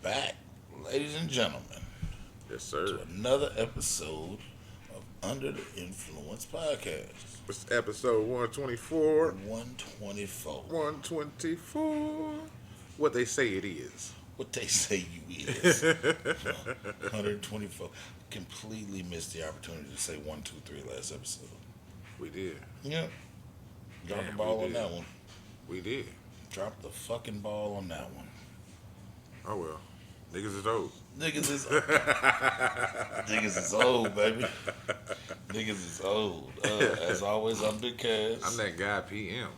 back, ladies and gentlemen, Yes, to sir. another episode of Under the Influence podcast. It's episode 124. 124. 124. What they say it is. What they say you is. 124. Completely missed the opportunity to say 123 last episode. We did. Yep. Drop the Damn, ball we on did. that one. We did. Drop the fucking ball on that one. Oh, well. Niggas is old. Niggas is niggas is old, baby. Niggas is old. As always, I'm Big Cass. I'm that guy PM.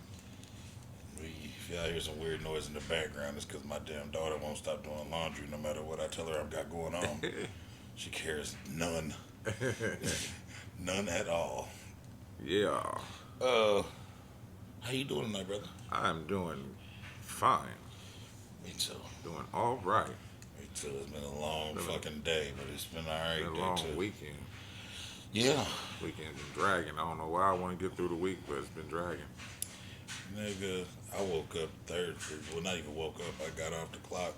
If y'all hear some weird noise in the background, it's because my damn daughter won't stop doing laundry no matter what I tell her I've got going on. She cares none. None at all. Yeah. How you doing tonight, brother? I'm doing fine. Me too. Doing all right. Me too. It's been a long Been a- fucking day, but it's been alright Been a day long too. weekend. Yeah. Weekend's been dragging. I don't know why I want to get through the week, but it's been dragging. Nigga, I woke up well, not even woke up. I got off the clock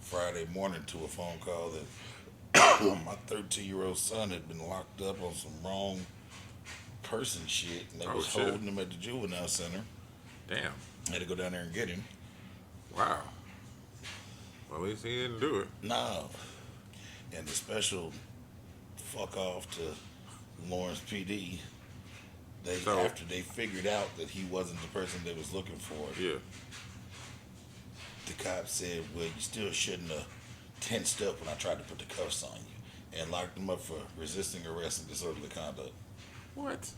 Friday morning to a phone call that my 13-year-old son had been locked up on some wrong person shit, and they Oh, was shit. holding him at the juvenile center. Damn. I had to go down there and get him. Wow. Well, at least he didn't do it. No. And the special fuck off to Lawrence PD, So- after they figured out that he wasn't the person they was looking for, Yeah. the cop said, well, you still shouldn't have tensed up when I tried to put the cuffs on you, and locked him up for resisting arrest and disorderly conduct. What?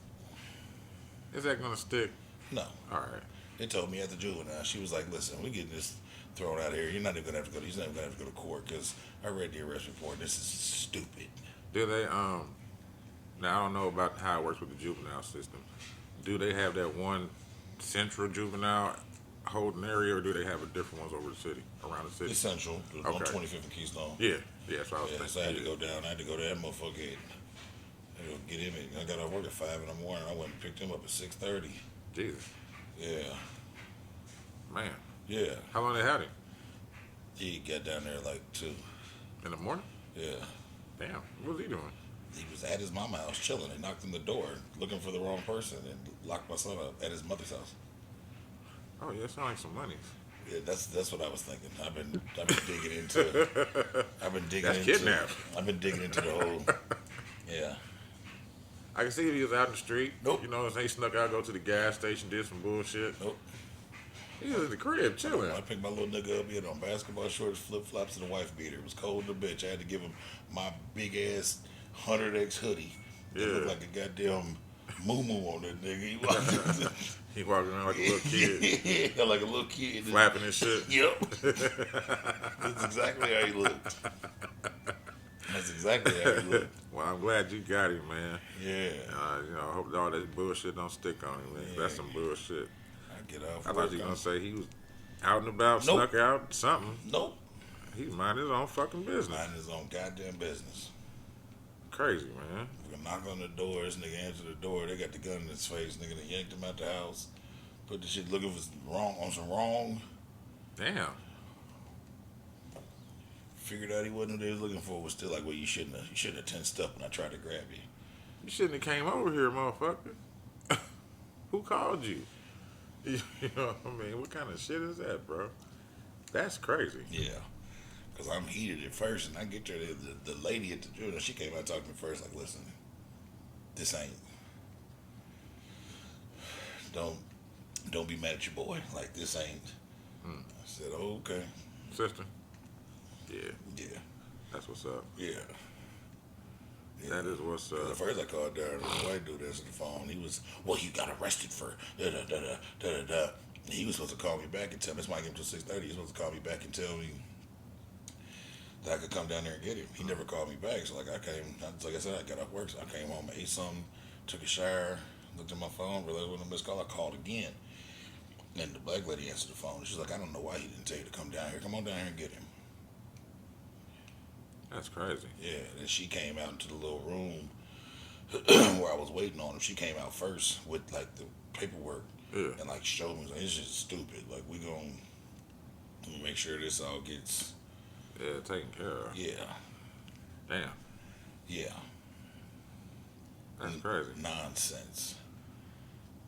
Is that gonna stick? No. All right. They told me at the juvenile, she was like, listen, we're getting this thrown out here. You're not even going to have to go, he's not even going to have to go to court because I read the arrest report. This is stupid. Do they now I don't know about how it works with the juvenile system. Do they have that one central juvenile holding area, or do they have a different ones over the city, around the city? Essential. It was on Okay. 25th and Keystone. Yeah. Yeah, that's what I was Yeah, thinking. so I had to Yeah. go down. I had to go to that motherfucker. I had to go get him. I got off work at 5 in the morning. I went and picked him up at 6:30. Jesus. Yeah. Man. Yeah. How long they had him? He got down there like 2. In the morning? Yeah. Damn. What was he doing? He was at his mama's house chilling. They knocked on the door looking for the wrong person and locked my son up at his mother's house. Oh yeah, it sounds like some money. Yeah, that's what I was thinking. I've been digging into. I've been digging That's into. kidnapping. I've been digging into the whole. Yeah. I can see if he was out in the street. Nope. You know, he snuck out, go to the gas station, did some bullshit. Nope. He was in the crib chilling. I picked my little nigga up. He had on basketball shorts, flip flops, and a wife beater. It was cold in the bitch. I had to give him my big ass 100X hoodie. It Yeah. looked like a goddamn moo on that nigga. He walked, He walked around like a little kid, yeah, like a little kid. flapping his shit. Yep. That's exactly how he looked. That's exactly how he looked. Well, I'm glad you got him, man. Yeah. You know, I hope all that bullshit don't stick on him, man. 'Cause that's some bullshit. I get off I work. thought you were gonna say he was out and about, Nope. snuck out, something. Nope. He mind his own fucking business. Mind his own goddamn business. Crazy, man. We knock on the door. This nigga answer the door. They got the gun in his face. Nigga done yanked him out the house. Put the shit looking for some wrong. Damn. Figured out he wasn't what they was looking for. Was still like, well, you shouldn't have tensed up when I tried to grab you. You shouldn't have came over here, motherfucker. Who called you? You know what I mean? What kind of shit is that, bro? That's crazy. Yeah. Because I'm heated at first, and I get there. The lady at the juvenile, she came out and talked to me first, like, listen, this ain't. Don't be mad at your boy. Like, this ain't. Hmm. I said, oh, okay. Sister? Yeah, Yeah. that's what's up. Yeah. That is what's At up. first, I called down. The white dude answered the phone. He was, well, you got arrested for da da da da da da da. He was supposed to call me back and tell me. That's why I gave him till 6:30. He was supposed to call me back and tell me that I could come down there and get him. He never called me back. So like I said, I got off work. So I came home, ate something, took a shower, looked at my phone, realized when I missed call, I called again. And the black lady answered the phone. She's like, I don't know why he didn't tell you to come down here. Come on down here and get him. That's crazy. Yeah. And she came out into the little room where I was waiting on him. She came out first with like the paperwork Yeah. and like showed me. Like, it's just stupid. Like we gonna make sure this all gets Yeah, taken care of. Yeah, Damn, yeah. that's crazy. Nonsense.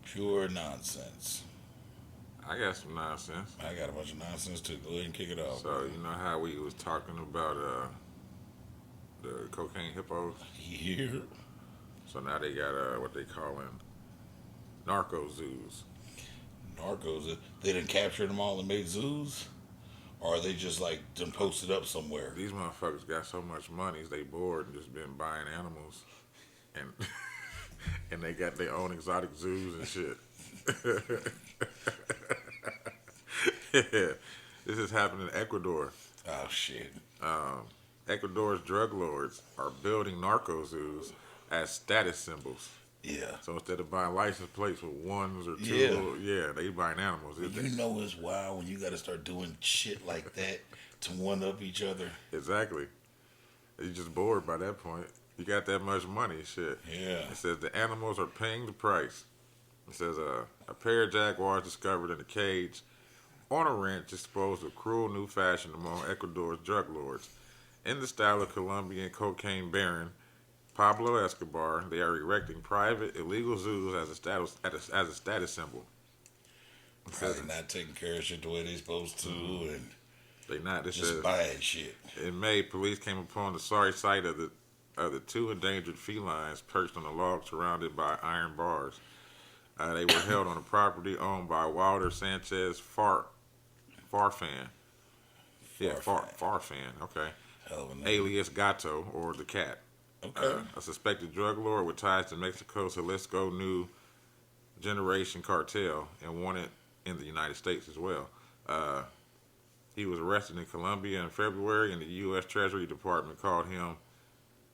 Pure nonsense. I got some nonsense. I got a bunch of nonsense too. Go ahead and kick it off, bro. So you know how we was talking about the cocaine hippos? Here. So now they got what they calling narco zoos. Narcos, they didn't capture them all and made zoos? Or are they just like them posted up somewhere? These motherfuckers got so much money, they bored and just been buying animals, and and they got their own exotic zoos and shit. Yeah. This is happening in Ecuador. Oh shit. Ecuador's drug lords are building narco zoos as status symbols. Yeah. So instead of buying license plates with ones or two, Yeah. they buying animals. You know it's wild when you got to start doing shit like that to one up each other. Exactly. You're just bored by that point. You got that much money, shit. Yeah. It says the animals are paying the price. It says a pair of jaguars discovered in a cage on a ranch exposed to cruel new fashion among Ecuador's drug lords. In the style of Colombian cocaine baron Pablo Escobar, they are erecting private illegal zoos as a status symbol. It says Probably not taking care of shit the way they supposed to, and they not. It just says buying shit. in May, police came upon the sorry sight of the two endangered felines perched on a log surrounded by iron bars. They were held on a property owned by Wilder Sanchez Farfan. Farfan. Okay. Hell of a name. Alias Gato, or the cat. Okay. A suspected drug lord with ties to Mexico's Jalisco New Generation cartel and wanted in the United States as well. He was arrested in Colombia in February, and the U.S. Treasury Department called him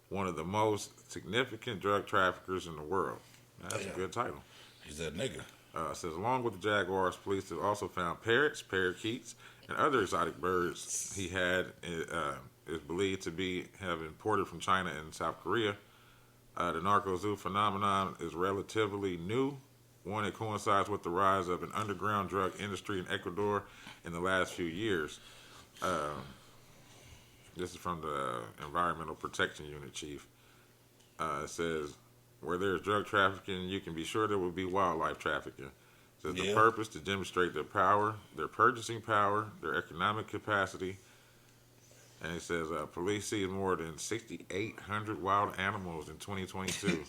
one of the most significant drug traffickers in the world. That's a good title. He's that nigga. It says, along with the jaguars, police have also found parrots, parakeets, and other exotic birds he had is believed to have imported from China and South Korea. The narco zoo phenomenon is relatively new, one that coincides with the rise of an underground drug industry in Ecuador in the last few years. This is from the Environmental Protection Unit chief. It says, where there is drug trafficking, you can be sure there will be wildlife trafficking. It says the purpose to demonstrate their power, their purchasing power, their economic capacity. And it says police seized more than 6,800 wild animals in 2022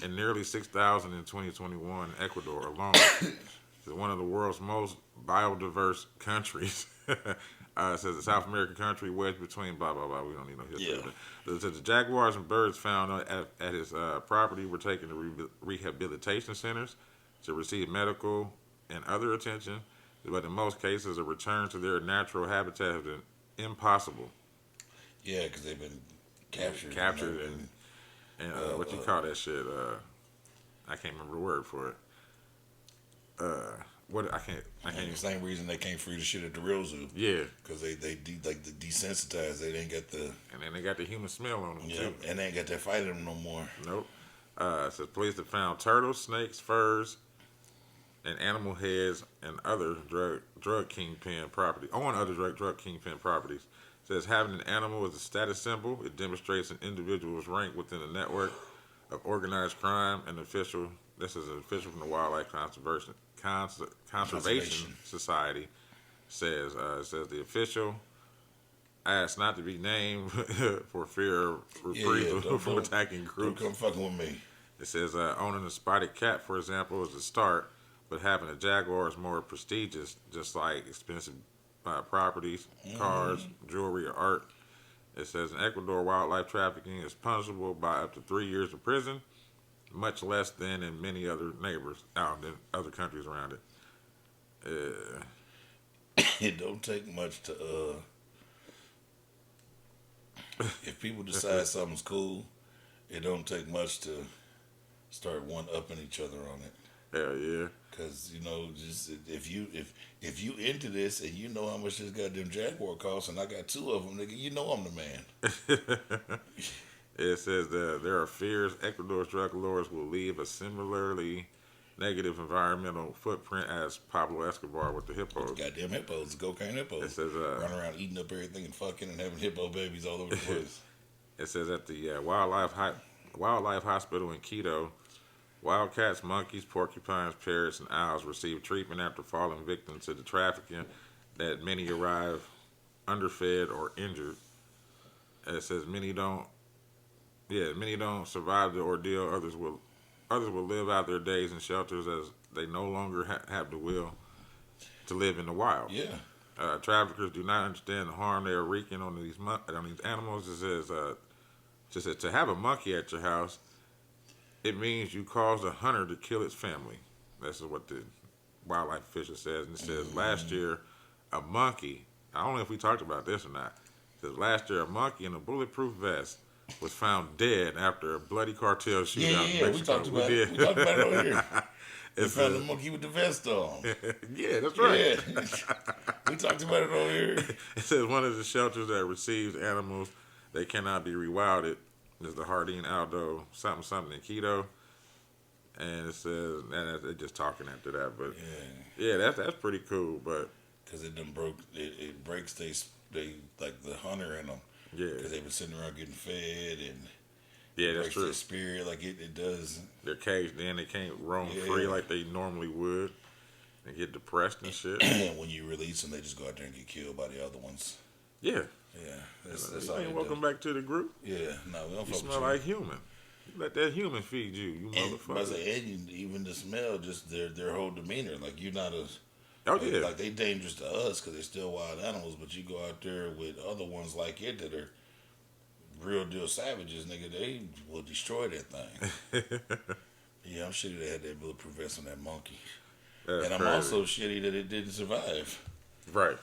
and nearly 6,000 in 2021 in Ecuador alone. It's one of the world's most biodiverse countries. It says the South American country wedged between blah, blah, blah. We don't need no history. Yeah. It says the jaguars and birds found at his property were taken to rehabilitation centers to receive medical and other attention. But in most cases, a return to their natural habitat has been impossible. Yeah, because they've been captured. And what you call that shit? I can't remember the word for it. What I can't. The same reason they can't free the shit at the real zoo. Yeah, because they desensitized. They ain't got the. And then they got the human smell on them too. And they ain't got that fight in them no more. Nope. It says police have found turtles, snakes, furs, and animal heads and other drug kingpin property on other drug kingpin properties. It says having an animal is a status symbol. It demonstrates an individual's rank within a network of organized crime and official. This is an official from the Wildlife Conservation Society. Says it says the official asked not to be named for fear of reprisal from attacking groups. Don't come fucking with me. It says owning a spotted cat, for example, is a start, but having a jaguar is more prestigious, just like expensive properties, cars, jewelry, or art. It says in Ecuador, wildlife trafficking is punishable by up to 3 years of prison, much less than in many other than other countries around it. It don't take much to if people decide something's cool, it don't take much to start one upping each other on it. Hell yeah. Cause just if you into this and you know how much this goddamn Jaguar costs, and I got 2 of them, nigga, I'm the man. It says that there are fears Ecuador's drug lords will leave a similarly negative environmental footprint as Pablo Escobar with the hippos. Goddamn hippos, cocaine hippos. It says, running around eating up everything and fucking and having hippo babies all over the place. It says at the wildlife hospital in Quito, wildcats, monkeys, porcupines, parrots, and owls received treatment after falling victim to the trafficking. That many arrive underfed or injured. And it says many don't survive the ordeal. Others will live out their days in shelters as they no longer have the will to live in the wild. Yeah. Traffickers do not understand the harm they are wreaking on these animals. It says, to have a monkey at your house, it means you caused a hunter to kill its family. This is what the wildlife official says. And it says last year, a monkey, I don't know if we talked about this or not, it says last year a monkey in a bulletproof vest was found dead after a bloody cartel shootout in Mexico. We talked about it. We talked about it over here. We found the says, monkey with the vest on. Yeah, that's right. Yeah. We talked about it over here. It says one of the shelters that receives animals they cannot be rewilded is the Jardín Aldo something in Quito. And it says, and they're just talking after that, but yeah, that's pretty cool. But because it breaks they like the hunter in them. Yeah, because they've been sitting around getting fed and yeah, that's breaks true. their spirit like it does. They're caged in; they can't roam free like they normally would. They get depressed and shit. And when you release them, they just go out there and get killed by the other ones. Yeah, that's you all ain't they welcome do. back to the group. Yeah, no, we don't You fuck smell with like human. You let that human feed you, motherfucker. And even the smell, just their whole demeanor, like you're not a. Oh yeah, like they dangerous to us because they're still wild animals, but you go out there with other ones like it that are real deal savages, nigga. They will destroy that thing. Yeah, I'm shitty they had that bulletproof vest on that monkey, that's and I'm crazy. also shitty that it didn't survive. Right.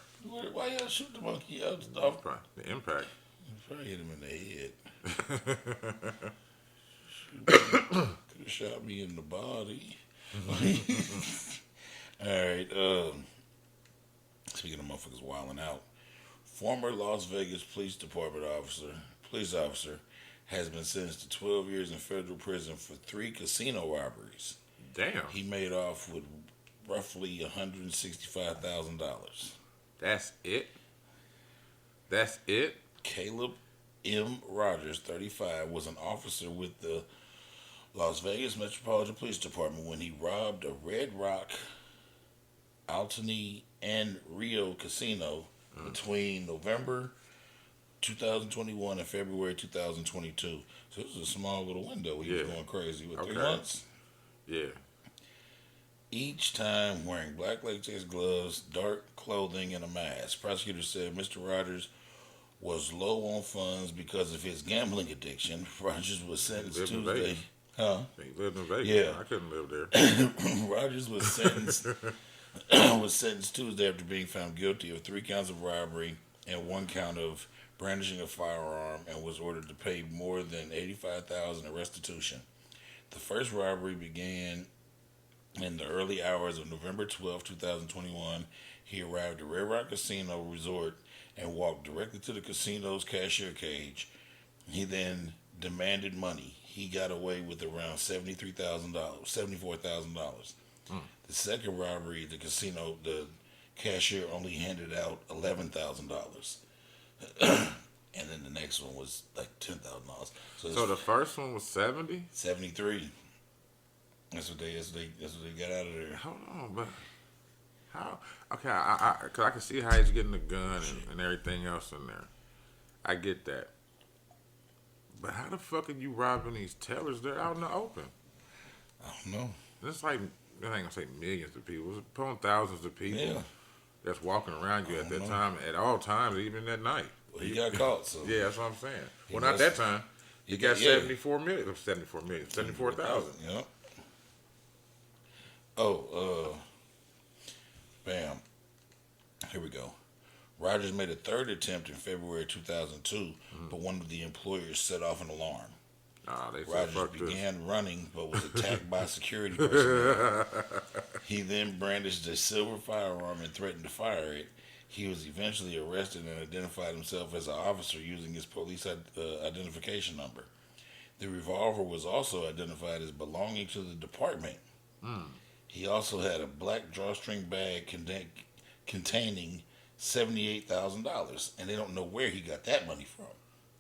Why y'all shoot the monkey out off? The impact. Probably hit him in the head. Could have shot me in the body. All right. Speaking of motherfuckers wilding out, former Las Vegas police officer has been sentenced to 12 years in federal prison for 3 casino robberies. Damn. He made off with roughly $165,000. That's it. That's it. Caleb M. Rogers, 35, was an officer with the Las Vegas Metropolitan Police Department when he robbed a Red Rock, Altany, and Rio casino between November 2021 and February 2022. So this was a small little window. He was going crazy with 3 months. Yeah. Each time wearing black latex gloves, dark clothing, and a mask. Prosecutors said Mr. Rogers was low on funds because of his gambling addiction. Rogers was sentenced Tuesday. Huh? He lived in Vegas. Yeah. I couldn't live there. Rogers was sentenced Tuesday after being found guilty of 3 counts of robbery and 1 count of brandishing a firearm, and was ordered to pay more than $85,000 in restitution. The first robbery began in the early hours of November 12, 2021. He arrived at Red Rock Casino Resort and walked directly to the casino's cashier cage. He then demanded money. He got away with around $74,000. The second robbery, the cashier only handed out $11,000. And then the next one was like $10,000. So the first one was 70? 73. That's what they got out of there. Hold on, but how? Okay, cause I can see how he's getting the gun and everything else in there. I get that. But how the fuck are you robbing these tellers? They're out in the open. I don't know. It's like, I ain't gonna say millions of people. It's upon thousands of people that's walking around you at that time, at all times, even at night. Well, he got caught, so. Yeah, that's what I'm saying. Well, not that time. He got 74,000. Yep. Oh, bam. Here we go. Rogers made a third attempt in February 2002, but one of the employers set off an alarm. They said, Rogers fuck began running, but was attacked by security personnel. He then brandished a silver firearm and threatened to fire it. He was eventually arrested and identified himself as an officer using his police identification number. The revolver was also identified as belonging to the department. He also had a black drawstring bag containing $78,000, and they don't know where he got that money from,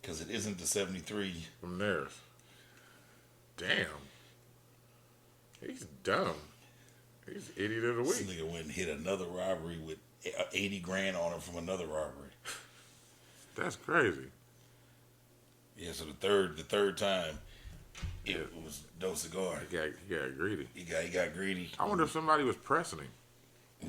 because it isn't the 73. From theirs. Damn. He's dumb. He's idiot of the This week. nigga went and hit another robbery with 80 grand on him from another robbery. That's crazy. Yeah, so the third time, it was no cigar. He got greedy. He got greedy. I wonder if somebody was pressing him.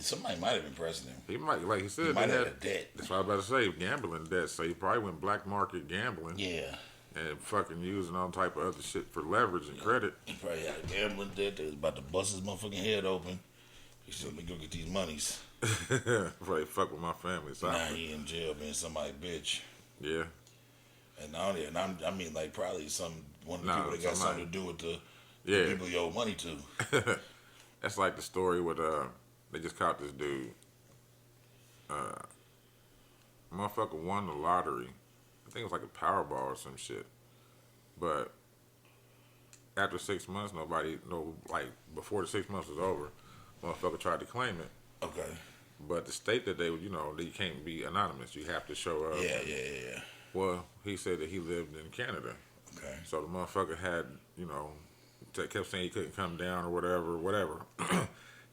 Somebody might have been pressing him. He might, like he said, He might they have had a debt. That's what I was about to say, gambling debt. So he probably went black market gambling. Yeah. And fucking using all type of other shit for leverage and credit. He probably had a gambling debt. They was about to bust his motherfucking head open. He said, "Let me go get these monies." Before they fuck with my family. So Now he in jail being somebody's bitch. yeah. And not only, I mean, like probably one of the Nah, people that got somebody. something to do with the Yeah. people you owe money to. That's like the story with they just caught this dude. Motherfucker won the lottery. I think it was like a Powerball or some shit. But after 6 months, before the 6 months was over, motherfucker tried to claim it. Okay. But the state that they can't be anonymous. You have to show up. Yeah. Well, he said that he lived in Canada. Okay. So the motherfucker had, kept saying he couldn't come down or whatever.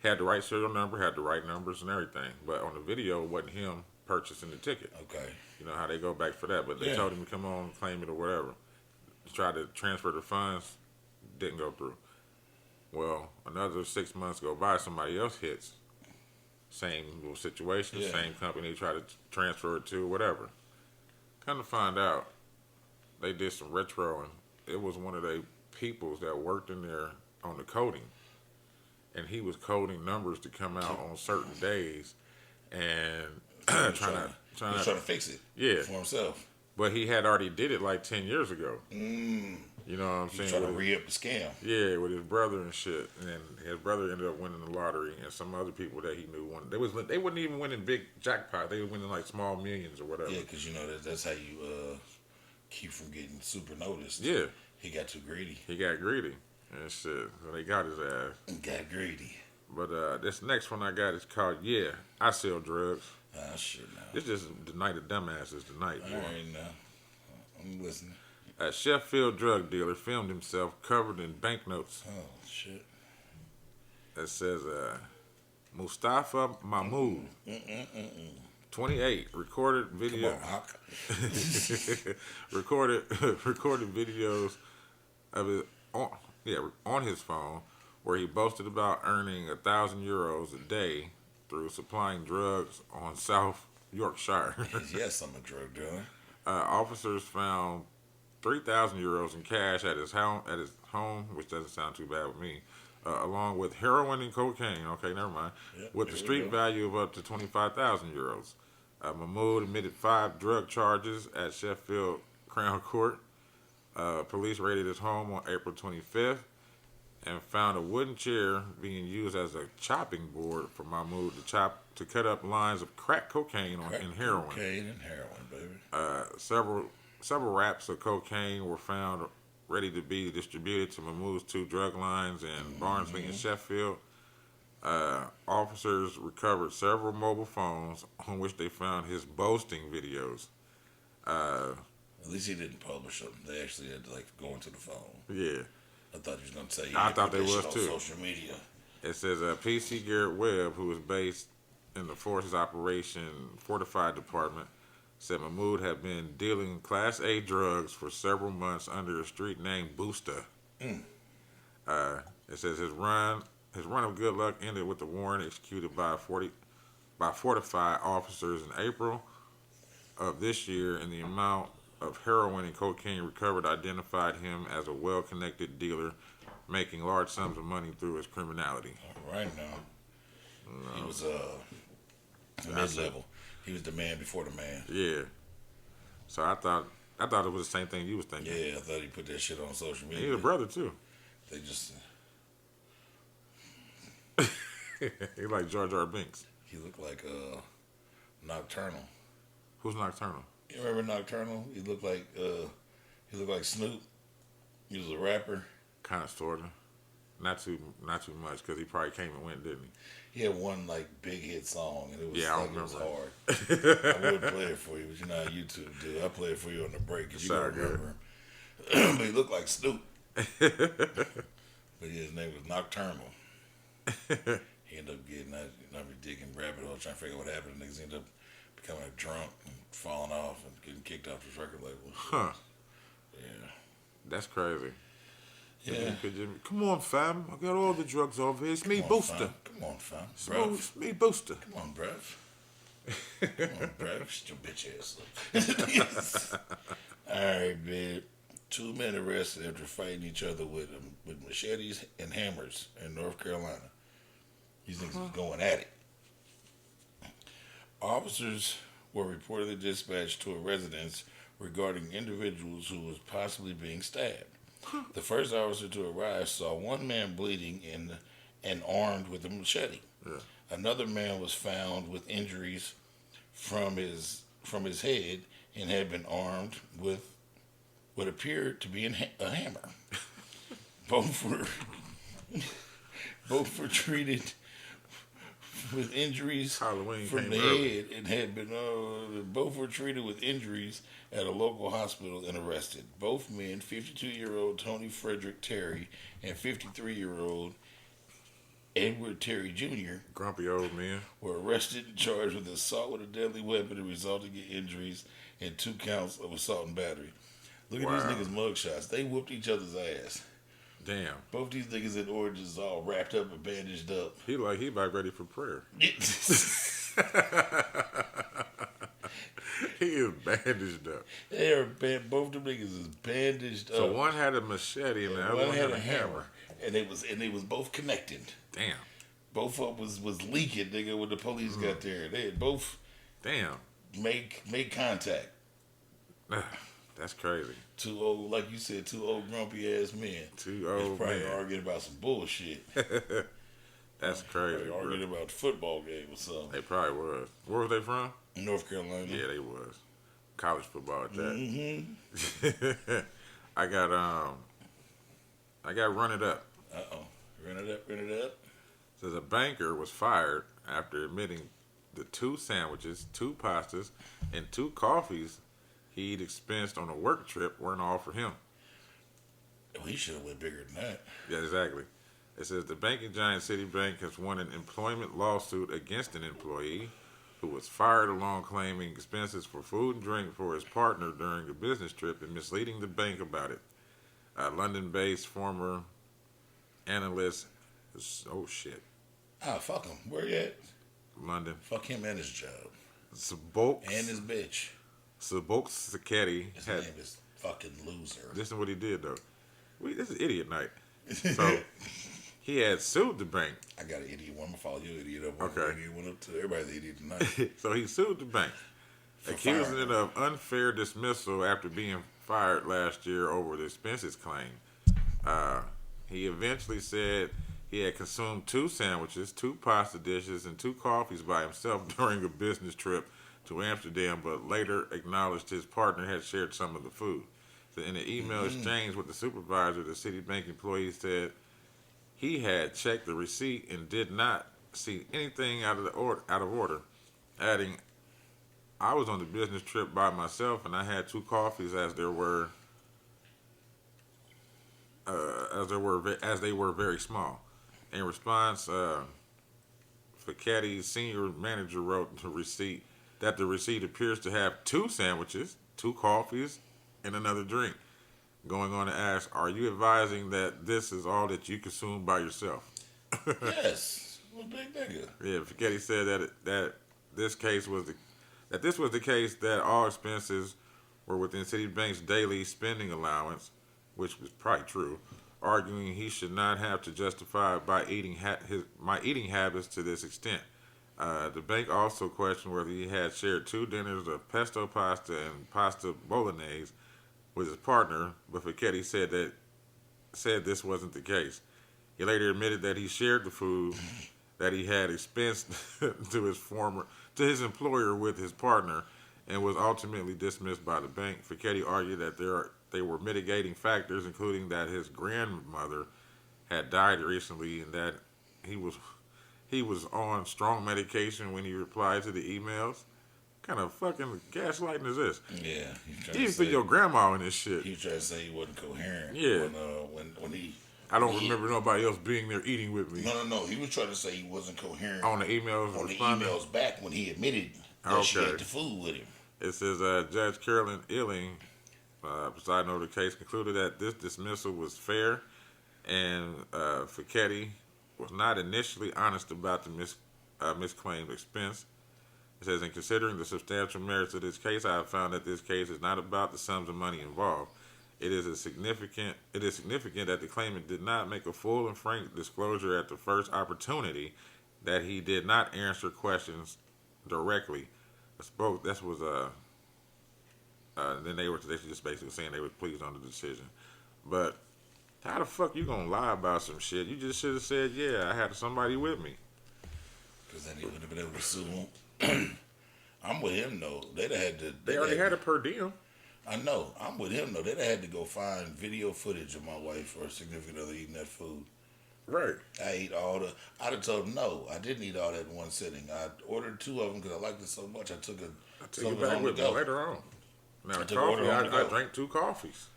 Had the right serial number, had the right numbers and everything. But on the video, it wasn't him purchasing the ticket. Okay. You know how they go back for that. But they Yeah. told him to come on, claim it or whatever. Tried to transfer the funds, didn't go through. Well, another 6 months go by, somebody else hits. Same little situation, Yeah. same company try to transfer it to, whatever. Come to find out, they did some retro, and it was one of the peoples that worked in there on the coding. And he was coding numbers to come out on certain days, and trying to fix it. Yeah. For himself. But he had already did it like 10 years ago. You know what I'm He's saying? trying to With re-up the scam. Yeah, with his brother and shit. And his brother ended up winning the lottery, and some other people that he knew won. They wasn't even winning big jackpot. They were winning like small millions or whatever. Yeah, because that's how you keep from getting super noticed. Yeah. He got too greedy. He got greedy and shit. So they got his ass. He got greedy. But this next one I got is called Yeah, I Sell Drugs. Ah, shit now. It's just the night of dumbasses tonight. All right, now. I'm listening. A Sheffield drug dealer filmed himself covered in banknotes. Oh, shit. That says Mustafa Mahmood, 28, recorded video. Come on, Hawk. recorded videos of it on his phone, where he boasted about earning €1,000 a day through supplying drugs on South Yorkshire. Yes, I'm a drug dealer. Officers found €3,000 in cash at his home, which doesn't sound too bad with me, along with heroin and cocaine. Okay, never mind. Yep, With the there we street go. value of up to €25,000. Mahmood admitted 5 drug charges at Sheffield Crown Court. Police raided his home on April 25th and found a wooden chair being used as a chopping board for Mahmood to cut up lines of crack cocaine and heroin. Cocaine and heroin, baby. Several wraps of cocaine were found ready to be distributed to Mahmood's 2 drug lines in Barnsley and Sheffield. Officers recovered several mobile phones on which they found his boasting videos. At least he didn't publish them. They actually had to go into the phone. Yeah. I thought he was going to say. I thought put they that was shit too. on social media. It says P.C. Garrett Webb, who was based in the Forces Operation Fortified Department, said Mahmood had been dealing Class A drugs for several months under a street name Booster. It says his run of good luck ended with the warrant executed by Fortified officers in April of this year, and the amount of heroin and cocaine recovered identified him as a well-connected dealer making large sums of money through his criminality. All right now. He was mid-level. He was the man before the man. Yeah. So I thought it was the same thing you was thinking. Yeah, I thought he put that shit on social media. He's a brother too. They just He like Jar Jar Binks. he looked like Nocturnal. Who's Nocturnal? You remember Nocturnal? He looked like Snoop. He was a rapper. Kind of, sorta. not too much, because he probably came and went, didn't he? He had one like big hit song, and it was Yeah, I like it was remember. hard. I would play it for you, but you know how YouTube do. I play it for you on the break because you don't Sound good. remember him. But he looked like Snoop. But his name was Nocturnal. He ended up getting that, digging rabbit hole, trying to figure out what happened. Niggas ended up becoming a drunk and falling off and getting kicked off his record label. Huh. Yeah. That's crazy. Yeah. Come on, fam. I got all the drugs over here. It's me, Come on, Booster. fam. Come on, fam. Smooth, Bruv. it's me, Booster. Come on, bruv. Come on, bruv. Shut your bitch ass up. All right, man. 2 men arrested after fighting each other with machetes and hammers in North Carolina. These niggas was going at it. Officers were reportedly dispatched to a residence regarding individuals who was possibly being stabbed. The first officer to arrive saw one man bleeding and armed with a machete. Yeah. Another man was found with injuries from his head and had been armed with what appeared to be a hammer. Both were treated with injuries Halloween from came the early. head and had been both were treated with injuries at a local hospital and arrested. Both men, 52-year-old Tony Frederick Terry and 53-year-old Edward Terry Jr., Grumpy old man. were arrested and charged with assault with a deadly weapon and resulting in injuries and 2 counts of assault and battery. Look at Wow. these niggas' mugshots. They whooped each other's ass. Damn. Both these niggas in oranges all wrapped up and bandaged up. He about ready for prayer. He is bandaged up. Both them niggas is bandaged So up. one had a machete and the other One had a hammer. and they was both connected. Damn. Both of them was leaking, nigga, when the police got there. They had both Damn. made contact. That's crazy. 2 old, like you said, 2 old grumpy ass men. 2 They old probably men. arguing about some bullshit. That's crazy. Probably bro. arguing about the football game or something. They probably was. Where was they from? North Carolina. Yeah, they was. College football at that. Mm-hmm. I got Run It Up. Uh-oh. Run it up. Says a banker was fired after admitting the 2 sandwiches, 2 pastas, and 2 coffees he'd expensed on a work trip weren't all for him. Oh, he should have went bigger than that. Yeah, exactly. It says the banking giant Citibank has won an employment lawsuit against an employee who was fired along claiming expenses for food and drink for his partner during a business trip and misleading the bank about it. London-based former analyst, oh shit, Ah, fuck him. Where you at? London, Fuck him and his job. Sabok And his bitch. Siketti His had. name is fucking loser. Listen to what he did though. This is idiot night. So he had sued the bank. I got an idiot one. I'm gonna follow your idiot up. Okay. Idiot one up to everybody's an idiot tonight. So he sued the bank, For accusing firing it of unfair dismissal after being fired last year over the expenses claim. He eventually said he had consumed 2 sandwiches, 2 pasta dishes, and 2 coffees by himself during a business trip to Amsterdam, but later acknowledged his partner had shared some of the food. So in an email exchange with the supervisor, the Citibank employee said he had checked the receipt and did not see anything out of order, adding, "I was on the business trip by myself and I had 2 coffees as they were very small." In response, Fichetti's senior manager wrote the receipt appears to have 2 sandwiches, 2 coffees, and another drink. Going on to ask, "Are you advising that this is all that you consume by yourself?" Yes. I'm a big nigga. Yeah, Ficchetti said that this was the case, that all expenses were within Citibank's daily spending allowance, which was probably true, arguing he should not have to justify my eating habits to this extent. The bank also questioned whether he had shared 2 dinners of pesto pasta and pasta bolognese with his partner, but Ficchetti said this wasn't the case. He later admitted that he shared the food that he had expensed to his employer with his partner, and was ultimately dismissed by the bank. Ficchetti argued that they were mitigating factors, including that his grandmother had died recently, and that he was on strong medication when he replied to the emails. What kind of fucking gaslighting is this? Yeah, he's trying You to even put say your grandma in this shit. he was trying to say he wasn't coherent. Yeah. When he. I don't he- remember nobody else being there eating with me No. He was trying to say he wasn't coherent on the emails. on the responding. emails back when he admitted that she Okay. had the food with him. It says Judge Carolyn Illing, presiding over the case, concluded that this dismissal was fair, and Fischetti was not initially honest about the misclaimed expense. It says, in considering the substantial merits of this case, I have found that this case is not about the sums of money involved. It is significant that the claimant did not make a full and frank disclosure at the first opportunity that he did not answer questions directly. Then they just basically saying they were pleased on the decision. But how the fuck you gonna lie about some shit? You just should have said, yeah, I had somebody with me. Because then he would have been able to sue him. I'm with him though. They'd have had to. They already had a per diem. I know. I'm with him though. They'd have had to go find video footage of my wife or significant other eating that food. Right. I ate all the. I'd have told him no. I didn't eat all that in one sitting. I ordered 2 of them because I liked it so much. I took I'll take some you of it back home with to me go. later on. Now, I took coffee, order home to I go. drank 2 coffees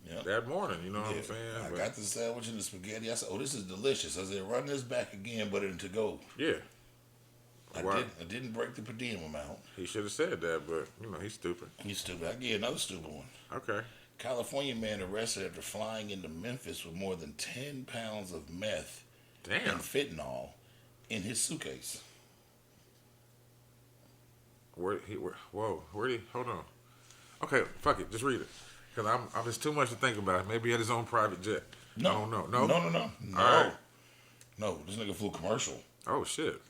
Yeah. that morning. You know what I'm saying? I But, got the sandwich and the spaghetti. I said, "Oh, this is delicious." I said, "Run this back again, but in to go." yeah. Why? I didn't break the per diem amount. He should have said that, but, he's stupid. He's stupid. I give you another stupid one. Okay. California man arrested after flying into Memphis with more than 10 pounds of meth Damn. and fentanyl in his suitcase. Where did he, hold on. Okay, fuck it, just read it. Because I'm just too much to think about. Maybe he had his own private jet. No. I don't know. No? No. All right. No, this nigga flew commercial Oh, shit.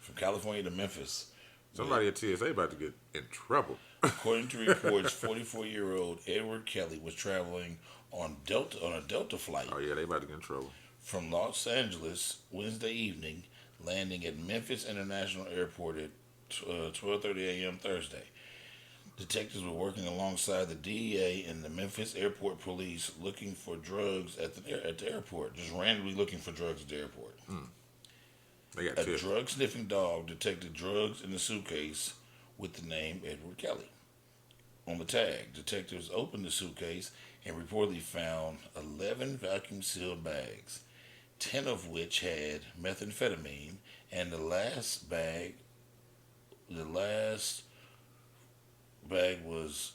from California to Memphis. Somebody at TSA about to get in trouble. According to reports, 44-year-old Edward Kelly was traveling on a Delta flight Oh, yeah, they about to get in trouble. from Los Angeles Wednesday evening, landing at Memphis International Airport at 12:30 a.m. Thursday. Detectives were working alongside the DEA and the Memphis Airport Police looking for drugs at the airport, just randomly looking for drugs at the airport. They got A tips. drug-sniffing dog detected drugs in the suitcase with the name Edward Kelly on the tag. Detectives opened the suitcase and reportedly found 11 vacuum-sealed bags, 10 of which had methamphetamine, and the last bag was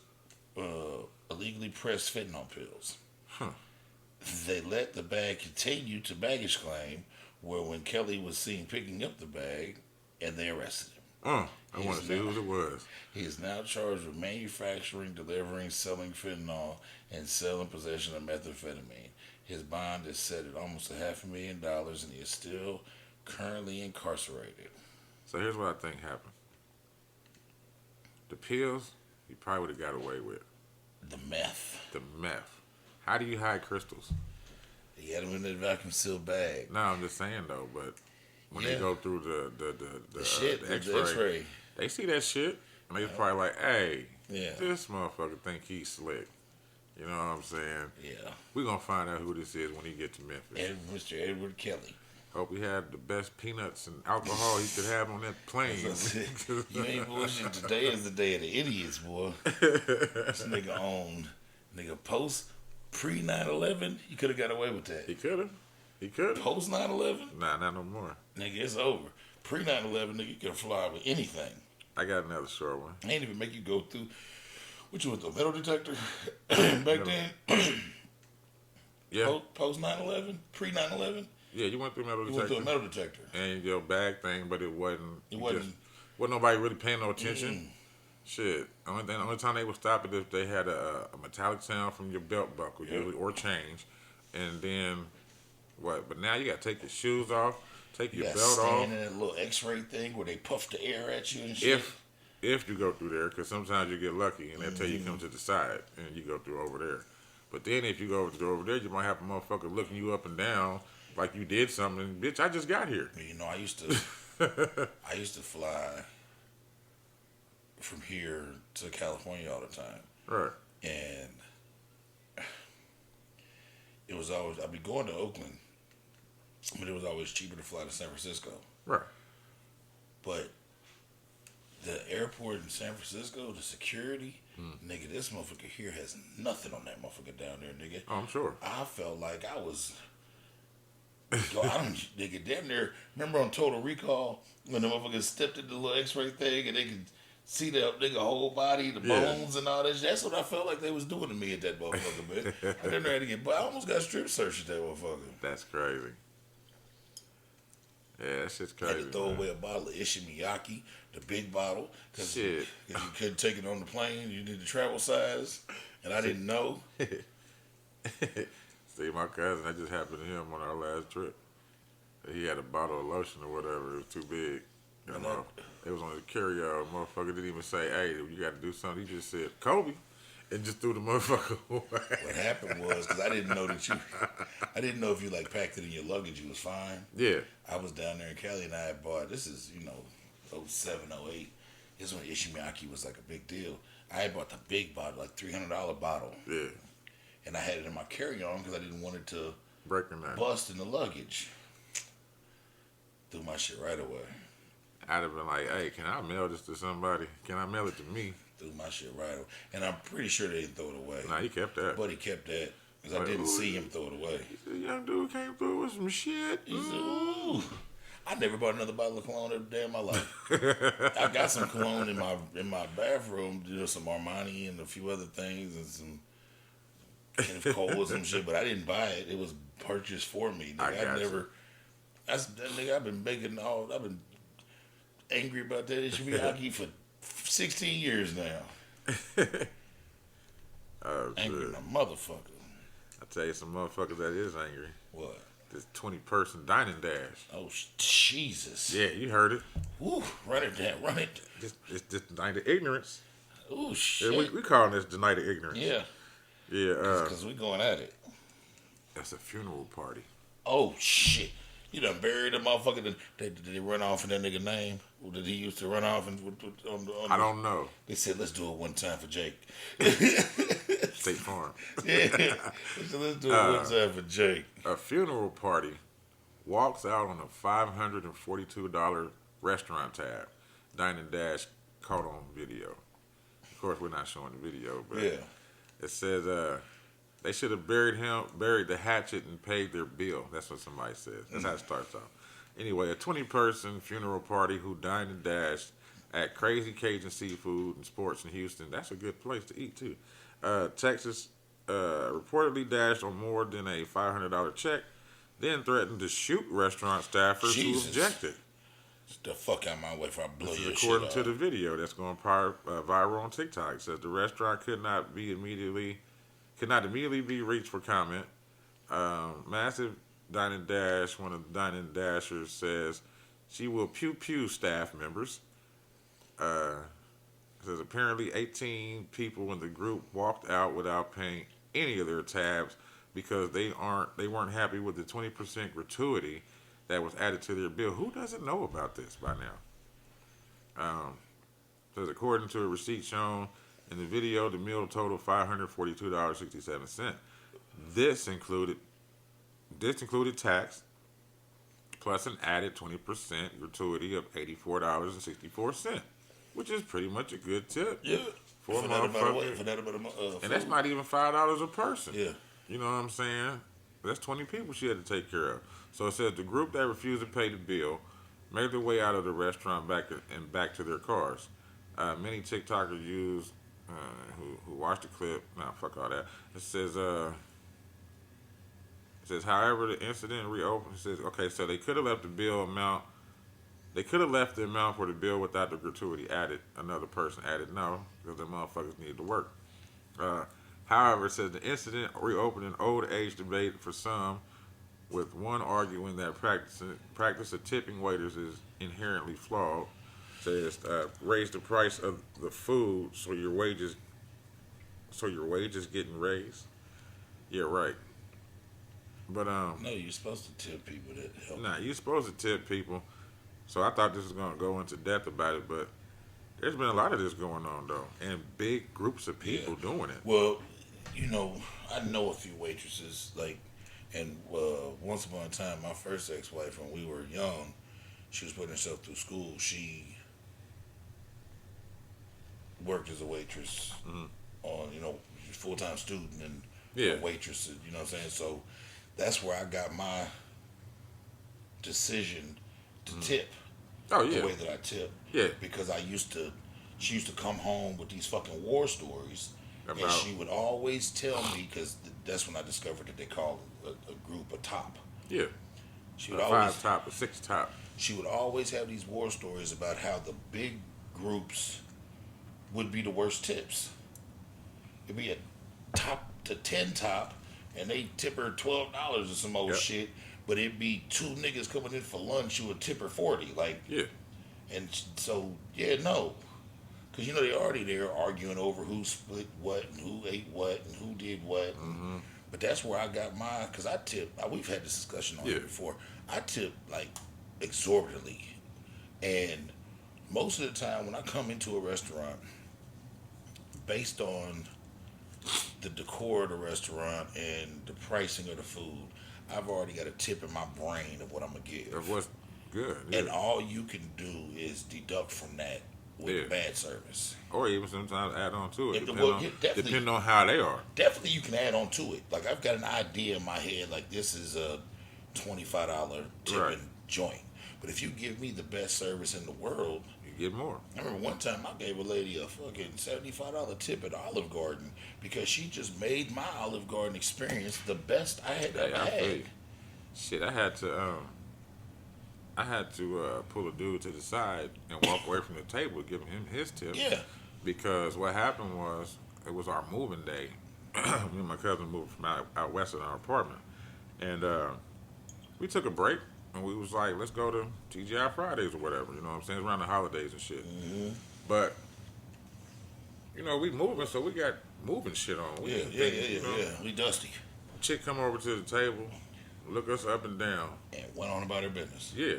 illegally pressed fentanyl pills. Huh. They let the bag continue to baggage claim, where when Kelly was seen picking up the bag, and they arrested him. I want to see who it was. He is now charged with manufacturing, delivering, selling fentanyl, and selling possession of methamphetamine. His bond is set at almost $500,000, and he is still currently incarcerated. So here's what I think happened. The pills, he probably would have got away with. The meth. The meth. How do you hide crystals? He had him in that vacuum sealed bag. No, I'm just saying though, but when they Yeah. go through the Shit, the the X-ray. they see that shit, and they probably like, hey, Yeah. this motherfucker think he's slick. You know what I'm saying? Yeah. We're going to find out who this is when he get to Memphis. Mr. Edward Kelly. Hope he had the best peanuts and alcohol he could have on that plane. You ain't bullshit. Today is the day of the idiots, boy. This nigga owned post pre 9/11. He could have got away with that. He could have. He could have. Post 9/11, Nah, not no more. nigga, it's over. Pre 9/11, nigga, you could fly with anything. I got another short one. They ain't even make you go through. What you with the metal detector back then? Yeah. Post 9/11, pre 9/11, Yeah, you went through metal you went through a detector. metal detector. And your bag thing, but it wasn't. It you wasn't- Just, wasn't nobody really paying no attention. Shit. Only time they would stop it if they had a metallic sound from your belt buckle, usually, or change. And then what? But now you got to take your shoes off, take You your got belt off. stand in that little X-ray thing where they puff the air at you and shit. If you go through there, because sometimes you get lucky and they tell you come to the side and you go through over there. But then if you go over there, you might have a motherfucker looking you up and down like you did something. Bitch, I just got here. You know, I used to fly from here to California all the time, Right. and it was always I'd be going to Oakland, but it was always cheaper to fly to San Francisco. Right. But the airport in San Francisco, the security, nigga, this motherfucker here has nothing on that motherfucker down there, nigga. Oh, I'm sure. I felt like I was. Yo, I don't, nigga, damn near. Remember on Total Recall when the motherfuckers stepped in the little X-ray thing and they could see the nigga whole body, the bones and all that shit? That's what I felt like they was doing to me at that motherfucker, man. I didn't know how to get, but I almost got strip searched at that motherfucker. That's crazy. Yeah, that shit's I had crazy. to throw man. away a bottle of Ishimiyaki, the big bottle, because Shit. you couldn't take it on the plane. You need the travel size, and I didn't know. See, my cousin, that just happened to him on our last trip. He had a bottle of lotion or whatever. It was too big. You And know, it was on the carry-out. Motherfucker didn't even say, hey, you got to do something. He just said, Kobe, and just threw the motherfucker away. What happened was, because I didn't know that I didn't know if you like packed it in your luggage, you was fine. Yeah. I was down there in Cali and I had bought, this is, 07, 08. This is when Ishimiyaki was like a big deal. I had bought the big bottle, like $300 bottle. Yeah. And I had it in my carry-on because I didn't want it to Breaking that. bust in the luggage. Threw my shit right away. I'd have been like, hey, can I mail this to somebody? Can I mail it to me? Threw my shit right away. And I'm pretty sure they didn't throw it away. Nah, he kept that. But he kept that because I Like, didn't ooh. see him throw it away. The young dude came through with some shit. He said, ooh. I never bought another bottle of cologne every day of my life. I got some cologne in my bathroom, some Armani and a few other things and some Kenneth Cole or some shit, but I didn't buy it. It was purchased for me. I got you. I've been angry about that Ishimiyaki for 16 years now. Oh, Angry shit. than a motherfucker. I tell you some motherfuckers that is angry. What? This 20-person dining dash. Oh, Jesus. Yeah, you heard it. Woo, run it down, run it. It's just the night of ignorance. Ooh, Yeah, shit. we calling this the night of ignorance. Yeah, Yeah, because we going at it. that's a funeral party. Oh, shit. You done buried the motherfucker. Did they run off in that nigga name? Or did he used to run off on I don't know. They said, let's do it one time for Jake. State Farm. Yeah. They said, let's do it one time for Jake. A funeral party walks out on a $542 restaurant tab. Dining Dash caught on video. Of course, we're not showing the video, but Yeah. it says they should have buried the hatchet and paid their bill. That's what somebody says. That's how it starts off. Anyway, a 20-person funeral party who dined and dashed at Crazy Cajun Seafood and Sports in Houston. That's a good place to eat, too. Texas reportedly dashed on more than a $500 check, then threatened to shoot restaurant staffers Jesus. who objected. Get the fuck out of my way before I blow This your is shit according up. to the video that's going viral on TikTok. It says the restaurant could not immediately be reached for comment. Massive Dining Dash, one of the Dining Dashers, says she will pew staff members. It says apparently 18 people in the group walked out without paying any of their tabs because they weren't happy with the 20% gratuity that was added to their bill. Who doesn't know about this by now? Says according to a receipt shown in the video, the meal totaled $542.67. This included tax plus an added 20% gratuity of $84.64, which is pretty much a good tip. Yeah. For a that amount of motherfucker. weight, for that amount of And that's food. not even $5 a person. Yeah. You know what I'm saying? That's 20 people she had to take care of. So it says the group that refused to pay the bill made their way out of the restaurant back to their cars. Many TikTokers who watched the clip. Nah, fuck all that. It says however the incident reopened. It says okay, so they could have left the amount for the bill without the gratuity added. Another person added no because the motherfuckers need to work. However, it says the incident reopened an old age debate for some, with one arguing that practice of tipping waiters is inherently flawed. Says raise the price of the food so your wages getting raised. Yeah, right. But No, you're supposed to tip people that help. nah, you're supposed to tip people. So I thought this was gonna go into depth about it, but there's been a lot of this going on though, and big groups of people doing it. Well, I know a few waitresses. Like, And once upon a time, my first ex-wife, when we were young, she was putting herself through school. She worked as a waitress Mm-hmm. on, full time student and Yeah. a waitress. You know what I'm saying? So that's where I got my decision to tip Oh the yeah. way that I tip Yeah. because she used to come home with these fucking war stories, and About. she would always tell me because that's when I discovered that they call a group a top. Yeah. She A would always five top, a six top. she would always have these war stories about how the big groups would be the worst tips. It'd be a top to 10 top, and they tip her $12 or some old Yep. shit. But it'd be two niggas coming in for lunch who would tip her 40. Like, Yeah. and so yeah, no, because they're already there arguing over who split what and who ate what and who did what. Mm-hmm. But that's where I got mine because I tip. We've had this discussion on Yeah. it before. I tip like exorbitantly, and most of the time when I come into a restaurant, based on the decor of the restaurant and the pricing of the food, I've already got a tip in my brain of what I'm gonna give. Of what's good. Yeah. And all you can do is deduct from that with Yeah. bad service. Or even sometimes add on to it. Yeah, Depending, well, on, yeah, definitely. depending on how they are. Definitely, you can add on to it. Like I've got an idea in my head, like this is a $25 tipping Right. joint. But if you give me the best service in the world, You get more. I remember one time I gave a lady a fucking $75 tip at Olive Garden because she just made my Olive Garden experience the best I had Hey, ever I feel had. you. Shit, I had to pull a dude to the side and walk away from the table, giving him his tip. Yeah, Because what happened was, it was our moving day. Me and my cousin moved from out west in our apartment. And we took a break, and we was like, let's go to TGI Fridays or whatever. You know what I'm saying? It's around the holidays and shit. hmm But, we moving, so we got moving shit on. We yeah, didn't yeah, think, yeah. We dusty Chick come over to the table, look us up and down. and went on about her business. Yeah.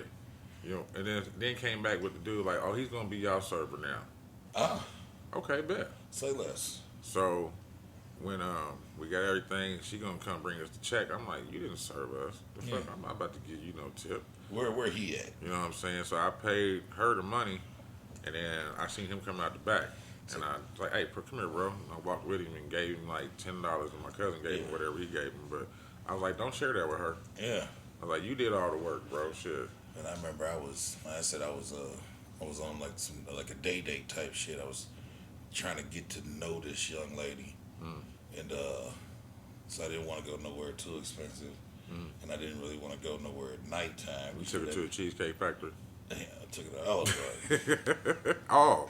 And then came back with the dude like, oh, he's gonna be y'all server now. Ah, Okay, bet. say less. So when we got everything, she gonna come bring us the check. I'm like, you didn't serve us. The fuck, Yeah. I'm not about to give you no tip. Where he at? You know what I'm saying? So I paid her the money, and then I seen him come out the back. And I was like, hey, come here, bro. And I walked with him and gave him like $10, and my cousin gave him whatever he gave him. But I was like, don't share that with her. Yeah. I was like, you did all the work, bro. Shit. And I remember I was on like a date type shit. I was trying to get to know this young lady, and so I didn't want to go nowhere too expensive, and I didn't really want to go nowhere at nighttime. We took her to the Cheesecake Factory. Yeah, I took it. Oh, right. Oh,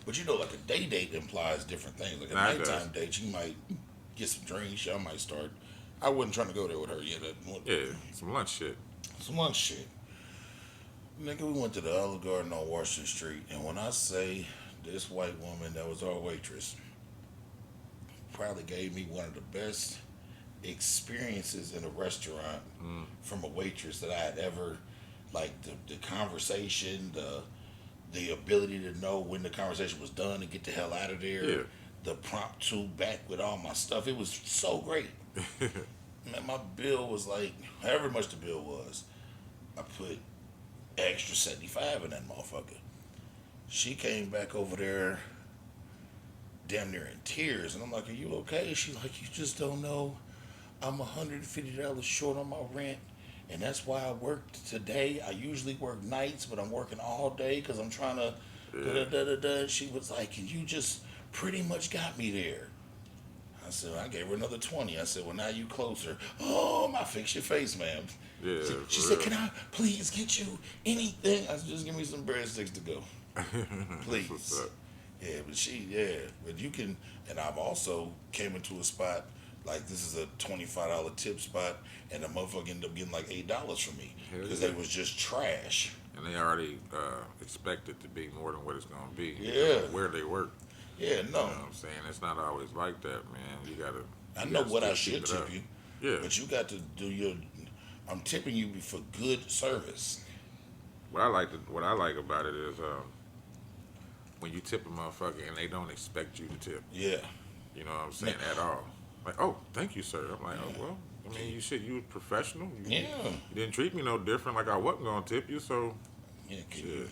But like a day date implies different things. Like a Nah, it nighttime date, you might get some drinks. Y'all might start. I wasn't trying to go there with her yet. yeah, some lunch shit. Some lunch shit. Nigga, we went to the Olive Garden on Washington Street, and when I say this white woman that was our waitress probably gave me one of the best experiences in a restaurant from a waitress that I had ever, like the conversation, the ability to know when the conversation was done and get the hell out of there, Yeah. the prompt to back with all my stuff. It was so great. Man, my bill was like, however much the bill was, I put extra 75 in that motherfucker. She came back over there damn near in tears, and I'm like, are you okay? She's like, you just don't know. I'm $150 short on my rent, and that's why I worked today. I usually work nights, but I'm working all day because I'm trying to da-da-da-da-da. She was like, and you just pretty much got me there. I said, I gave her another 20. I said, well, now you closer. Oh, my fix your face, ma'am. Yeah, She for said, real. can I please get you anything? I said, just give me some breadsticks to go. Please. What's up? Yeah, but you can, and I've also came into a spot, like this is a $25 tip spot, and the motherfucker ended up getting like $8 from me, Hell because yeah. they was just trash. And they already expect it to be more than what it's gonna be. Yeah. Where they work. Yeah, You no, know what I'm saying? It's not always like that, man. You gotta. I you know gotta what I still should keep it tip up. you, Yeah. but you got to do your, I'm tipping you for good service. What I like about it is when you tip a motherfucker and they don't expect you to tip. Yeah. You know what I'm saying? At all. Like, oh, thank you, sir. I'm like, oh well, I mean, you was professional. Yeah. You didn't treat me no different. Like I wasn't gonna tip you. So Yeah, can you? shit.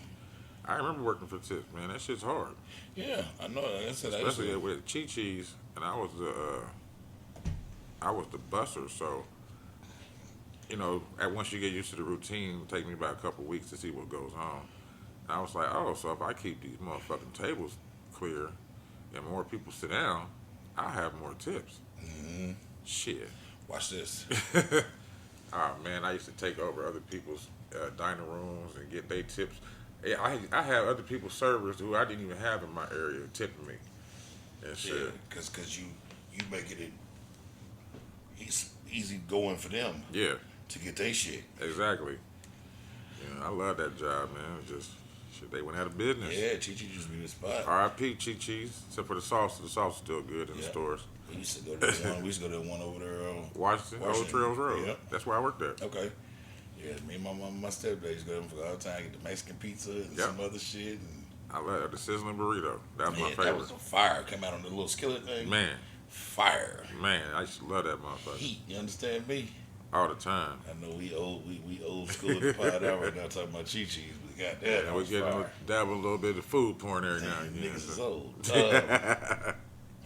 I remember working for tips, man. That shit's hard, Yeah, I know. Like I said, I used especially to, with Chi Chi's, and I was the busser. So at once you get used to the routine, it take me about a couple weeks to see what goes on. And I was like, oh, so if I keep these motherfucking tables clear and more people sit down, I'll have more tips. Shit. watch this. Oh man, I used to take over other people's dining rooms and get their tips. Yeah, I had other people's servers who I didn't even have in my area tipping me and shit. Yeah, because you making it easy going for them Yeah, to get their shit. exactly. I love that job, man. It's just shit, they went out of business. Yeah, Chi Chi used to be the spot. R.I.P. Chi Chi's, except for the sauce. The sauce is still good in the Yeah. stores. We used to go to the one. We used to go to the one over there. Washington, Old Washington. Trails Road. Yep. That's where I worked at. Okay. Yeah, me and my mom, my stepdad used to go there for all the time. Get the Mexican pizza and Yep. some other shit. And I love the sizzling burrito. That was my yeah, favorite. that was a fire. Come out on the little skillet thing. Man, Fire. I used to love that motherfucker Heat. You understand me? all the time. I know we old school at the pod out right now talking about Chi Chi's. We got that. And on we getting fire. dabble a little bit of food porn every now Damn, and then. niggas is so- old.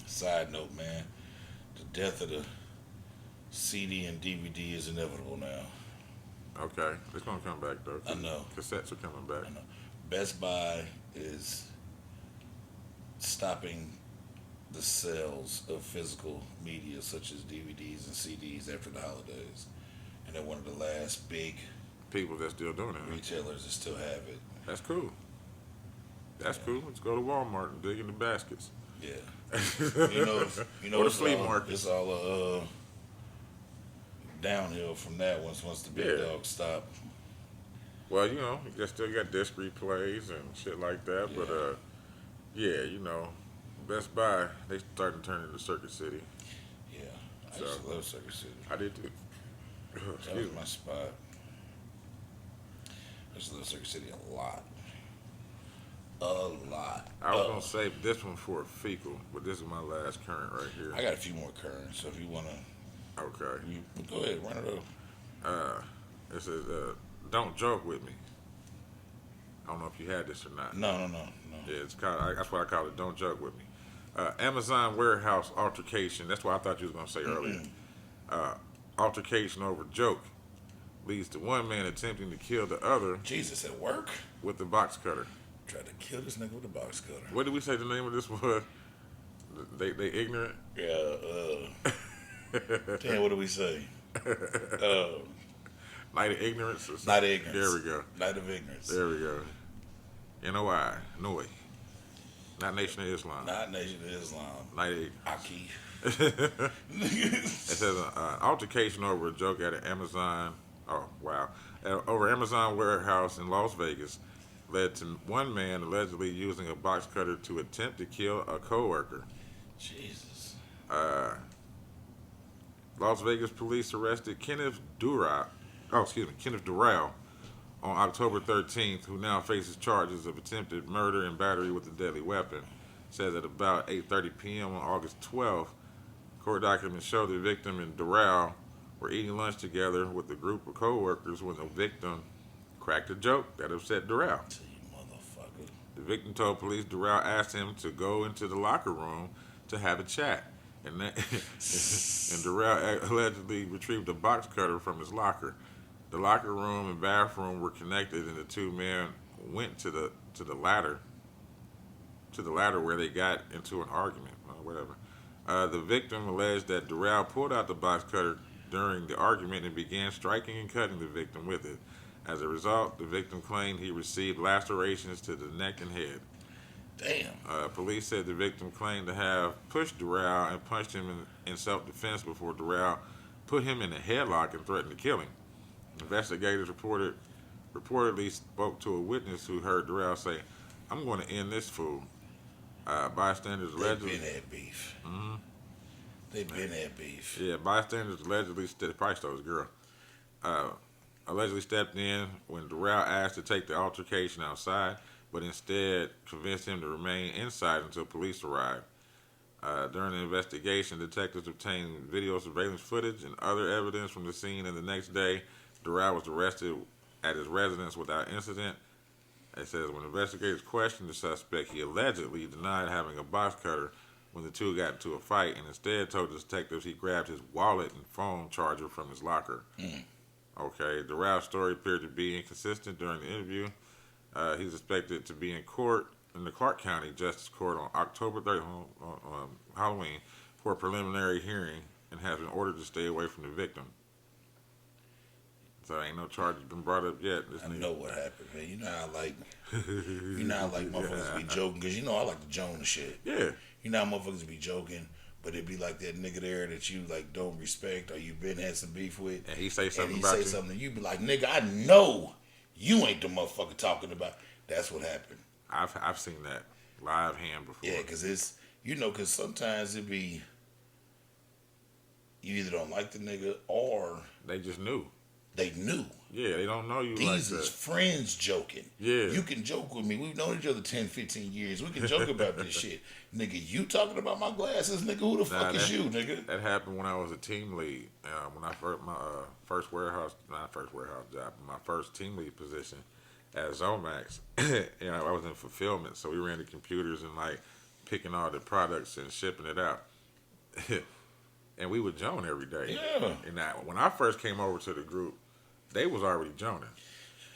Side note, man. The death of the CD and DVD is inevitable now. Okay, it's gonna come back though. I know. Cassettes are coming back. I know. Best Buy is stopping the sales of physical media such as DVDs and CDs after the holidays. And they're one of the last big People that's still doing it. retailers that still have it. That's cool. That's cool. Let's go to Walmart and dig in the baskets. Yeah. You know, Or the it's flea all, market. it's all downhill from that once the big Yeah. dogs stop. Well, you still got disc replays and shit like that. Yeah. But Best Buy, they starting to turn into Circuit City. Yeah. I used to love Circuit City. I did too. That Excuse was me. my spot. I used to love Circuit City a lot. A lot. I was gonna save this one for a fecal, but this is my last current right here. I got a few more currents, so if you want to, Okay. go ahead, run it up. It says, "Don't joke with me." I don't know if you had this or not. No. Yeah, it's called. That's what I call it. Don't joke with me. Amazon warehouse altercation. That's what I thought you was gonna say earlier. Altercation over joke leads to one man attempting to kill the other Jesus, at work? with the box cutter. Tried to kill this nigga with a box cutter. What did we say the name of this was? They ignorant. Yeah, damn, what do we say? Night of ignorance. Or something? Night of ignorance. There we go. Night of ignorance. There we go. NOI. Noi. Not Nation of Islam. Not Nation of Islam. Night of ignorance. Aki. It says altercation over a joke at an Amazon. Oh wow! Over Amazon warehouse in Las Vegas led to one man allegedly using a box cutter to attempt to kill a coworker. Jesus. Las Vegas police arrested Kenneth Durrell on October 13th, who now faces charges of attempted murder and battery with a deadly weapon. Says at about 8:30 p.m. on August 12th, court documents show the victim and Durrell were eating lunch together with a group of co-workers when the victim cracked a joke that upset Durrell. See, motherfucker. The victim told police Durrell asked him to go into the locker room to have a chat. And Durrell allegedly retrieved a box cutter from his locker. The locker room and bathroom were connected, and the two men went to the ladder where they got into an argument or whatever. The victim alleged that Durrell pulled out the box cutter during the argument and began striking and cutting the victim with it. As a result, the victim claimed he received lacerations to the neck and head. Damn. Police said the victim claimed to have pushed Durrell and punched him in self-defense before Durrell put him in a headlock and threatened to kill him. Investigators reportedly spoke to a witness who heard Durrell say, "I'm going to end this fool." Bystanders They've allegedly... been at beef. Mm-hmm. They've been at beef. Yeah, bystanders allegedly probably stole his girl. Allegedly stepped in when Durrell asked to take the altercation outside, but instead convinced him to remain inside until police arrived. During the investigation, detectives obtained video surveillance footage and other evidence from the scene, and the next day, Doral was arrested at his residence without incident. It says when investigators questioned the suspect, he allegedly denied having a box cutter when the two got into a fight, and instead told the detectives he grabbed his wallet and phone charger from his locker. Okay, Doral's story appeared to be inconsistent during the interview. He's expected to be in court in the Clark County Justice Court on October 30th, on Halloween, for a preliminary hearing, and has been ordered to stay away from the victim. So ain't no charges been brought up yet. I know what happened, man. You know how motherfuckers be joking, because I like to joke and shit. Yeah. You know how motherfuckers be joking, but it be like that nigga there that you like don't respect or you been had some beef with. And he say something and about he you. say something, you be like, nigga, I know you ain't the motherfucker talking about. That's what happened. I've seen that live hand before. Yeah, because it's, because sometimes it be, you either don't like the nigga or They just knew. they knew. Yeah, they don't know you These like is that. friends joking. Yeah. You can joke with me. We've known each other 10, 15 years. We can joke about this shit. Nigga, you talking about my glasses, nigga? Who the fuck is you, nigga? That happened when I was a team lead. When I first, my first warehouse, not first warehouse job, but my first team lead position at Zomax. I was in fulfillment, so we ran the computers and like picking all the products and shipping it out. And we would joan every day. Yeah. And when I first came over to the group, they was already joning.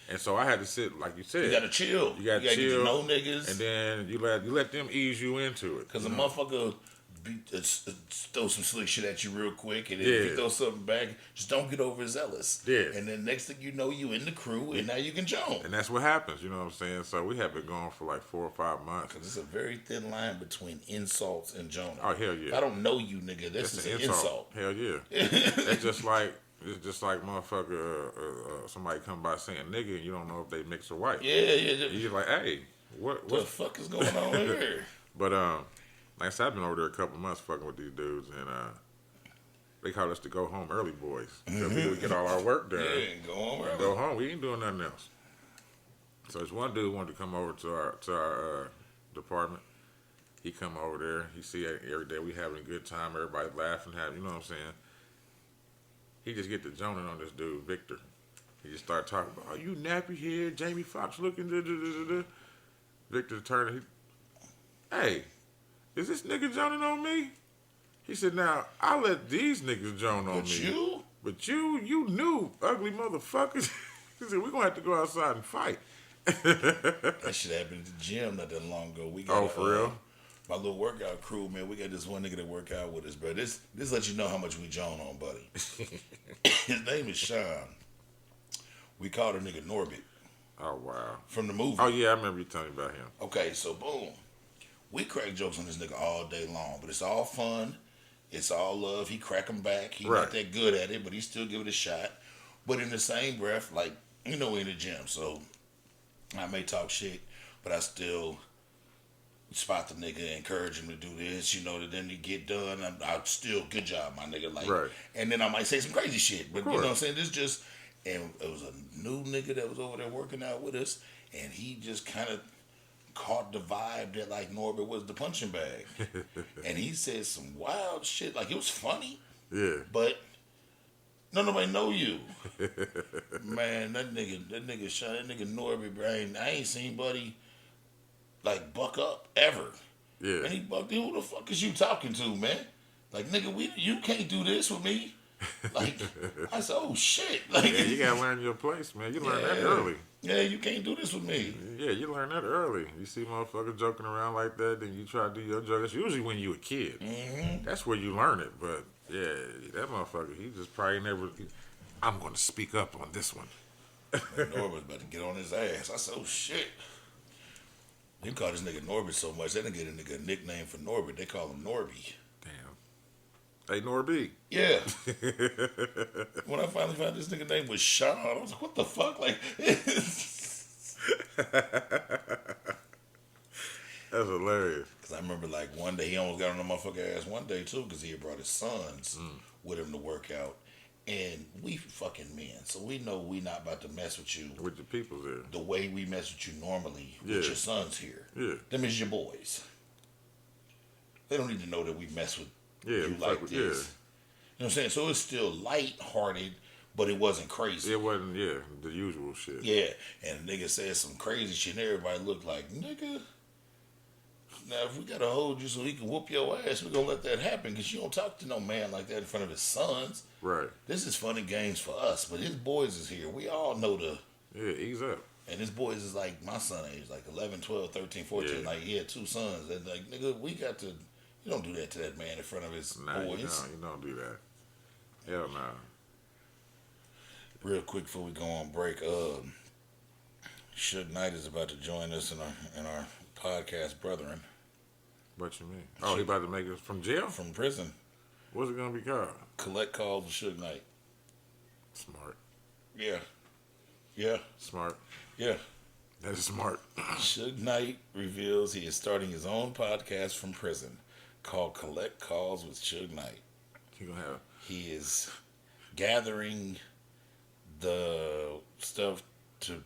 And so I had to sit, like you said. You gotta chill. You gotta get chill. to know niggas. And then you let them ease you into it. Because a motherfucker throw some slick shit at you real quick, and then Yeah. if you throw something back, just don't get overzealous. Yeah. And then next thing you know, you in the crew, and now you can join. And that's what happens, you know what I'm saying? So we have been going for like 4 or 5 months. Because it's a very thin line between insults and joining. Oh, hell yeah. If I don't know you, nigga, this is an insult. Hell yeah. It's just like motherfucker, somebody come by saying nigga, and you don't know if they mix or white. Yeah. You're like, hey, what the fuck is going on here? But like I said, I've been over there a couple months fucking with these dudes, and they call us the go home early boys. So we would get all our work done. Yeah, and go on early. Go home. We ain't doing nothing else. So this one dude wanted to come over to our department. He come over there. He see every day we having a good time. Everybody laughing, you know what I'm saying? He just get to joning on this dude, Victor. He just start talking about, oh, you nappy head, Jamie Foxx looking, Victor Turner, hey, is this nigga joning on me? He said, now, I let these niggas join on me. But you new ugly motherfuckers. He said, we're going to have to go outside and fight. That shit happened at the gym not that long ago. We got for real? My little workout crew, man, we got this one nigga that work out with us, bro. This lets you know how much we joan on, buddy. His name is Sean. We called a nigga Norbit. Oh, wow. From the movie. Oh, yeah, I remember you telling me about him. Okay, so boom. We crack jokes on this nigga all day long, but it's all fun. It's all love. He crack them back. He not that good at it, but he still give it a shot. But in the same breath, like, we in the gym, so I may talk shit, but I still spot the nigga, encourage him to do this, then you get done, I'll still, good job, my nigga, like, and then I might say some crazy shit, but you know what I'm saying, and it was a new nigga that was over there working out with us, and he just kind of caught the vibe that, like, Norbert was the punching bag, and he said some wild shit, like, it was funny, but nobody know you. Man, that nigga Sean, that nigga Norbert, Brain, I ain't seen Buddy like buck up ever. Yeah. And he bucked, who the fuck is you talking to, man? Like, nigga, you can't do this with me. Like, I said, oh shit. Like, yeah, you gotta learn your place, man. You learn that early. Yeah, you can't do this with me. Yeah, you learn that early. You see motherfuckers joking around like that, then you try to do your joke. It's usually when you a kid. Mm-hmm. That's where you learn it. But yeah, that motherfucker, he just probably never. I'm gonna speak up on this one. Norbert's about to get on his ass. I said, oh shit. They call this nigga Norbert so much, they didn't get a nigga a nickname for Norbert. They call him Norby. Damn. Hey, Norby. Yeah. When I finally found this nigga name was Sean, I was like, what the fuck? Like, that's hilarious. Because I remember, like, one day, he almost got on the motherfucker ass one day, too, because he had brought his sons with him to work out. And we fucking men, so we know we not about to mess with you. With the people there. The way we mess with you normally with your sons here. Yeah. Them is your boys. They don't need to know that we mess with Yeah, you we like fuck with- this. You know what I'm saying? So it's still light-hearted, but it wasn't crazy. It wasn't, the usual shit. Yeah, and the nigga said some crazy shit, and everybody looked like, nigga, now if we gotta hold you so he can whoop your ass, we gonna let that happen, because you don't talk to no man like that in front of his sons. Right. This is fun and games for us, but his boys is here. We all know Yeah, ease up. and his boys is like my son age, like 11, 12, 13, 14. Yeah. Like, he had 2 sons. And like, nigga, we got to, you don't do that to that man in front of his Nah, boys. you don't do that. Hell no. Real quick before we go on break, Suge Knight is about to join us in our podcast brethren What you mean? Oh, he about to make it from jail? from prison. What's it gonna be called? Collect calls with Suge Knight. Smart. Yeah. Yeah. Smart. Yeah. That's smart. Suge Knight reveals he is starting his own podcast from prison called Collect Calls with Suge Knight. He gonna have He is gathering the stuff to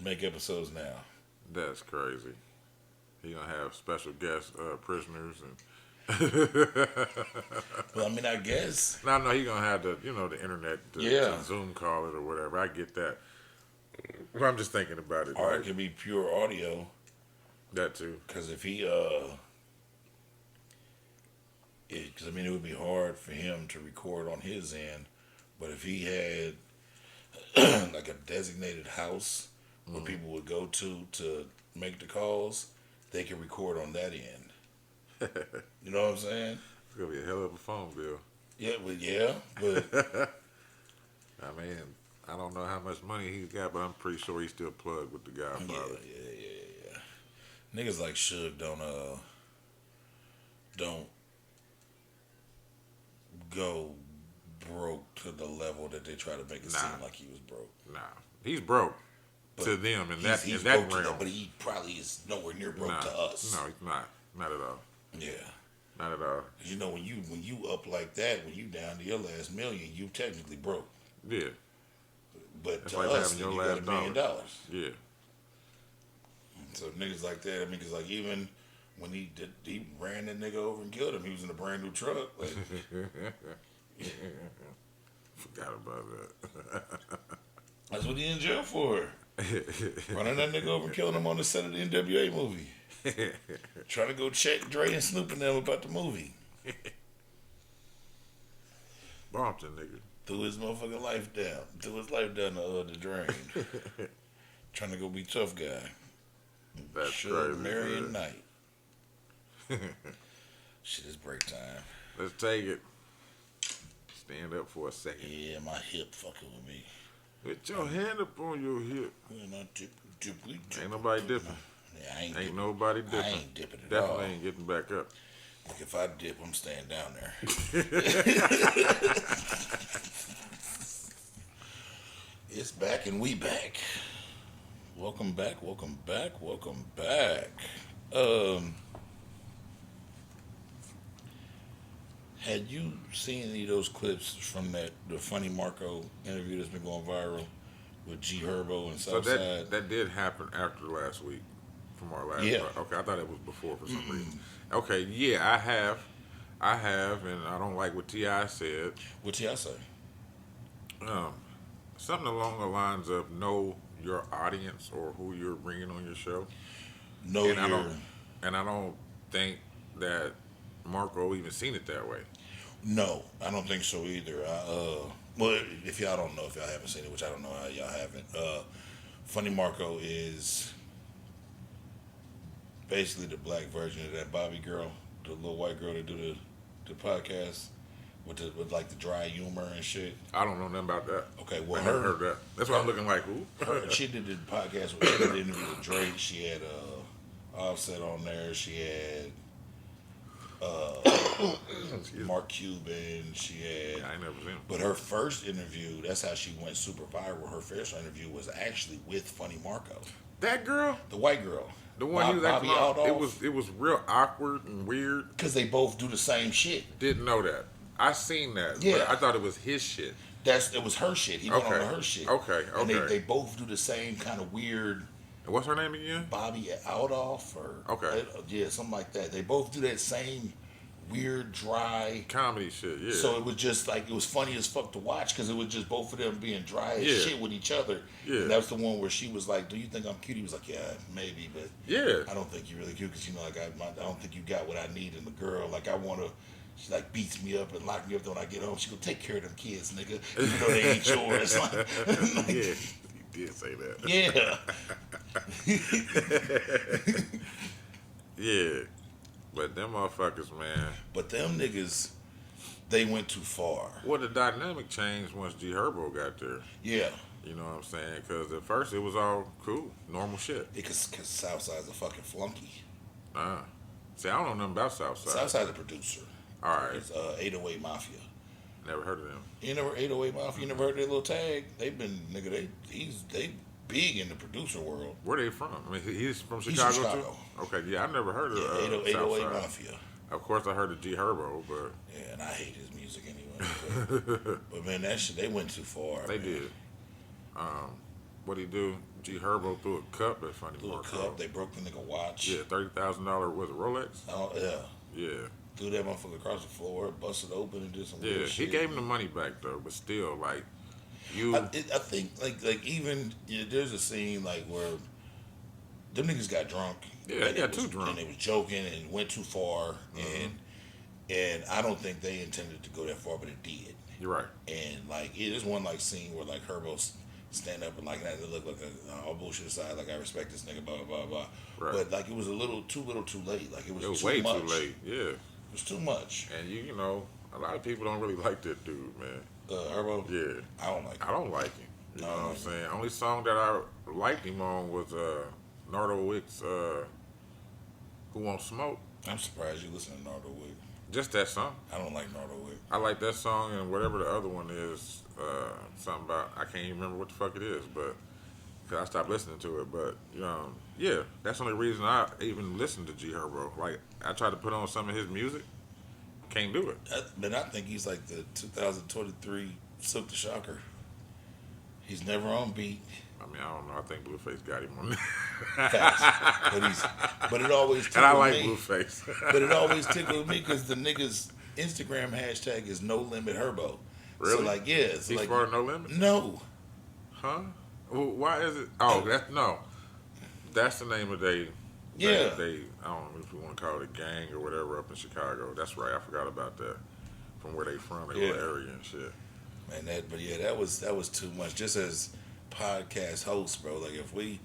make episodes now. that's crazy. He gonna have special guest prisoners and Well, I mean, I guess. no, he gonna have the the internet Yeah. to Zoom call it or whatever. I get that. But I'm just thinking about it. Or it Like, could be pure audio. that too. Because if he, because I mean, it would be hard for him to record on his end. But if he had like a designated house where people would go to make the calls, they can record on that end. You know what I'm saying? It's gonna be a hell of a phone bill. Yeah, but I mean, I don't know how much money he's got, but I'm pretty sure he's still plugged with the yeah, Godfather. yeah. Niggas like Suge don't go broke to the level that they try to make it Nah. seem like he was broke. Nah, he's broke But to them in He's that broke to realm. them, but he probably is nowhere near broke Nah, to us. No, he's not at all. Yeah. Not at all. 'Cause you know when you up like that, when you down to your last million, you technically broke. Yeah, But That's to like us, having your you got last $1 million. yeah. So niggas like that, I mean, 'cause like even when he ran that nigga over and killed him, he was in a brand new truck. Like, Forgot about that. that's what he in jail for. Running that nigga over and killing him on the set of the NWA movie. Trying to go check Dre and Snoop and them about the movie. Bumped that nigga. Threw his motherfucking life down. Threw his life down the drain. Trying to go be tough guy. That's Suge crazy. Marion man. Night. Shit, it's break time. Let's take it. Stand up for a second. Yeah, my hip fucking with me. Put your hand up on your hip. We're not dip. Ain't nobody dipping. Yeah, I ain't Ain't dipping. nobody dipping. I ain't dipping at Definitely all. ain't getting back up. Like if I dip, I'm staying down there. It's back and we back. Welcome back. Had you seen any of those clips from the Funny Marco interview that's been going viral with G Herbo and So Southside? that did happen after last week, from our last. Yeah. Okay, I thought it was before for some reason. Okay, yeah, I have, and I don't like what T.I. said. What's he say? Something along the lines of know your audience or who you're bringing on your show. No, and I don't think that Marco even seen it that way. No, I don't think so either. Well, if y'all don't know, if y'all haven't seen it, which I don't know how y'all haven't, Funny Marco is basically the black version of that Bobby girl, the little white girl that do the podcast with like the dry humor and shit. I don't know nothing about that. Okay, well I never heard that. That's why I'm looking like who? she did the podcast with she did the interview with Drake. She had Offset on there. She had Mark Cuban. She had. I ain't never seen him. But her first interview, that's how she went super viral. Her first interview was actually with Funny Marco, That girl, the white girl, the one he was acting Bobby on, Aldoff. it was real awkward and weird. Because they both do the same shit. Didn't know that. I seen that. Yeah. But I thought it was his shit. It was her shit. He went on to her shit. Okay. And they both do the same kind of weird And what's her name again? Bobby Aldoff or Okay. yeah, something like that. They both do that same weird, dry comedy shit. Yeah. So it was just like it was funny as fuck to watch because it was just both of them being dry as Yeah. shit with each other. Yeah. And that was the one where she was like, "Do you think I'm cute?" He was like, "Yeah, maybe, but Yeah. I don't think you're really cute because like I don't think you got what I need in the girl. Like I want to." She like beats me up and locks me up when I get home. She go take care of them kids, nigga. Even though they ain't yours. Like, Yeah. He did say that. yeah. Yeah. But them motherfuckers, man. But them niggas, they went too far. Well, the dynamic changed once G Herbo got there. Yeah. You know what I'm saying? Because at first it was all cool, normal shit. Because Southside's a fucking flunky. See, I don't know nothing about Southside. Southside's a producer. All right. It's 808 Mafia. Never heard of them. You never 808 Mafia. You never heard their little tag? They've been nigga. They big in the producer world. Where they from? I mean, he's from He's Chicago, from Chicago. too. Okay, yeah, I never heard of Yeah, 808 Southside. Mafia. Of course, I heard of G Herbo, but Yeah, and I hate his music anyway. But man, that shit they went too far. they man. did. What he do? G Herbo threw a cup at Funny Blew a Marco. cup. They broke the nigga watch. Yeah, $30,000 was a Rolex. Oh yeah. Yeah, Threw that motherfucker across the floor, busted open, and did some yeah. weird He shit. gave him the money back though, but still, like you. I think like even there's a scene like where them niggas got drunk. Yeah, and they got was- too drunk. and they was joking and went too far, and I don't think they intended to go that far, but it did. You're right. And like there's one like scene where like Herbo's stand up and like that look like all bullshit aside, like I respect this nigga, blah blah blah. Right. But like it was a little too late. Like it was, It was too way much. too late. Yeah, It was too much. and you know, a lot of people don't really like that dude, man. Herbo. Yeah. I don't like. I don't like him. You No, know what no. I'm saying? Only song that I liked him on was Nardo Wick's Who Won't Smoke. I'm surprised you listen to Nardo Wick. Just that song. I don't like Nardo Wick. I like that song and whatever the other one is, something about, I can't even remember what the fuck it is, but, cause I stopped listening to it, but, yeah, that's the only reason I even listened to G Herbo. Like, I tried to put on some of his music, can't do it. But I think he's like the 2023 Silk the Shocker. He's never on beat. I mean, I don't know, I think Blueface got him on Facts. But it always tickled And I like me. Blueface. But it always tickled me because the nigga's Instagram hashtag is No Limit Herbo. Really? So like, yeah. So He's like, for No Limit? no. Huh? Well, why is it? Oh, that's the name of they. Yeah. They I don't know if you want to call it a gang or whatever up in Chicago. That's right. I forgot about that. From where they from, they Yeah. little area and shit. Man, that was too much. Just as podcast hosts, bro. Like if we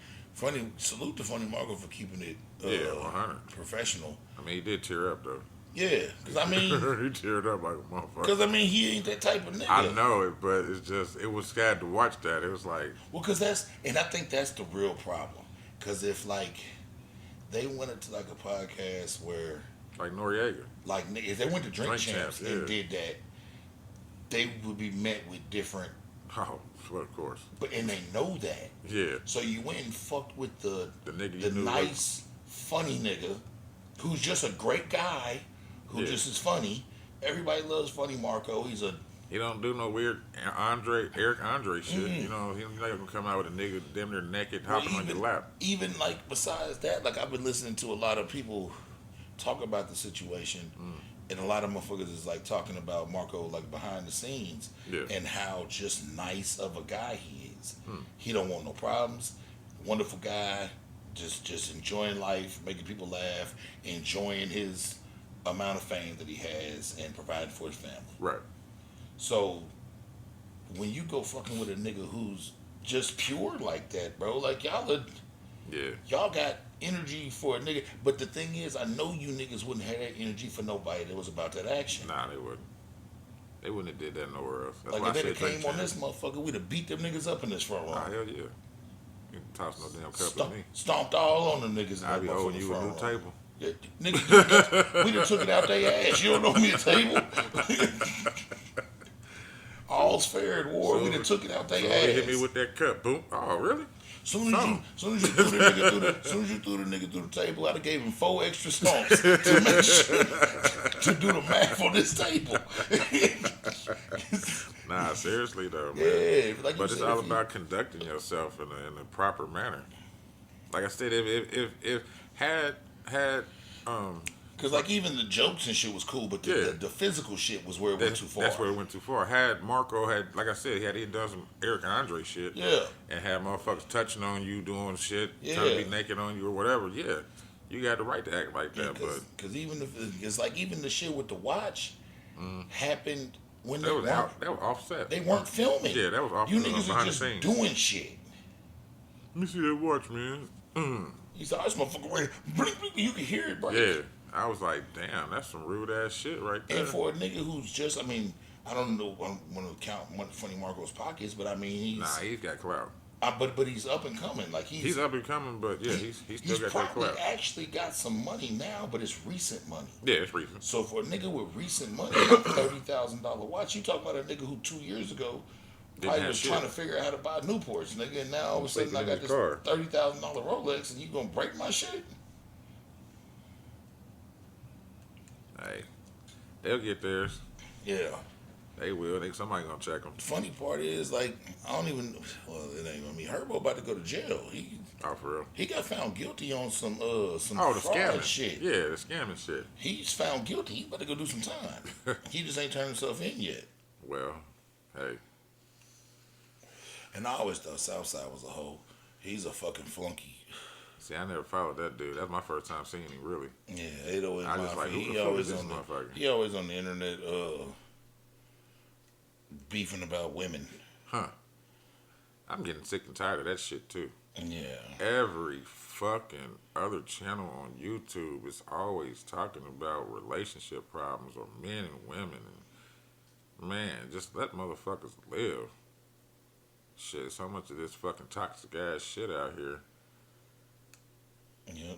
salute to Funny Marco for keeping it 100. professional. I mean, he did tear up though. Yeah, because I mean, he teared up like a motherfucker. because I mean, he ain't that type of nigga. I know it, but it's just it was sad to watch that. It was like, Well, because I think that's the real problem. Because if like they went into like a podcast where Noriega. like if they went to Drink Drink Champs Champs, and yeah. did that, they would be met with different. Oh, of course. And they know that. Yeah. So you went and fucked with the nigga you knew nice, funny nigga, who's just a great guy, who Yeah. just is funny. Everybody loves Funny Marco. He don't do no weird Eric Andre shit. You know, he's not gonna come out with a nigga damn near naked hopping on your lap. Even like besides that, like I've been listening to a lot of people talk about the situation, and a lot of motherfuckers is like talking about Marco like behind the scenes Yeah. and how just nice of a guy he is. He don't want no problems. Wonderful guy, just enjoying life, making people laugh, enjoying his amount of fame that he has, and providing for his family. Right. So when you go fucking with a nigga who's just pure like that, bro, like Yeah. y'all got energy for a nigga. But the thing is, I know you niggas wouldn't have that energy for nobody that was about that action. Nah, they wouldn't. They wouldn't have did that nowhere else. That's Like why if I they said came Drink on this Champs. motherfucker, we'd have beat them niggas up in this front row. Ah, hell yeah. You can toss no damn cup at me. Stomped all on them niggas in I that be owing motherfucking you a front new row. table. Yeah, nigga, we done took it out their ass. You don't know me a table. All's fair in war. We done took it out their So ass. they hit me with that cup. Boom. Oh, really? Soon as you threw the nigga through the table, I'd have gave him 4 extra stomps to make sure to do the math on this table. Nah, seriously though, man. Yeah, like you But it's said, all if you- about conducting yourself in a proper manner. Like I said, if had Cause like even the jokes and shit was cool, but Yeah. the physical shit was where it went too far. That's where it went too far. Had Marco had, like I said, he had done some Eric and Andre shit. Yeah. And had motherfuckers touching on you, doing shit, Yeah. trying to be naked on you or whatever. Yeah. You got the right to act like that, but Because even if it's like even the shit with the watch happened when that they was weren't that was offset. they weren't filming. Yeah, that was off- You niggas are behind the just scenes. doing shit. Let me see that watch, man. He said, "This motherfucker ready." Blink, blink, you can hear it break. Yeah. I was like, damn, that's some rude ass shit right there. And for a nigga who's just, I mean, I don't know, I don't want to count Funny Marco's pockets, but I mean, He's got clout. but he's up and coming. Like He's up and coming, but yeah, he's still got that probably clout. actually got some money now, but it's recent money. Yeah, it's recent. So for a nigga with recent money, $30,000 watch, you talking about a nigga who 2 years ago probably have was shit. trying to figure out how to buy Newports, nigga, and now all of a sudden I Sleeping in got his this car. $30,000 Rolex, and you gonna break my shit? Hey, they'll get theirs. Yeah. They will. Somebody gonna check them. Funny part is, like, I don't even. Well, it ain't gonna be Herbo about to go to jail. Oh, for real. He got found guilty on some Oh, the fraud scamming shit. Yeah, the scamming shit. He's found guilty. He about to go do some time. He just ain't turned himself in yet. Well, hey, And I always thought Southside was a hoe. He's a fucking flunky. see, I never followed that dude. That's my first time seeing him, really. Yeah, 808 I just Mafia. like, who the He fuck always is this on motherfucker? he always on the internet beefing about women. Huh. I'm getting sick and tired of that shit, too. Yeah. Every fucking other channel on YouTube is always talking about relationship problems or men and women. And man, just let motherfuckers live. Shit, so much of this fucking toxic ass shit out here. Yeah.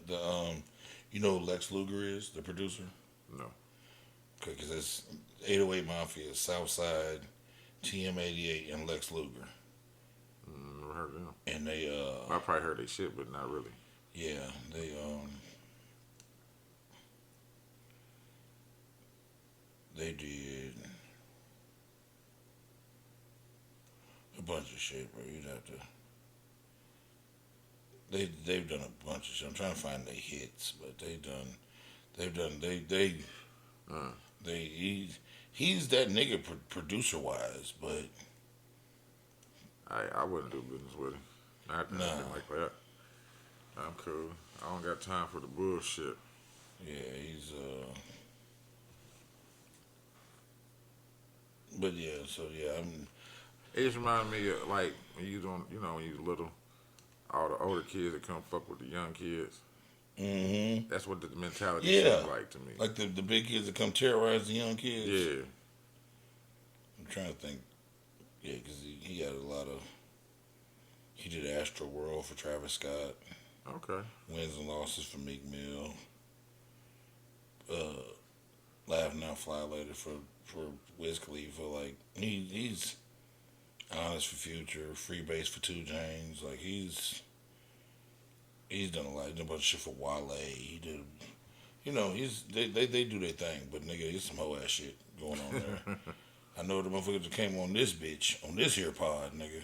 You know who Lex Luger is, the producer? No. Okay, because it's 808 Mafia, Southside, TM88, and Lex Luger. Never heard of them. And they I probably heard they shit, but not really. yeah, they did a bunch of shit, bro. You'd have to. They've done a bunch of shit. I'm trying to find their hits, but he's that nigga producer wise, but I wouldn't do business with him. Not nothing like that. I'm cool. I don't got time for the bullshit. yeah, he's but yeah, so yeah, It just reminded me of like when you don't, when you was little, all the older kids that come fuck with the young kids. mm-hmm. That's what the mentality Yeah. seems like to me. Like the big kids that come terrorize the young kids. Yeah. I'm trying to think. Yeah, because he had a lot of. He did Astro World for Travis Scott. Okay. Wins and losses for Meek Mill. Laugh Now Fly Later for Wiz Khalifa. Like he's honest for Future, free base for 2 Chainz. Like he's done a lot. He did a bunch of shit for Wale. He did, they do their thing. But nigga, there's some hoe ass shit going on there. I know the motherfuckers that came on this bitch on this here pod, nigga.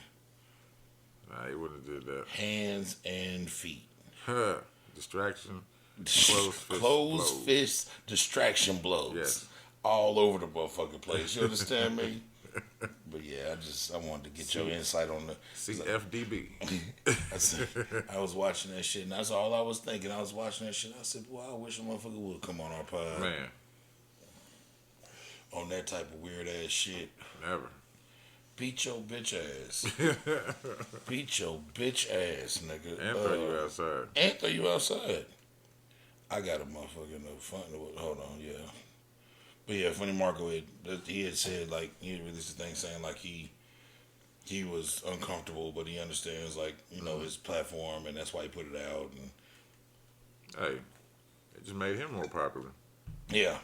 Nah, he wouldn't have did that. Hands and feet. Huh. Distraction. Closed fist Closed blows. fist distraction blows. Yes. All over the motherfucking place. You understand me? But yeah, I wanted to get your insight on the CFDB. I was watching that shit, and that's all I was thinking. I was watching that shit. I said, "Boy, I wish a motherfucker would come on our pod Man, on that type of weird ass shit. never. Beat your bitch ass. Beat your bitch ass, nigga. And throw you outside. And throw you outside. I got a motherfucking fun. Hold on, yeah. But yeah, Funny Marco he had said, like, he had released a thing saying like he was uncomfortable, but he understands, like, his platform, and that's why he put it out. And Hey, it just made him more popular. yeah.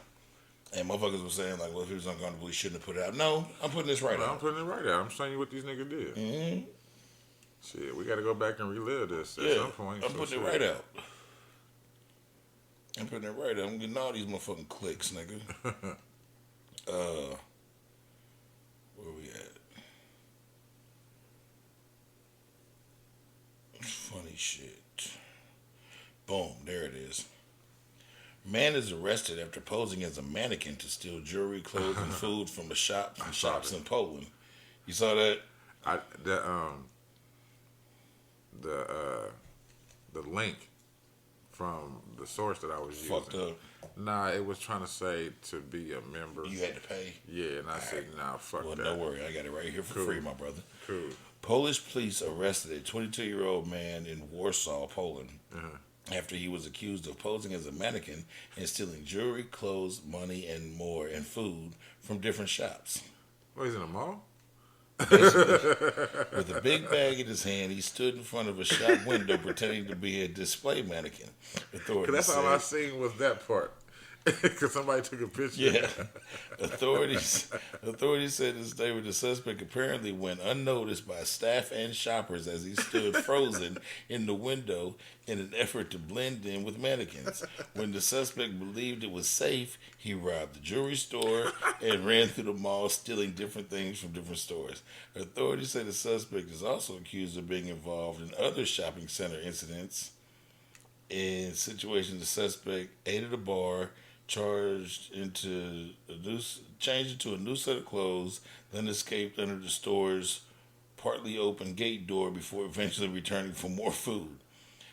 And motherfuckers were saying, like, well, if he was uncomfortable, he shouldn't have put it out. No, I'm putting this right Well, I'm out. putting it right out. I'm showing you what these niggas did. Mm-hmm. Shit, we got to go back and relive this at Yeah, some point. I'm so putting it shit. right out. I'm putting it right out. I'm getting all these motherfucking clicks, nigga. Where we at? Funny shit. Boom, there it is. Man is arrested after posing as a mannequin to steal jewelry, clothes, and food from a shop from shops in Poland. You saw that? I the the link from the source that I was Fucked using. up. Nah, it was trying to say to be a member. You had to pay. Yeah, and I said, nah, fuck Well, that. no worry. I got it right here for Cool. free, my brother. Cool. Polish police arrested a 22-year-old man in Warsaw, Poland, Uh-huh. after he was accused of posing as a mannequin and stealing jewelry, clothes, money, and more, and food from different shops. Oh, he's in a mall? With a big bag in his hand, he stood in front of a shop window pretending to be a display mannequin. Authorities Because that's said, all I seen was that part. Because somebody took a picture. Yeah. Authorities said in a statement the suspect apparently went unnoticed by staff and shoppers as he stood frozen in the window in an effort to blend in with mannequins. When the suspect believed it was safe, he robbed the jewelry store and ran through the mall stealing different things from different stores. Authorities say the suspect is also accused of being involved in other shopping center incidents. In situations, the suspect ate at a bar, changed into a new set of clothes, then escaped under the store's partly open gate door before eventually returning for more food.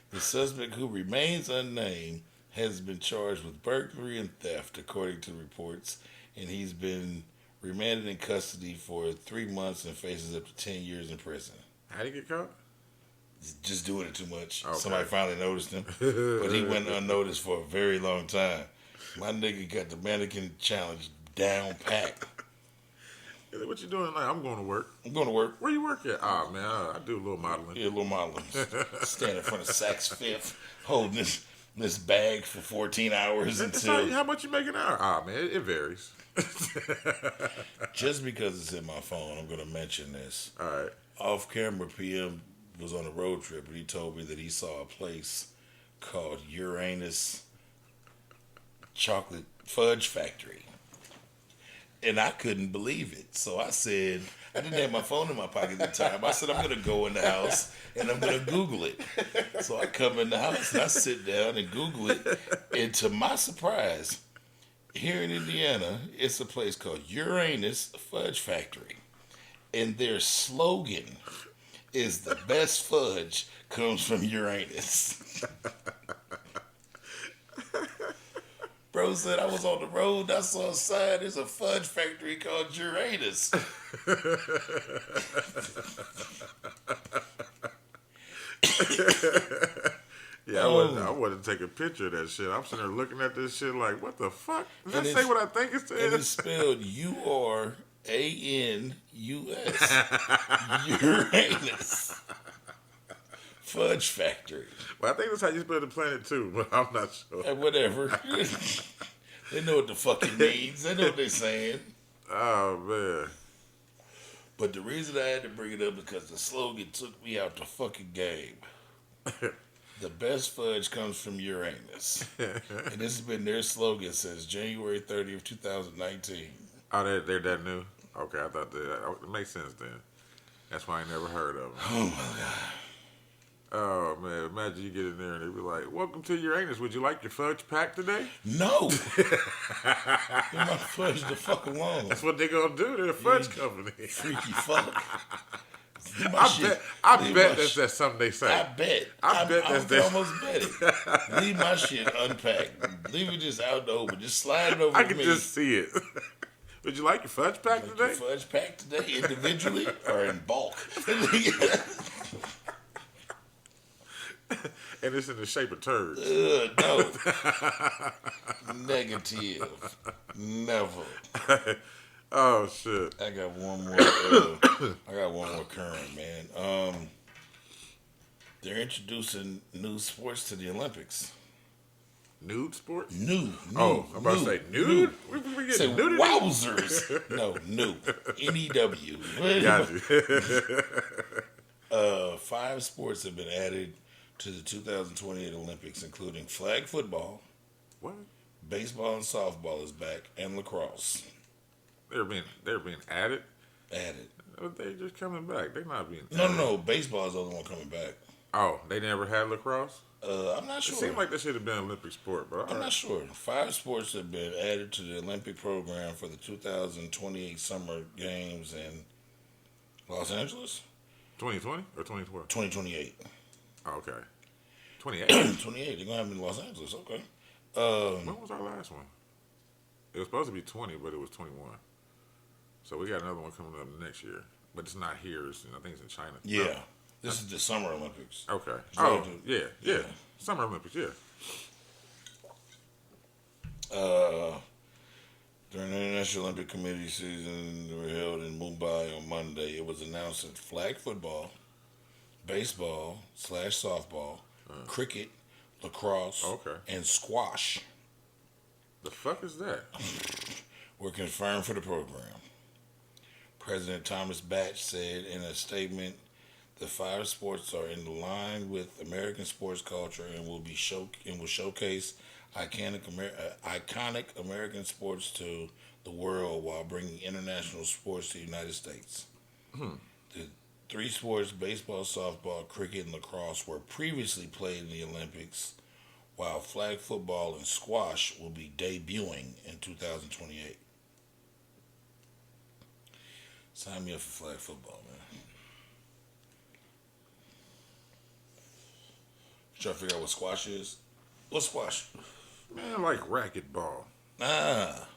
The suspect, who remains unnamed, has been charged with burglary and theft, according to reports, and he's been remanded in custody for 3 months and faces up to 10 years in prison. How'd he get caught? Just doing it too much. Okay. Somebody finally noticed him, but he went unnoticed for a very long time. My nigga got the mannequin challenge down pat. What you doing? Like, I'm going to work. I'm going to work. Where you work at? Ah, man, I do a little modeling. Yeah, a little modeling. Stand in front of Saks Fifth, holding this bag for 14 hours until. How much you make an hour? Ah, man, it varies. Just because it's in my phone, I'm going to mention this. All right. Off camera, PM was on a road trip and he told me that he saw a place called Uranus Chocolate Fudge Factory. And I couldn't believe it. So I said, I didn't have my phone in my pocket at the time. I said, I'm going to go in the house and I'm going to Google it. So I come in the house and I sit down and Google it. And to my surprise, here in Indiana, it's a place called Uranus Fudge Factory. And their slogan is the best fudge comes from Uranus. Bro said I was on the road, I saw a sign, there's a fudge factory called Uranus. Yeah, I wanted to take a picture of that shit. I'm sitting there looking at this shit like, what the fuck? Does that say what I think it says? And it's spelled URANUS. Uranus. Fudge factory. Well, I think that's how you spell the planet too, but I'm not sure. Whatever. They know what the fuck it means. They know what they're saying. Oh, man. But the reason I had to bring it up is because the slogan took me out the fucking game. The best fudge comes from Uranus. And this has been their slogan since January 30th, 2019. Oh, they're that new? Okay, I thought that. It makes sense then. That's why I ain't never heard of them. Oh, my God. Oh, man. Imagine you get in there and they be like, welcome to Uranus. Would you like your fudge pack today? No. Leave my fudge the fuck alone. That's what they going to do. They're a fudge company. Freaky fuck. I bet that's something they say. I bet I almost bet it. Leave my shit unpacked. Leave it just out in the open. Just slide it over I to can me. just see it. Would you like your fudge pack Like today? your fudge pack today, individually or in bulk? And it's in the shape of turds. No. Negative. Never. Oh, shit. I got one more current, man. They're introducing new sports to the Olympics. Nude sports? New. Oh, I'm about to say nude? We Say getting nudity? wowzers. No, new. N-E-W. Got you. 5 sports have been added to the 2028 Olympics, including flag football, What? baseball and softball is back, and lacrosse They're being added? added. They're just coming back. They're not being No. Baseball is the only one coming back. Oh, they never had lacrosse? I'm not It sure. seemed like that should have been an Olympic sport, but all I'm right. not sure. 5 sports have been added to the Olympic program for the 2028 Summer Games in Los Angeles. 2020 or 2012? 2028. Oh, okay. 28? 28. They're gonna have it in Los Angeles. Okay. When was our last one? It was supposed to be 20, but it was 21. So we got another one coming up next year, but it's not here. I think it's in China. Yeah. This is the Summer Olympics. Okay. So, Oh, yeah. Summer Olympics, yeah. During the International Olympic Committee season, they were held in Mumbai on Monday. It was announced that flag football, baseball / softball, cricket, lacrosse, Okay. and squash The fuck is that? were confirmed for the program. President Thomas Bach said in a statement, "The 5 sports are in line with American sports culture and will showcase iconic American sports to the world while bringing international sports to the United States." The 3 sports, baseball, softball, cricket, and lacrosse, were previously played in the Olympics, while flag football and squash will be debuting in 2028. Sign me up for flag football, man. Trying to figure out what squash is. What's squash? Man, like racquetball. Ah,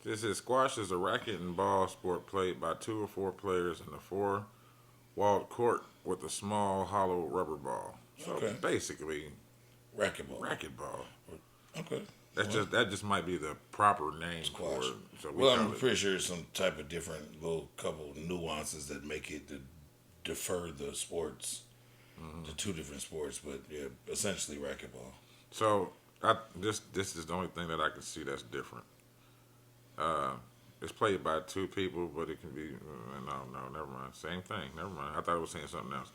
This is squash is a racket and ball sport played by 2 or 4 players in a 4-walled court with a small hollow rubber ball. So Okay. basically, racquetball. racquetball. Okay. That just might be the proper name Squash. for it. So we Well, call I'm it. pretty sure there's some type of different little couple nuances that make it to defer the sports to 2 different sports, but yeah, essentially racquetball. So this is the only thing that I can see that's different. It's played by 2 people, but it can be no, never mind. Same thing. Never mind. I thought it was saying something else.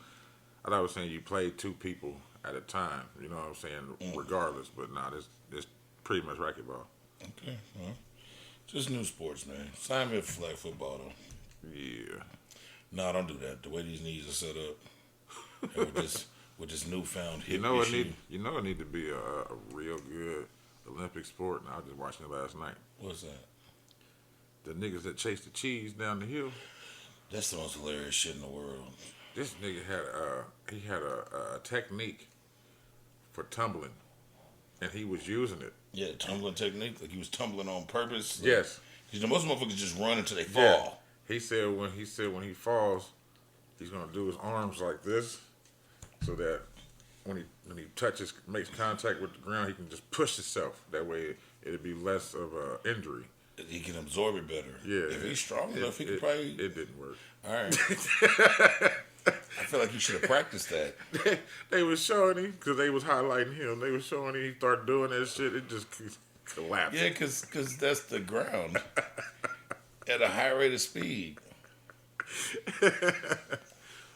I thought it was saying you play 2 people at a time. You know what I'm saying? Regardless, but nah, this pretty much racquetball. Okay, well, just new sports, man. Sign me up for flag football, though. Yeah. No, don't do that. The way these knees are set up, and with this newfound hip You know it issue. need to be a real good Olympic sport. And I was just watching it last night. What's that? The niggas that chase the cheese down the hill. That's the most hilarious shit in the world. This nigga had a technique for tumbling, and he was using it. Yeah, tumbling technique. Like he was tumbling on purpose. Yes. Because most motherfuckers just run until they Yeah. fall. He said when he falls, he's gonna do his arms like this, so that when he makes contact with the ground, he can just push himself. That way, it'd be less of a injury. He can absorb it better. Yeah. If he's strong enough, he could probably. It didn't work. All right. I feel like you should have practiced that. They was showing him because they was highlighting him. They was showing him he started doing that shit. It just collapsed. Yeah, because that's the ground at a high rate of speed.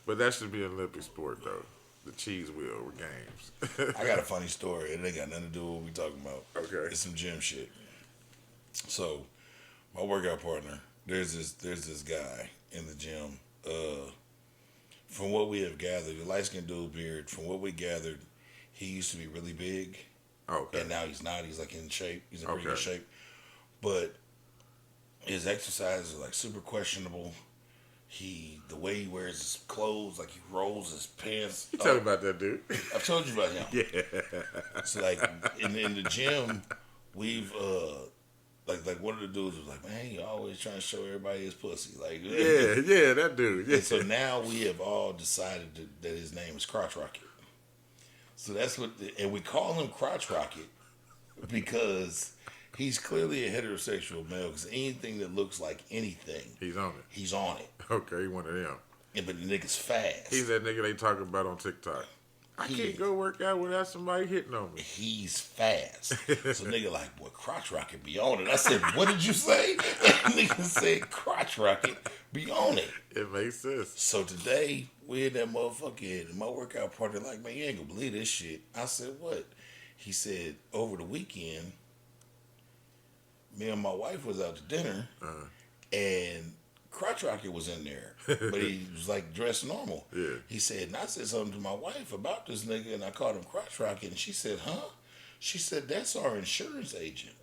But that should be an Olympic sport though. The cheese wheel with games. I got a funny story. It ain't got nothing to do with what we talking about. Okay. It's some gym shit. So, my workout partner, there's this guy in the gym. From what we have gathered, the light skinned dude beard, from what we gathered, he used to be really big. Okay. And now he's not. He's like in shape. He's in pretty good Okay. shape. But his exercises are like super questionable. The way he wears his clothes, like he rolls his pants. You tell me about that dude. I've told you about him. Yeah. So like in the gym, we've like one of the dudes was like, man, he always trying to show everybody his pussy. Like Yeah, that dude. Yeah. And so now we have all decided that his name is Crotch Rocket. So that's and we call him Crotch Rocket because he's clearly a heterosexual male. Because anything that looks like anything, He's on it. he's on it. Okay, he one of them. But the nigga's fast. He's that nigga they talking about on TikTok. I He- can't go work out without somebody hitting on me. He's fast. So nigga like, boy, Crotch Rocket be on it. I said, what did you say? And nigga said, Crotch Rocket be on it. It makes sense. So today, we had that motherfucker and my workout partner like, man, you ain't gonna believe this shit. I said, what? He said, over the weekend, me and my wife was out to dinner and Crotch Rocket was in there, but he was like dressed normal. Yeah. He said, and I said something to my wife about this nigga, and I called him Crotch Rocket, and she said, huh? She said, that's our insurance agent.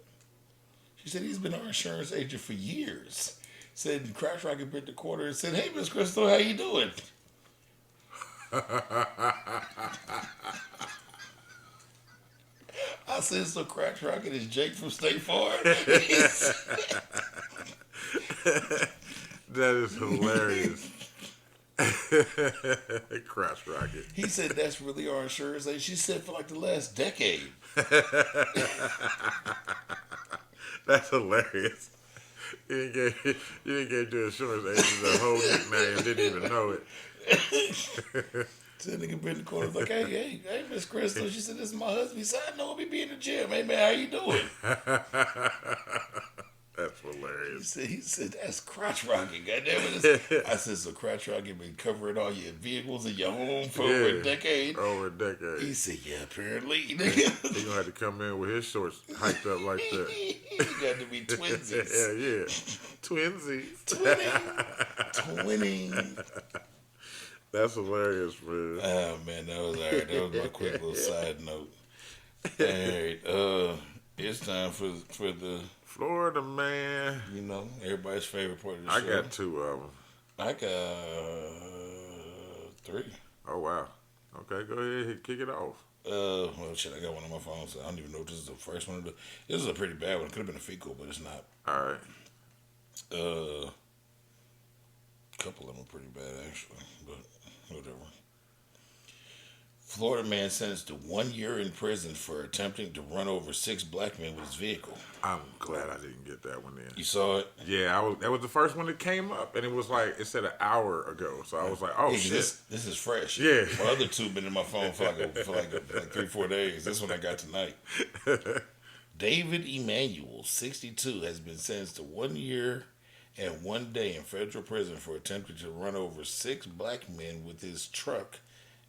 She said, he's been our insurance agent for years. Said, Crotch Rocket bit the quarter and said, hey, Miss Crystal, how you doing? I said, so Crotch Rocket is Jake from State Farm? That is hilarious. Crotch Rocket. He said, that's really our insurance agent. She said, for like the last decade. That's hilarious. You didn't get your insurance agent the whole nickname, didn't even know it. So that nigga been in the corner like, hey, Miss Crystal. She said, this is my husband. He said, I know, we be in the gym. Hey, man, how you doing? That's hilarious. He said, that's Crotch Rocket, goddamn it. I said, so Crotch Rocket been covering all your vehicles in your home for over a decade? Over a decade. He said, yeah, apparently. He gonna have to come in with his shorts hiked up like that. He got to be twinsies. Yeah. Twinsies. Twinning. That's hilarious, man. Oh, man, that was all right. That was my quick little side note. All right, it's time for the, Florida man. you know, everybody's favorite part of the I show. got two of them. I got 3. Oh wow. Okay, go ahead, kick it off. Well, shit, I got one on my phone, so I don't even know if this is the first one. This is a pretty bad one. It could have been a fecal, but it's not. All right. A couple of them are pretty bad, actually, but whatever. Florida man sentenced to 1 year in prison for attempting to run over 6 black men with his vehicle. I'm glad I didn't get that one in. You saw it? Yeah, that was the first one that came up, and it was like it said an hour ago. So I was like, oh Hey, shit. this is fresh. Yeah. My other 2 been in my phone for like 3-4 days. This one I got tonight. David Emanuel, 62, has been sentenced to 1 year and 1 day in federal prison for attempting to run over 6 black men with his truck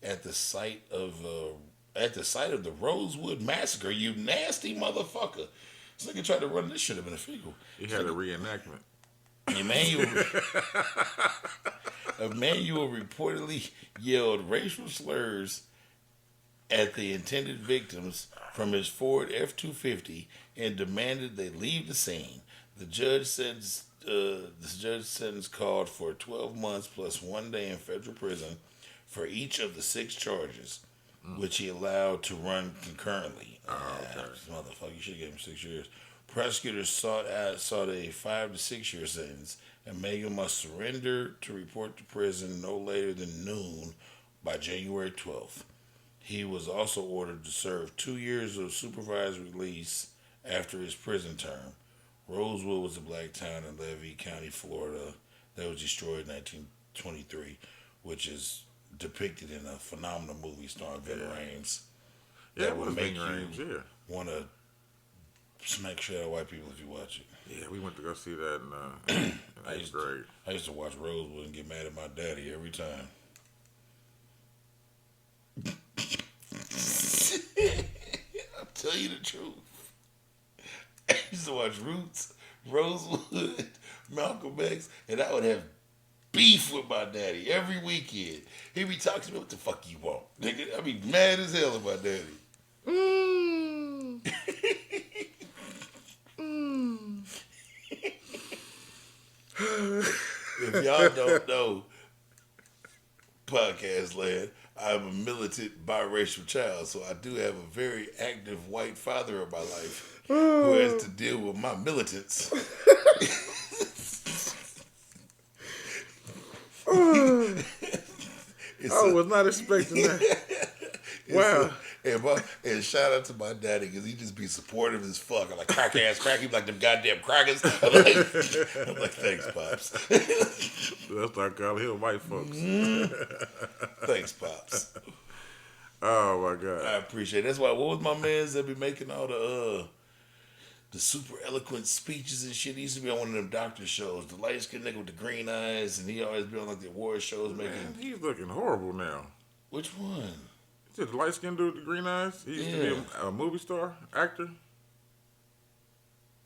at the site of the Rosewood Massacre. You nasty motherfucker! This nigga tried to run this shit up in a fecal. He had a reenactment. Emmanuel reportedly yelled racial slurs at the intended victims from his Ford F-250 and demanded they leave the scene. The judge sentence called for 12 months plus 1 day in federal prison for each of the 6 charges, which he allowed to run concurrently. Motherfucker, you should have gave him 6 years. Prosecutors sought a 5 to 6 year sentence, and Megan must surrender to report to prison no later than noon by January 12th. He was also ordered to serve 2 years of supervised release after his prison term. Rosewood was a black town in Levy County, Florida, that was destroyed in 1923, which is depicted in a phenomenal movie starring Ving Rhames. Yeah, That it would was make Ving Rhames, you yeah. want to smack shit out of white people if you watch it. Yeah, we went to go see that in 8th grade. I used to watch Rosewood and get mad at my daddy every time. I'll tell you the truth. I used to watch Roots, Rosewood, Malcolm X, and I would have beef with my daddy every weekend. He'd be talking to me, what the fuck you want? Nigga, I'd be mad as hell at my daddy. If y'all don't know, podcast land, I'm a militant biracial child, so I do have a very active white father in my life who has to deal with my militants. I was not expecting that. Wow. And shout out to my daddy because he just be supportive as fuck. I'm like, crack ass crack. He be like them goddamn crackers. I'm like thanks, Pops. That's what I call him white folks. Thanks, Pops. Oh my God. I appreciate it. That's why, what was my man's that be making all the super eloquent speeches and shit? He used to be on one of them doctor shows. The light skinned nigga with the green eyes, and he always be on like the award shows making. Man, he's looking horrible now. Which one? Is it the light skinned dude with the green eyes? He used to be a movie star, actor.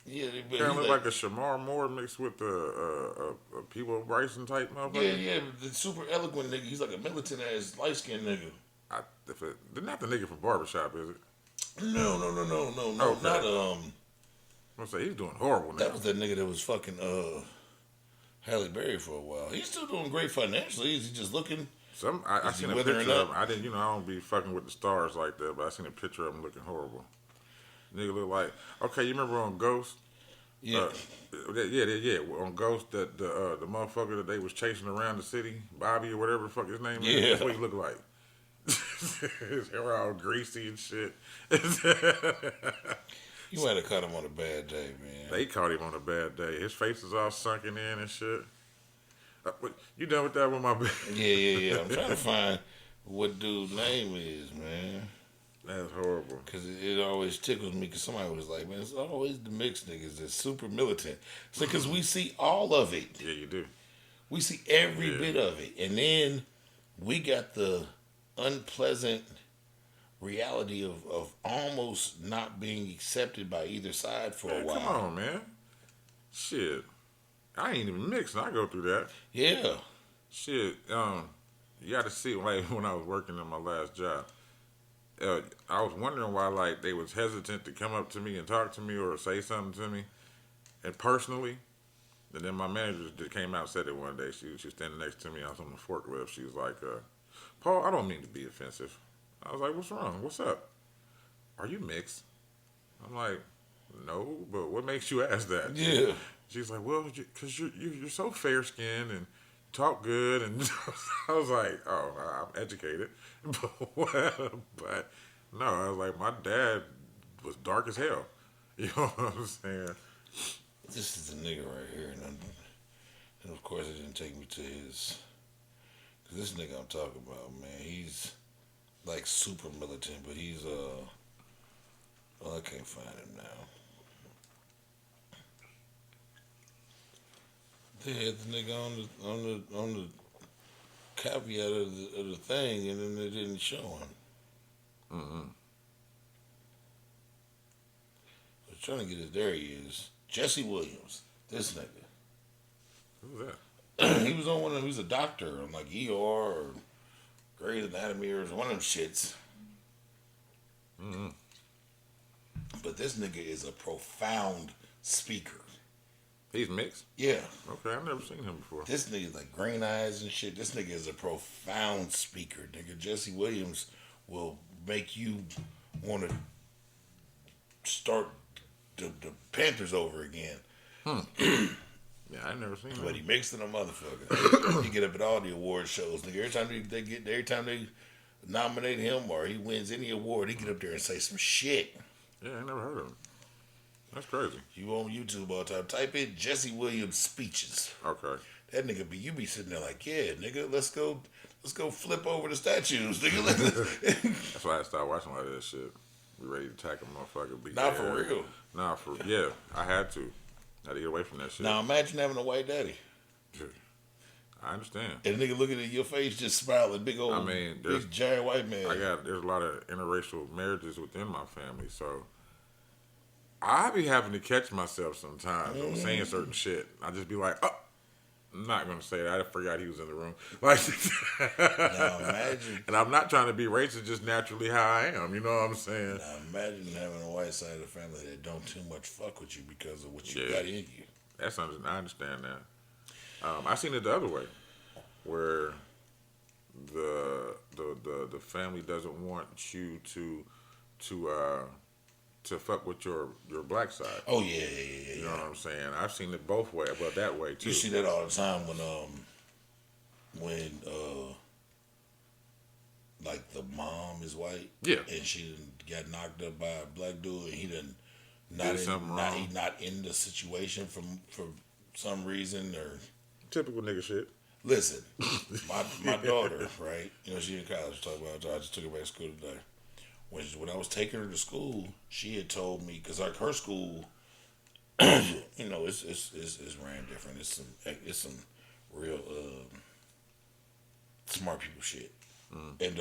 Yeah, but Kind he of look like a Shamar Moore mixed with a People Bryson type yeah, motherfucker. yeah, the super eloquent nigga. He's like a militant ass light skinned nigga. They're not the nigga from Barbershop, is it? No, Okay. not I'm gonna say he's doing horrible that now. was that nigga that was fucking Halle Berry for a while. He's still doing great financially. Is he just looking? I Is he seen a withering picture of up? him. I didn't, I don't be fucking with the stars like that, but I seen a picture of him looking horrible. Nigga look like, okay, you remember on Ghost? Yeah, Yeah. On Ghost, the motherfucker that they was chasing around the city, Bobby or whatever the fuck his name is. yeah. That's what he looked like. His hair all greasy and shit. You might have caught him on a bad day, man. They caught him on a bad day. His face is all sunken in and shit. You done with that one, my bad? Yeah. I'm trying to find what dude's name is, man. That's horrible. Because it always tickles me because somebody was like, man, it's always the mixed niggas that's super militant. It's like, because we see all of it. Yeah, you do. We see every Yeah. bit of it. And then we got the unpleasant reality of almost not being accepted by either side for a Man, while. come on, man. Shit. I ain't even mixed. I go through that. Yeah. Shit. You got to see, like, when I was working in my last job, I was wondering why, like, they was hesitant to come up to me and talk to me or say something to me, and personally. And then my manager just came out and said it one day. She was standing next to me. I was on the forklift. She was like, Paul, I don't mean to be offensive. I was like, what's wrong? What's up? Are you mixed? I'm like, no, but what makes you ask that? Yeah. She's like, well, because you're so fair skinned and talk good, and I was like, oh, I'm educated, but no, I was like, my dad was dark as hell. You know what I'm saying? This is the nigga right here. And of course, it didn't take me to his. Because this nigga I'm talking about, man, he's like super militant, but he's, well, I can't find him now. They had the nigga on the caveat of the thing, and then they didn't show him. Mm-hmm. I was trying to get it. There he is, Jesse Williams. This nigga. Who's that? He was on one of them. He was a doctor on like ER or Grey's Anatomy or one of them shits. Mm-hmm. But this nigga is a profound speaker. He's mixed. Yeah. Okay, I've never seen him before. This nigga's like green eyes and shit. This nigga is a profound speaker, nigga. Jesse Williams will make you want to start the Panthers over again. Yeah, I've never seen him. But he makes it a motherfucker. He get up at all the award shows, nigga. Every time they nominate him or he wins any award, he get up there and say some shit. Yeah, I never heard of him. That's crazy. You on YouTube all the time. Type in Jesse Williams speeches. Okay. That nigga you be sitting there like, yeah, nigga, let's go flip over the statues, nigga. That's why I started watching a lot of that shit. Be ready to attack a motherfucker. Beat Not their for ass. real. Nah, yeah, I had to. I had to get away from that shit. Now imagine having a white daddy. I understand. And a nigga looking at your face just smiling, big old, big giant white man. There's a lot of interracial marriages within my family, so I be having to catch myself sometimes on saying certain shit. I just be like, oh, I'm not gonna say that. I forgot he was in the room. Like, Now imagine. and I'm not trying to be racist, just naturally how I am. You know what I'm saying? Now imagine having a white side of the family that don't too much fuck with you because of what you Yeah. got in you. I understand that. I seen it the other way, where the family doesn't want you to fuck with your black side. Oh yeah. You know what I'm saying? I've seen it both ways, but that way too. You see that all the time when like the mom is white, Yeah. and she done got knocked up by a black dude, and he done not in the situation for some reason or. Typical nigga shit. Listen, my daughter, right? You know, she in college. Talk about. I just took her back to school today. When I was taking her to school, she had told me because like her school, you know, it's ran different. It's some real smart people shit. And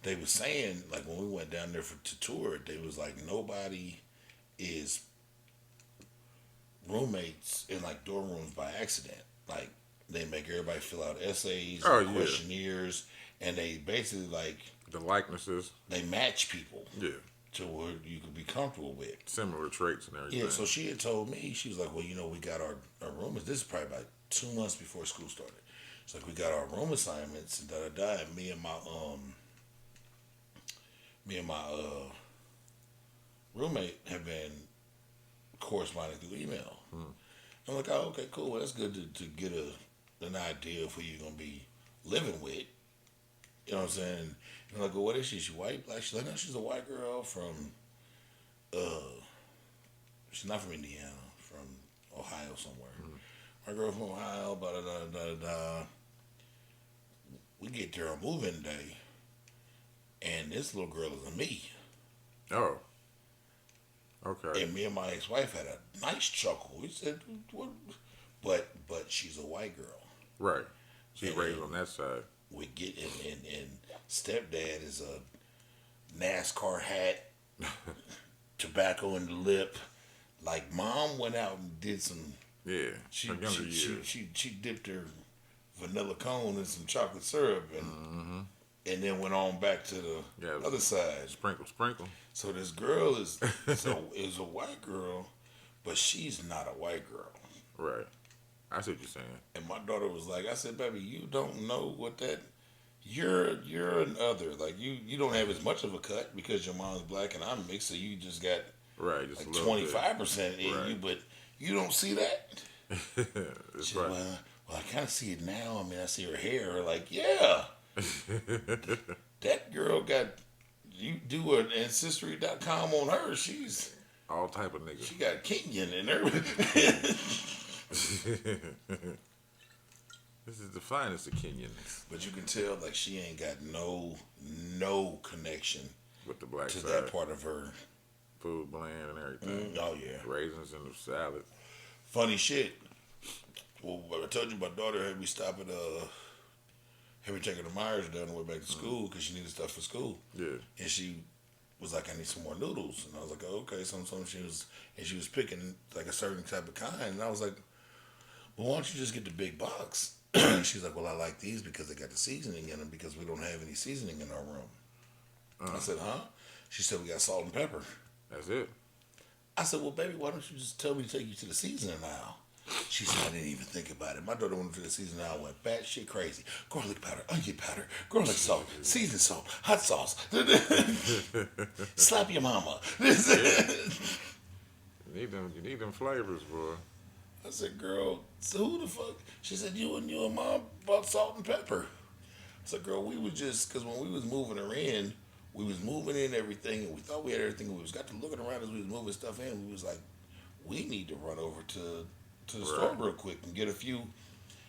they was saying like when we went down there to tour, they was like nobody is roommates in like dorm rooms by accident. Like they make everybody fill out essays Oh and yeah, questionnaires, and they basically like the likenesses. they match people Yeah, to where you could be comfortable with. similar traits and everything. Yeah, so she had told me, she was like, well, we got our room. This is probably about 2 months before school started. It's like we got our room assignments and da da da. And me and my roommate have been corresponding through email. I'm like, oh, okay, cool. Well, that's good to get an idea of who you're gonna be living with. You know what I'm saying? And I'm like, well, what is she? She white, black? She's like, no, she's a white girl from. She's not from Indiana, from Ohio somewhere. My girl from Ohio, blah, da, da, da, da. We get there on move-in day, and this little girl is a me. Oh, okay. And me and my ex-wife had a nice chuckle. We said, what? But she's a white girl. Right. She's And- raised and on that side. We get and stepdad is a NASCAR hat, tobacco in the lip. Like mom went out and did some. Yeah. She Her younger she, years. she dipped her vanilla cone in some chocolate syrup and then went on back to the Yeah. other side. Sprinkle, sprinkle. So this girl is a white girl, but she's not a white girl. Right. I see what you're saying. And my daughter was like, I said, baby, you don't know what that. You're an other. Like you don't have as much of a cut because your mom's black and I'm mixed, so you just got Right. Just like a little 25% in Right. you, but you don't see that. bit. That's She right. said, well, I kind of see it now. I mean, I see her hair. Like, yeah, that girl got. You do an ancestry.com on her. She's All type of niggas. she got Kenyan in her. This is the finest of Kenyans But you can tell like she ain't got no connection with the black to side. that part of her. Food blend and everything. Oh yeah. Raisins in the salad. Funny shit. Well, I told you my daughter had me stop at had me take her to Myers down the way back to school because she needed stuff for school, Yeah. and she was like, "I need some more noodles," and I was like, oh, "Okay." So she was picking like a certain type of kind, and I was like, "Well, why don't you just get the big box?" She's like, "Well, I like these because they got the seasoning in them because we don't have any seasoning in our room." I said, "Huh?" She said, "We got salt and pepper." That's it. I said, "Well, baby, why don't you just tell me to take you to the seasoning aisle?" She said, "I didn't even think about it." My daughter went to the seasoning aisle, went batshit crazy. Garlic powder, onion powder, garlic salt, seasoned salt, hot sauce. Slap your mama. You need them flavors, boy. I said, "Girl, so who the fuck?" She said, you and mom bought salt and pepper." I said, "Girl, we was just, because when we was moving her in, we was moving in everything, and we thought we had everything, and we was got to looking around as we was moving stuff in, we was like, we need to run over to the store real quick and get a few."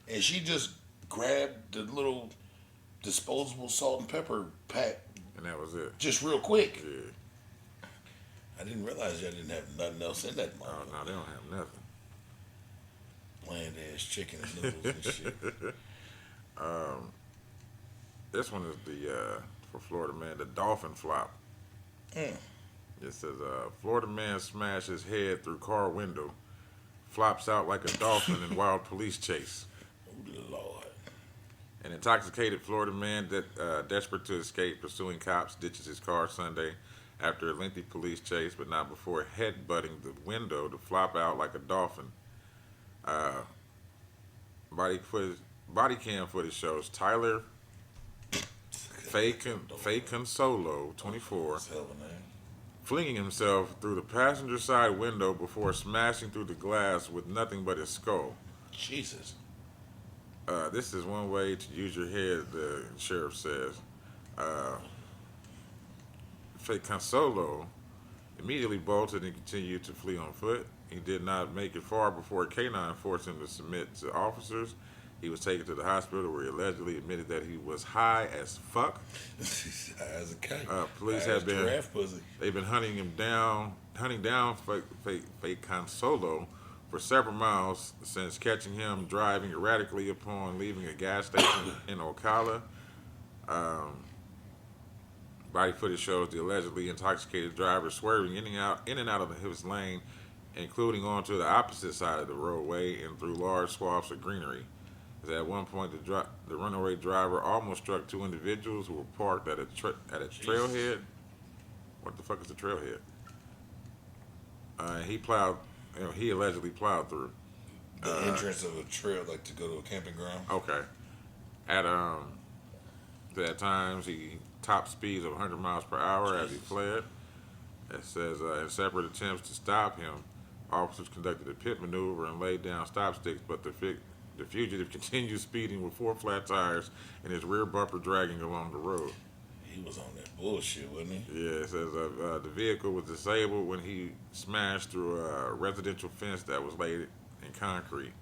And she just grabbed the little disposable salt and pepper pack And that was it. just real quick. Yeah. I didn't realize y'all didn't have nothing else in that Oh, motherfucker. no, they don't have nothing. Bland ass chicken and noodles and shit. This one is the for Florida man, the dolphin flop. It says Florida man smashes head through car window, flops out like a dolphin in wild police chase. Oh, Lord. An intoxicated Florida man that desperate to escape pursuing cops ditches his car Sunday after a lengthy police chase, but not before headbutting the window to flop out like a dolphin. Body cam footage shows Tyler Consolo, 24, That's a hell of a name. flinging himself through the passenger side window before smashing through the glass with nothing but his skull. Jesus. This is one way to use your head, the sheriff says. Consolo immediately bolted and continued to flee on foot. He did not make it far before a canine forced him to submit to officers. He was taken to the hospital where he allegedly admitted that he was high as fuck. As a kite. Police High as have been giraffe pussy. they've been hunting down fake Consolo for several miles since catching him driving erratically upon leaving a gas station in Ocala. Body footage shows the allegedly intoxicated driver swerving in and out of his lane including onto the opposite side of the roadway and through large swaths of greenery. At one point, the runaway driver almost struck two individuals who were parked at a trailhead. What the fuck is a trailhead? He plowed. He allegedly plowed through. The entrance of a trail, like to go to a camping ground. Okay. At times he topped speeds of 100 miles per hour as he fled. It says in separate attempts to stop him, officers conducted a pit maneuver and laid down stop sticks, but the fugitive continued speeding with four flat tires and his rear bumper dragging along the road. He was on that bullshit, wasn't he? Yeah, it says the vehicle was disabled when he smashed through a residential fence that was laid in concrete.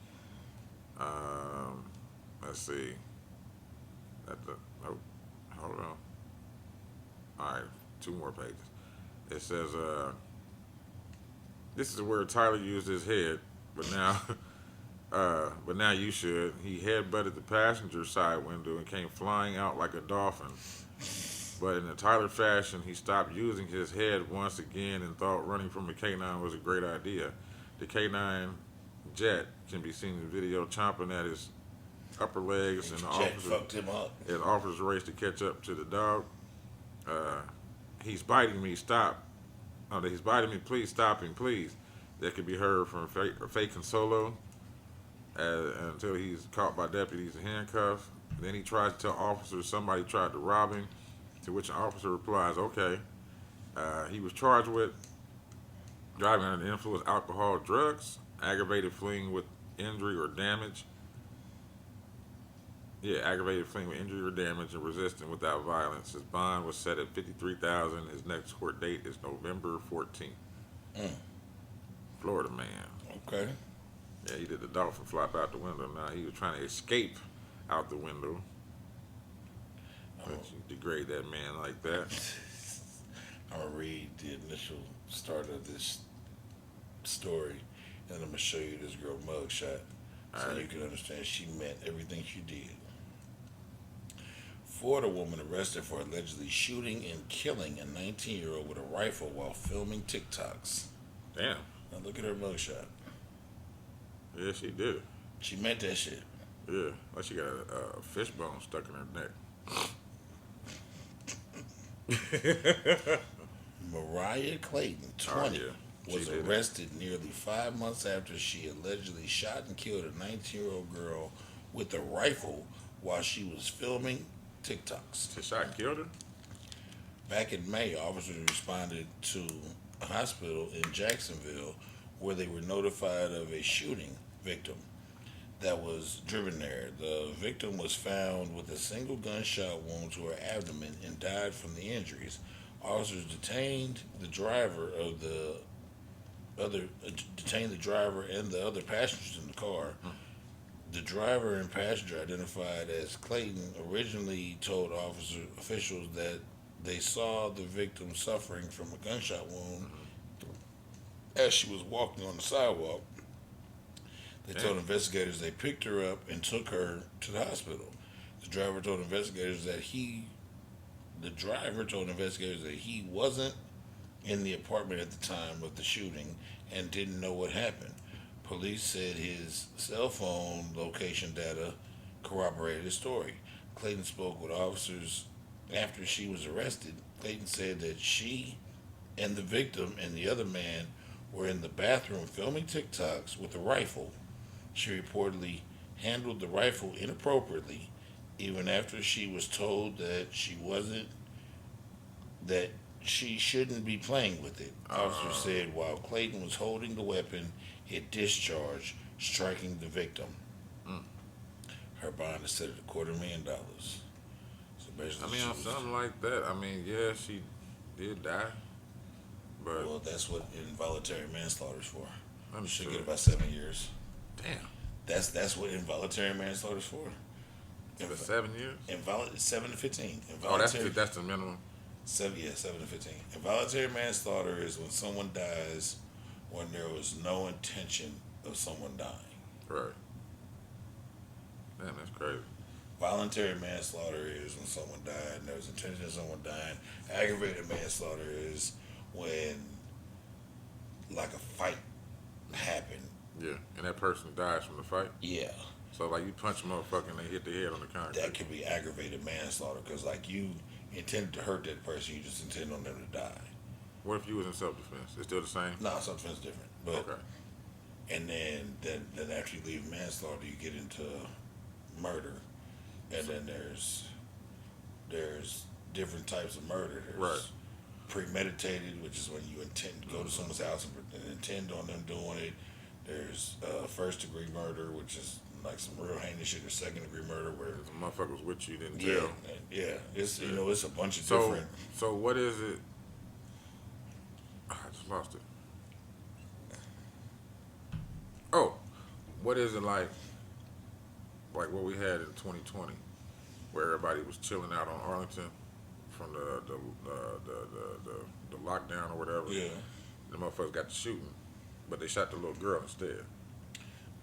Let's see. Hold on. All right, two more pages. It says, this is where Tyler used his head, but now you should. He headbutted the passenger side window and came flying out like a dolphin. But in a Tyler fashion, he stopped using his head once again and thought running from a K9 was a great idea. The K9 Jet can be seen in the video chomping at his upper legs, and the officer fucked him up. And officers raced to catch up to the dog. He's biting me. Stop! Oh, he's biting me. Please stop him, please. That could be heard from Faye Consolo until he's caught by deputies and handcuffed. Then he tries to tell officers somebody tried to rob him, to which an officer replies, okay. He was charged with driving under the influence of alcohol or drugs, aggravated fleeing with injury or damage. Yeah, aggravated fleeing with injury or damage and resisting without violence. His bond was set at $53,000. His next court date is November 14th. Florida man. Okay. Yeah, he did the dolphin flop out the window. Now he was trying to escape out the window. But you degrade that man like that. I'm going to read the initial start of this story, and I'm going to show you this girl mugshot so you can understand she meant everything she did. Florida woman arrested for allegedly shooting and killing a 19-year-old with a rifle while filming TikToks. Damn. Now look at her mugshot. Yeah, she did. She meant that shit. Yeah, like she got a fishbone stuck in her neck. Mariah Clayton, 20, was did arrested nearly 5 months after she allegedly shot and killed a 19-year-old girl with a rifle while she was filming TikToks. She shot and killed her? Back in May, officers responded to a hospital in Jacksonville where they were notified of a shooting victim that was driven there. The victim was found with a single gunshot wound to her abdomen and died from the injuries. Officers detained the driver and the other passengers in the car. The driver and passenger, identified as Clayton, originally told officials that they saw the victim suffering from a gunshot wound as she was walking on the sidewalk. They told investigators they picked her up and took her to the hospital. The driver told investigators that he wasn't in the apartment at the time of the shooting and didn't know what happened. Police said his cell phone location data corroborated his story. Clayton spoke with officers after she was arrested. Clayton said that she and the victim and the other man were in the bathroom filming TikToks with a rifle. She reportedly handled the rifle inappropriately, even after she was told that she shouldn't be playing with it. Officers said while Clayton was holding the weapon, it discharged, striking the victim. Her bond is set at $250,000. So basically, something like that. Yeah, she did die, but well, that's what involuntary manslaughter is for. I'm Should sure. get about 7 years. Damn. That's what involuntary manslaughter is for. For 7 years? 7 to 15. Oh, that's the minimum. 7 to 15. Involuntary manslaughter is when someone dies when there was no intention of someone dying. Right. Man, that's crazy. Voluntary manslaughter is when someone died and there was intention of someone dying. Aggravated manslaughter is when, like, a fight happen. Yeah, and that person dies from the fight. Yeah, So like you punch a motherfucker and they hit the head on the that concrete. could be aggravated manslaughter because like you intended to hurt that person, you just intend on them to die. What if you was in self defense? It's still the same. No, something's different. But Okay. and then after you leave manslaughter, you get into murder, and then there's different types of murder. Right. There's premeditated, which is when you intend to go to someone's house and intend on them doing it. There's first degree murder, which is like some real heinous shit, or second degree murder, where The motherfuckers with you didn't yeah, tell. yeah, it's Yeah. it's a bunch of So different. so what is it? I just lost it. Oh, what is it like? Like what we had in 2020, where everybody was chilling out on Arlington from the lockdown or whatever. Yeah, The motherfuckers got to shooting, but they shot the little girl instead.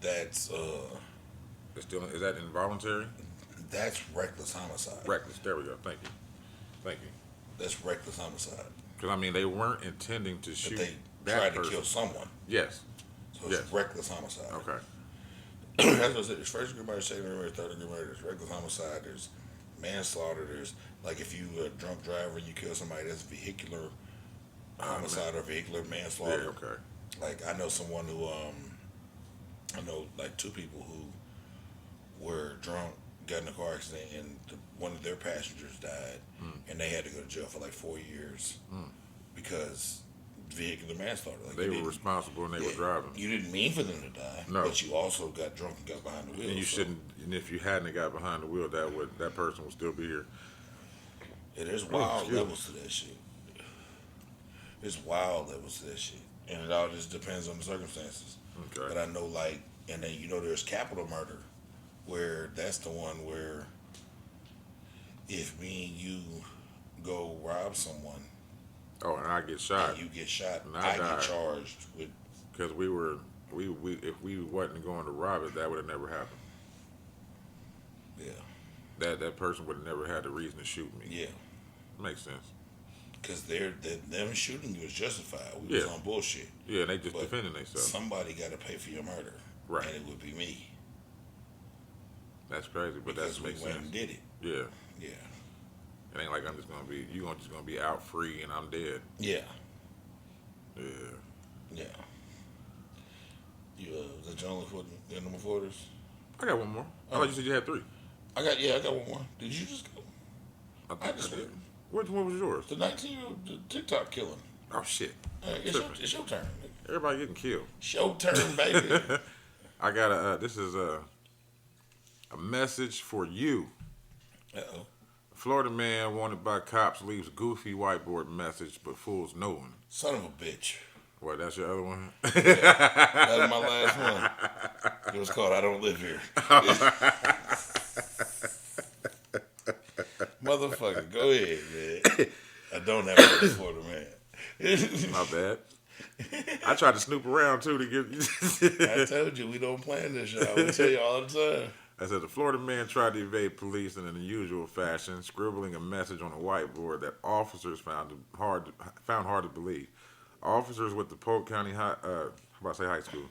that's It's still is that involuntary? that's reckless homicide. Reckless. There we go. Thank you. Thank you. That's reckless homicide. Because I mean, they weren't intending to But shoot they that tried to person. kill someone, Yes. so it's Yes. reckless homicide. Okay. That's what I said. There's first degree murder, second degree murder, third degree murder. There's reckless homicide. There's manslaughter. There's like if you a drunk driver and you kill somebody, that's vehicular homicide or vehicular Yeah. manslaughter. Okay. Like I know someone who I know like two people who were drunk, got in a car accident, and one of their passengers died, and they had to go to jail for like 4 years because vehicular manslaughter. Like They you were didn't- responsible and they were yeah, driving. You didn't mean for them to die, No. but you also got drunk and got behind the wheel. And you so- shouldn't. And if you hadn't got behind the wheel, that person would still be here. Yeah, there's wild excuse me. levels to that shit. There's wild levels to that shit, and it all just depends on the circumstances. Okay. But I know, like, and then there's capital murder, where that's the one where if me and you go rob someone Oh, and I get shot and you get shot, And I I died. get charged with. because we if we wasn't going to rob it, that would have never happened. Yeah, That person would have never had the reason to shoot me. yeah, Makes sense. because them shooting you was justified. We was Yeah. on bullshit. Yeah, and they just But defending themselves. Somebody got to pay for your murder, Right. And it would be me That's crazy, but because that we makes went sense. and did it. Yeah, Yeah, it ain't like I'm just gonna be just gonna be out free and I'm dead. yeah. Yeah. Yeah. You the John for the number fours? I got one more. I Oh. thought you said you had three. I got one more. Did you just go? I I think just I did. did. Which one was yours? The 19-year-old the TikTok killing. Oh shit! It's your turn. Everybody getting killed. It's your turn, baby. I got a. This is a message for you. Uh-oh. Florida man wanted by cops leaves goofy whiteboard message but fools no one. Son of a bitch. What? That's your other one? That was my last one. It was called I Don't Live Here. Motherfucker, go ahead, man. I don't have a Florida man. My bad. I tried to snoop around too to get. I told you we don't plan this shit. I would tell you all the time. I said the Florida man tried to evade police in an unusual fashion, scribbling a message on a whiteboard that officers found hard to believe. Officers with the Polk County high school,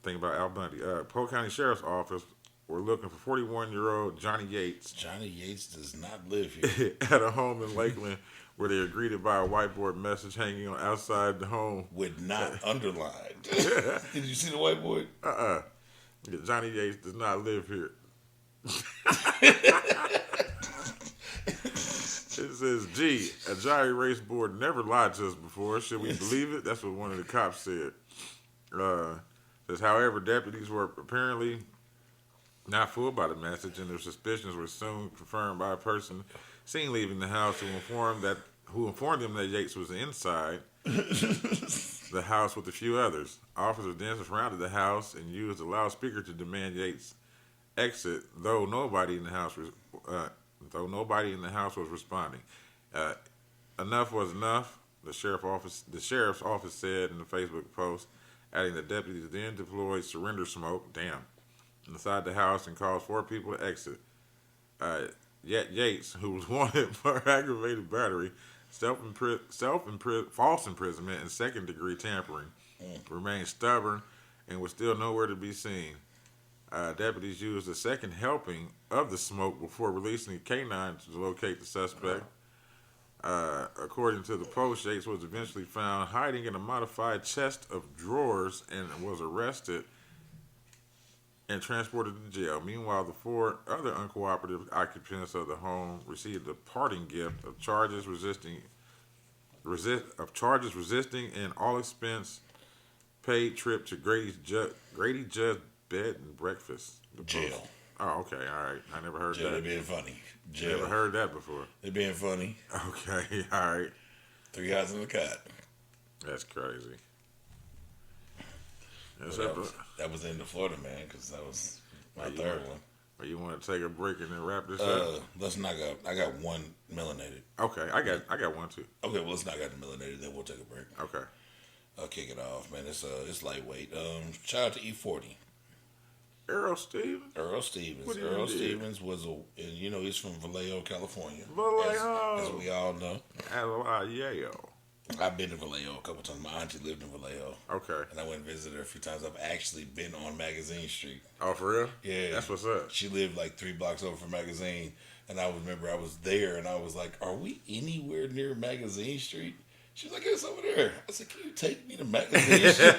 thinking about Al Bundy, Polk County Sheriff's Office were looking for 41-year-old Johnny Yates Johnny Yates does not live here. at a home in Lakeland, where they were greeted by a whiteboard message hanging on outside the home. With not underlined. Did you see the whiteboard? Johnny Yates does not live here. It says, gee, a Jolly Race board never lied to us before. Should we believe it? That's what one of the cops said. Says, however, deputies were apparently not fooled by the message, and their suspicions were soon confirmed by a person seen leaving the house who informed them that Yates was inside the house with a few others. Officers then surrounded the house and used a loudspeaker to demand Yates' exit, though nobody in the house was responding. Enough was enough, the sheriff's office said in the Facebook post, adding the deputies then deployed surrender smoke, inside the house and caused 4 people to exit. Yet Yates, who was wanted for aggravated battery, false imprisonment, and second-degree tampering. Remained stubborn and was still nowhere to be seen. Deputies used a second helping of the smoke before releasing a canine to locate the suspect. According to the Post, Yates was eventually found hiding in a modified chest of drawers and was arrested and transported to jail. Meanwhile, the four other uncooperative occupants of the home received a parting gift of charges resisting an all-expense paid trip to Grady Judd bed and breakfast. Jail. Oh, okay, all right. I never heard Jail, that. they being funny. Jail. Never heard that before. They being funny. Okay, all right. 3 hours in the cot. That's crazy. That was in the Florida, man, because that was my Well, you third want- one. Well, you want to take a break and then wrap this up? Let's knock out. I got one melanated. Okay, I got one too. Okay, well, let's knock out the melanated, then we'll take a break. Okay. I'll kick it off, man. It's lightweight. Shout out to E40. Earl Stevens. Earl Stevens. What he Earl did? Stevens was and he's from Vallejo, California. Vallejo. As we all know. Yale. I've been to Vallejo a couple times. My auntie lived in Vallejo. Okay. And I went and visited her a few times. I've actually been on Magazine Street. Oh, for real? Yeah. That's what's up. She lived like 3 blocks over from Magazine. And I remember I was there and I was like, are we anywhere near Magazine Street? She was like, it's over there. I said, can you take me to Magazine Street?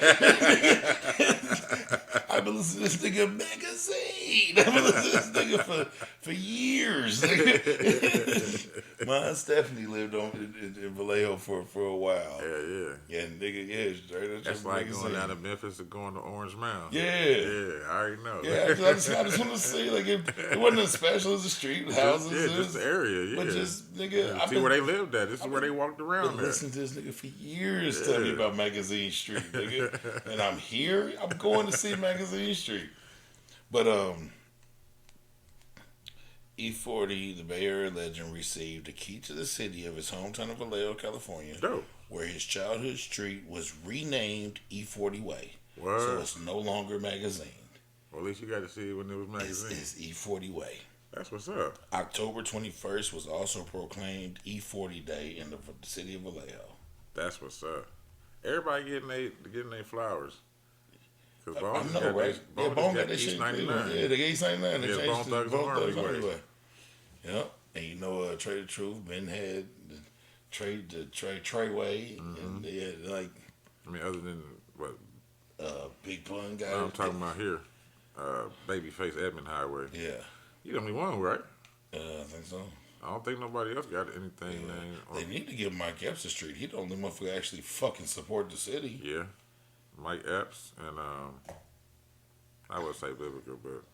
I've been listening to this nigga Magazine. I've been listening to this nigga for years. My Aunt Stephanie lived in Vallejo for a while. Yeah. And nigga, straight up. That's like going down to Memphis and going to Orange Mound. Yeah. I already know. Yeah, I just want to see, like, it wasn't as special as the street houses. Just the area, yeah. But just, nigga, see where they lived at. This is where they walked around been there. listening to this nigga for years tell me about Magazine Street, nigga. And I'm here, I'm going to see Magazine Street. But, E40, the Bay Area legend, received the key to the city of his hometown of Vallejo, California, Dope. where his childhood street was renamed E40 Way. Word. So it's no longer Magazine. Well, at least you got to see it when it was Magazine. It's E40 Way. That's what's up. October 21st was also proclaimed E40 Day in the city of Vallejo. That's what's up. Everybody getting their flowers. Because I Bones know, got right? Bones Bone got that East shit. 99. Yeah, they got East 99. They Yeah, changed Bone it to Thugs Bone Army Thugs Way. Way. Yep. And you know, Trey the Truth, Ben had the Treyway, and they had, like, I mean, other than what Big Pun guy. I'm talking about here, Babyface Edmond Highway. Yeah. You the only one, right? I think so. I don't think nobody else got anything named. They need to give Mike Epps a street. He the only motherfucker actually fucking support the city. Yeah, Mike Epps and I would say Vivica, but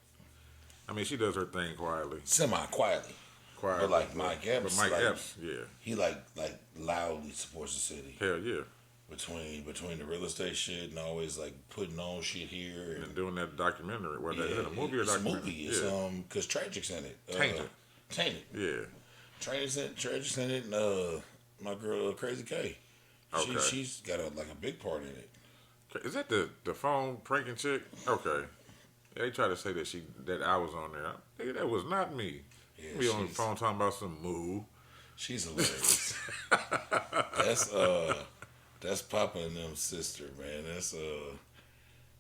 I mean she does her thing quietly. Semi-quietly. Quietly. But like Mike Epps, But Mike like, Epps, yeah. he like loudly supports the city. Hell yeah. Between the real estate shit and always like putting on shit here And doing that documentary, whether it's in a movie or it's documentary. a movie. It's because Tragic's in it. Tainted. Yeah. Tragic's in it, and my girl Crazy K. Okay. She's got a big part in it. Is that the phone pranking chick? Okay. They try to say that I was on there. Nigga, that was not me. Yeah, We on the phone talking about some moo. She's hilarious. That's Papa and them sister, man.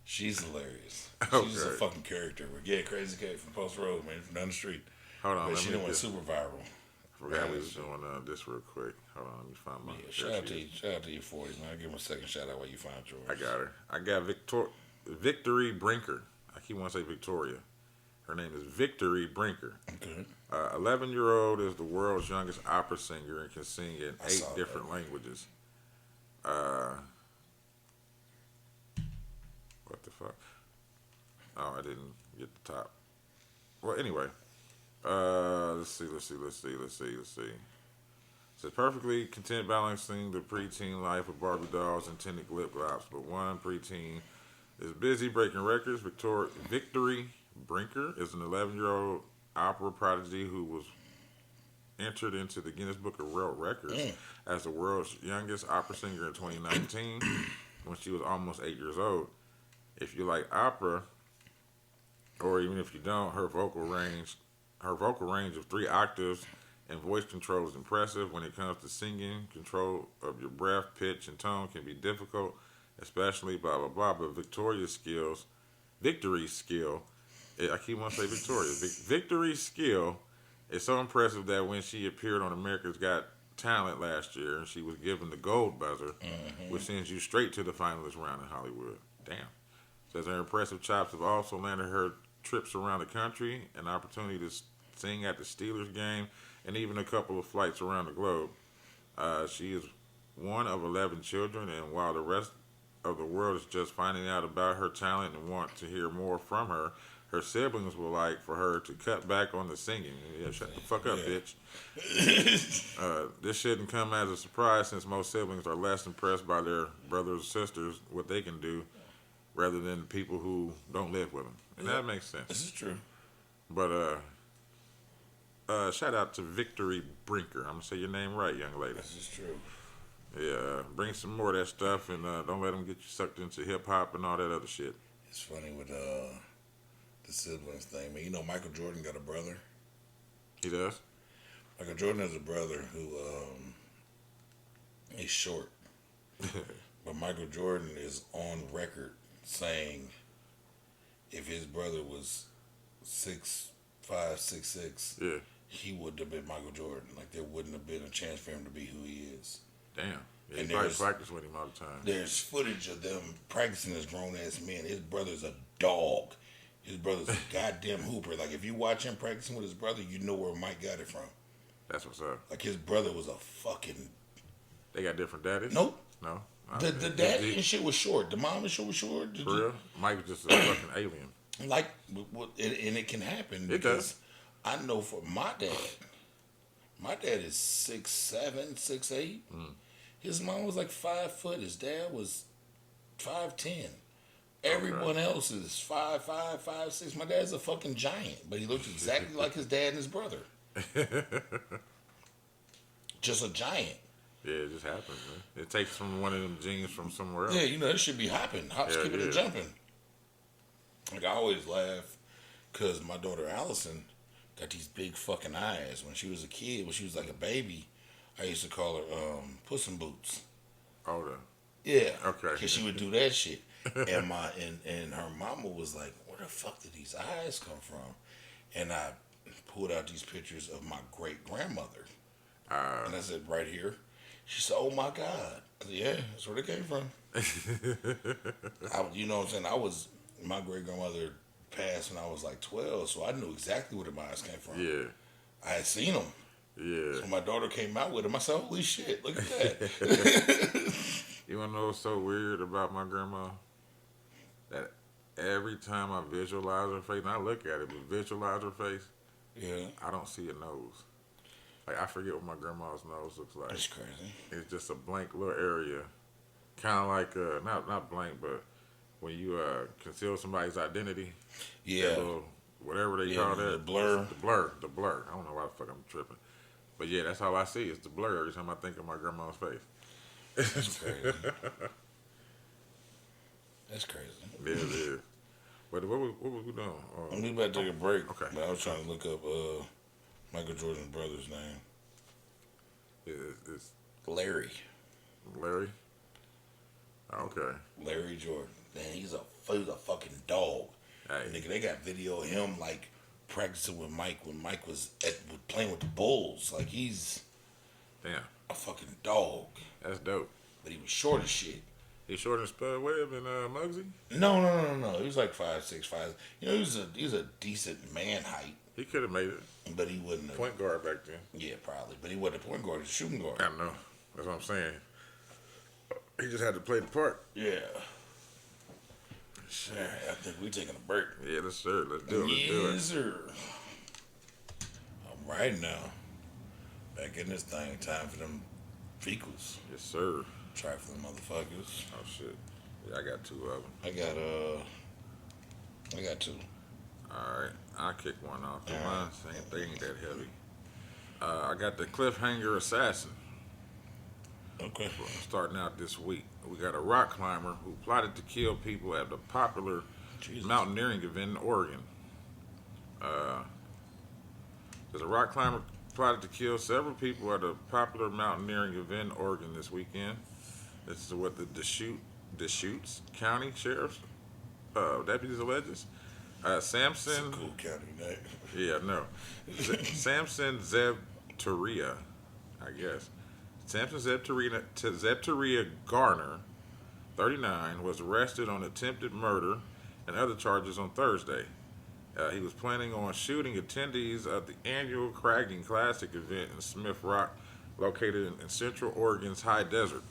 She's hilarious. Okay. She's a fucking character. Yeah, Crazy K from Post Road, man, from down the street. Hold on, But let she me done went just, super viral. I forgot we was doing this real quick. Hold on, let me find my. Yeah, there shout out she to you, 40, man. I'll give him a second shout out while you find yours. I got her. I got Victory Brinker. I keep wanting to say Victoria. Her name is Victory Brinker. Okay. 11-year-old is the world's youngest opera singer and can sing in I 8 saw different languages. What the fuck? Oh, I didn't get the top. Well, anyway. Let's see. Says perfectly content balancing the preteen life of Barbie dolls and tinted lip glops, but one preteen is busy breaking records. Victory Brinker is an 11-year-old opera prodigy who was entered into the Guinness Book of World Records as the world's youngest opera singer in 2019 when she was almost 8 years old. If you like opera, or even if you don't, her vocal range of 3 octaves and voice control is impressive. When it comes to singing, control of your breath, pitch, and tone can be difficult, especially blah blah blah. But Victory's skill, I keep wanting to say Victoria. Victory's skill is so impressive that when she appeared on America's Got Talent last year, and she was given the gold buzzer, which sends you straight to the finalist round in Hollywood. Damn. Says her impressive chops have also landed her trips around the country, an opportunity to sing at the Steelers game, and even a couple of flights around the globe. She is one of 11 children, and while the rest of the world is just finding out about her talent and want to hear more from her, her siblings would like for her to cut back on the singing. Yeah, shut the fuck up, bitch. This shouldn't come as a surprise since most siblings are less impressed by their brothers or sisters, what they can do, rather than people who don't live with them. And that makes sense. This is true. But shout out to Victory Brinker. I'm going to say your name right, young lady. This is true. Yeah, bring some more of that stuff, and don't let them get you sucked into hip-hop and all that other shit. It's funny with the siblings thing. I mean, you know, Michael Jordan got a brother. He does? Michael Jordan has a brother who he's short. But Michael Jordan is on record saying if his brother was 6'5", 6'6", Yeah. he would have been Michael Jordan. Like, there wouldn't have been a chance for him to be who he is. Damn. Yeah, And he probably practice with him all the time. There's footage of them practicing as grown-ass men. His brother's a dog. His brother's a goddamn hooper. Like, if you watch him practicing with his brother, you know where Mike got it from. That's what's up. Like, his brother was a fucking... They got different daddies? Nope. No? The daddy and shit was short. The mom and shit was short. For real? Mike was just a fucking alien. Like, and it can happen. It does. I know for my dad is 6'7", 6'8". His mom was like 5 foot. His dad was 5'10". Everyone else is 5'5", 5'6". My dad's a fucking giant, but he looks exactly like his dad and his brother. Just a giant. Yeah, it just happens, man. It takes from one of them genes from somewhere else. Yeah, you know, it should be hopping, skipping, and jumping. Like, I always laugh because my daughter Allison got these big fucking eyes. When she was a kid, when she was like a baby, I used to call her Puss in Boots. Oh, Yeah. Okay. Because she would do that shit. And and her mama was like, where the fuck did these eyes come from? And I pulled out these pictures of my great-grandmother. And I said, right here. She said, oh, my God. I said, yeah, that's where they came from. You know what I'm saying? My great-grandmother passed when I was like 12, so I knew exactly where the eyes came from. yeah. I had seen them. Yeah. So my daughter came out with them. I said, holy shit, look at that. You want to know what's so weird about my grandma? That every time I visualize her face, and I look at it, but visualize her face, Yeah. I don't see a nose. Like, I forget what my grandma's nose looks like. That's crazy. It's just a blank little area. Kind of like, not blank, but when you conceal somebody's identity. Yeah. Little, whatever they call that. The blur. The blur. I don't know why the fuck I'm tripping. But yeah, that's all I see. It's the blur every time I think of my grandma's face. That's crazy. That's crazy. Yeah, it is. But what was we doing? We about to take a break. Okay. But I was trying to look up Michael Jordan's brother's name. It's Larry. Larry? Okay. Larry Jordan. Man, he's a fucking dog. Hey. Nigga, they got video of him like practicing with Mike when Mike was playing with the Bulls. Like, he's Damn. a fucking dog. That's dope. But he was short as shit. He's shorter than Spud Webb and Muggsy? No. He was like 5'6", 5. You know, he was a decent man height. He could have made it. But he wouldn't have. Point guard back then. Yeah, probably. But he wasn't a point guard. He was a shooting guard. I know. That's what I'm saying. He just had to play the part. Yeah. Sure. I think we're taking a break. Yeah, let's do it. Let's do it. Yes, sir. All right, now. Back in this thing. Time for them fecals. Yes, sir. Try for them motherfuckers. Oh, shit. Yeah, I got 2 of them. I got 2. All right. I'll kick one off. They ain't that heavy. I got the Cliffhanger Assassin. Okay. Starting out this week. We got a rock climber who plotted to kill people at the popular mountaineering event in Oregon. There's a rock climber plotted to kill several people at a popular mountaineering event in Oregon this weekend. This is what the Deschutes County Sheriff's deputies alleges. It's a Samson, cool county name. yeah, no, Samson Zebteria, I guess. Samson Zebteria Garner, 39, was arrested on attempted murder and other charges on Thursday. He was planning on shooting attendees of the annual Cragging Classic event in Smith Rock, located in Central Oregon's high desert.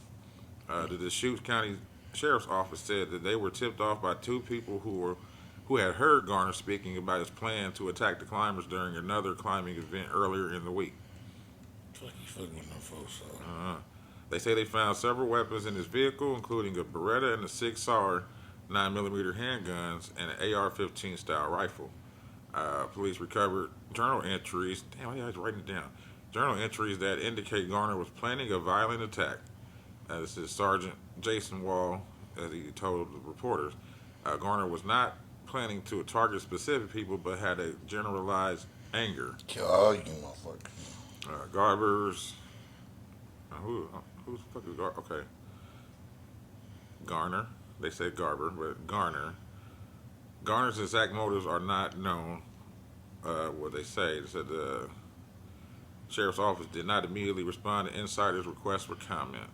The Deschutes County Sheriff's Office said that they were tipped off by two people who had heard Garner speaking about his plan to attack the climbers during another climbing event earlier in the week. Fuck you fucking with them folks. They say they found several weapons in his vehicle, including a Beretta and a Sig Sauer 9mm handguns and an AR-15 style rifle. Police recovered journal entries. Damn, I was writing it down. Journal entries that indicate Garner was planning a violent attack. This is Sergeant Jason Wall, as he told the reporters. Garner was not planning to target specific people, but had a generalized anger. Kill all you motherfuckers. Garber's. Who's the fuck is Garber? Okay. Garner. They say Garber, but Garner. Garner's exact motives are not known. What they say. They said the sheriff's office did not immediately respond to insiders' requests for comment.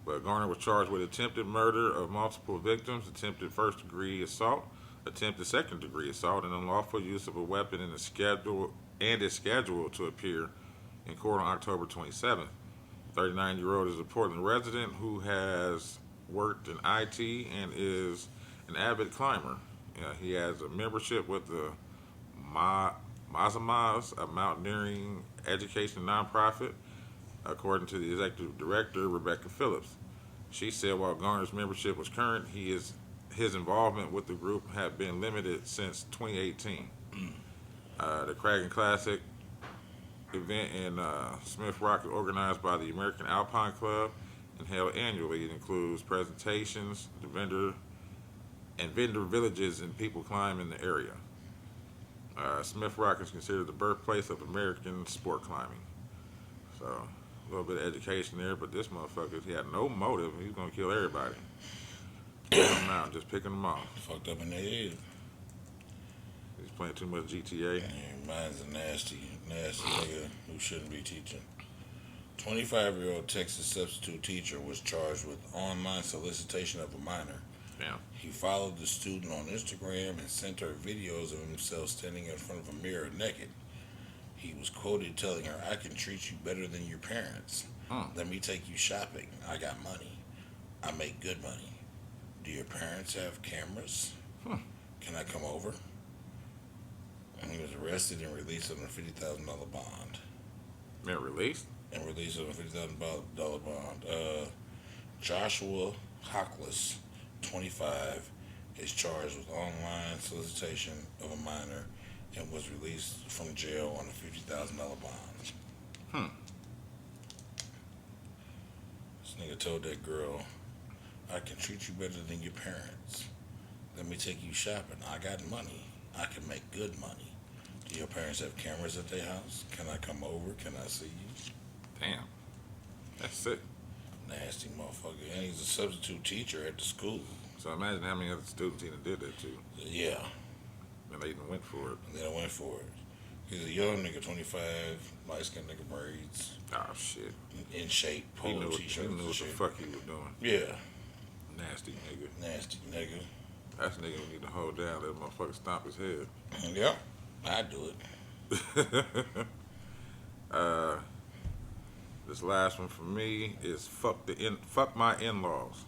But Garner was charged with attempted murder of multiple victims, attempted first-degree assault, attempted second-degree assault, and unlawful use of a weapon is scheduled to appear in court on October 27th. 39-year-old is a Portland resident who has worked in IT and is an avid climber. He has a membership with the Mazamaz, a mountaineering education nonprofit, according to the executive director, Rebecca Phillips. She said while Garner's membership was current, his involvement with the group had been limited since 2018. The Cragging Classic event in Smith Rock is organized by the American Alpine Club and held annually. It includes presentations, vendor villages, and people climb in the area. Smith Rock is considered the birthplace of American sport climbing. So, a little bit of education there, but this motherfucker, he had no motive. He's going to kill everybody. Picking them out, just picking them off. Fucked up in their head. He's playing too much GTA. Mine's a nasty nigga who shouldn't be teaching. 25-year-old Texas substitute teacher was charged with online solicitation of a minor. Damn. He followed the student on Instagram and sent her videos of himself standing in front of a mirror naked. He was quoted telling her, "I can treat you better than your parents. Let me take you shopping. I got money. I make good money. Do your parents have cameras? Can I come over?" And he was arrested and released on a $50,000 bond. Man, released? And released on a $50,000 bond. Joshua Hockless, 25, is charged with online solicitation of a minor and was released from jail on a $50,000 bond. This nigga told that girl, "I can treat you better than your parents. Let me take you shopping. I got money. I can make good money. Do your parents have cameras at their house? Can I come over? Can I see you?" Damn. That's sick. Nasty motherfucker. And he's a substitute teacher at the school. So imagine how many other students he done did that to. Yeah. And they even went for it. And then I went for it. He's a young nigga, 25, light-skinned nigga, braids, Oh, shit. in shape, He polo knew t-shirt. what the fuck he was doing. Yeah. Nasty nigga. Nasty nigga. That's a nigga we need to hold down, let motherfucker stomp his head. Yep. I do it. This last one for me is fuck my in-laws.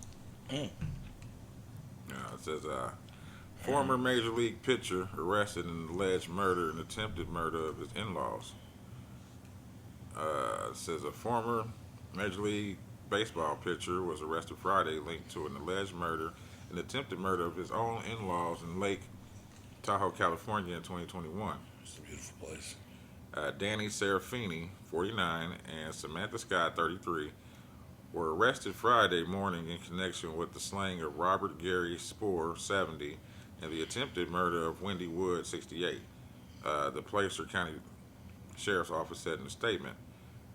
It says former major league pitcher arrested in alleged murder and attempted murder of his in-laws. It says a former major league baseball pitcher was arrested Friday linked to an alleged murder and attempted murder of his own in-laws in Lake Tahoe, California in 2021. It's a beautiful place. Danny Serafini, 49, and Samantha Scott, 33, were arrested Friday morning in connection with the slaying of Robert Gary Spoor, 70, and the attempted murder of Wendy Wood, 68. The Placer County Sheriff's Office said in a statement.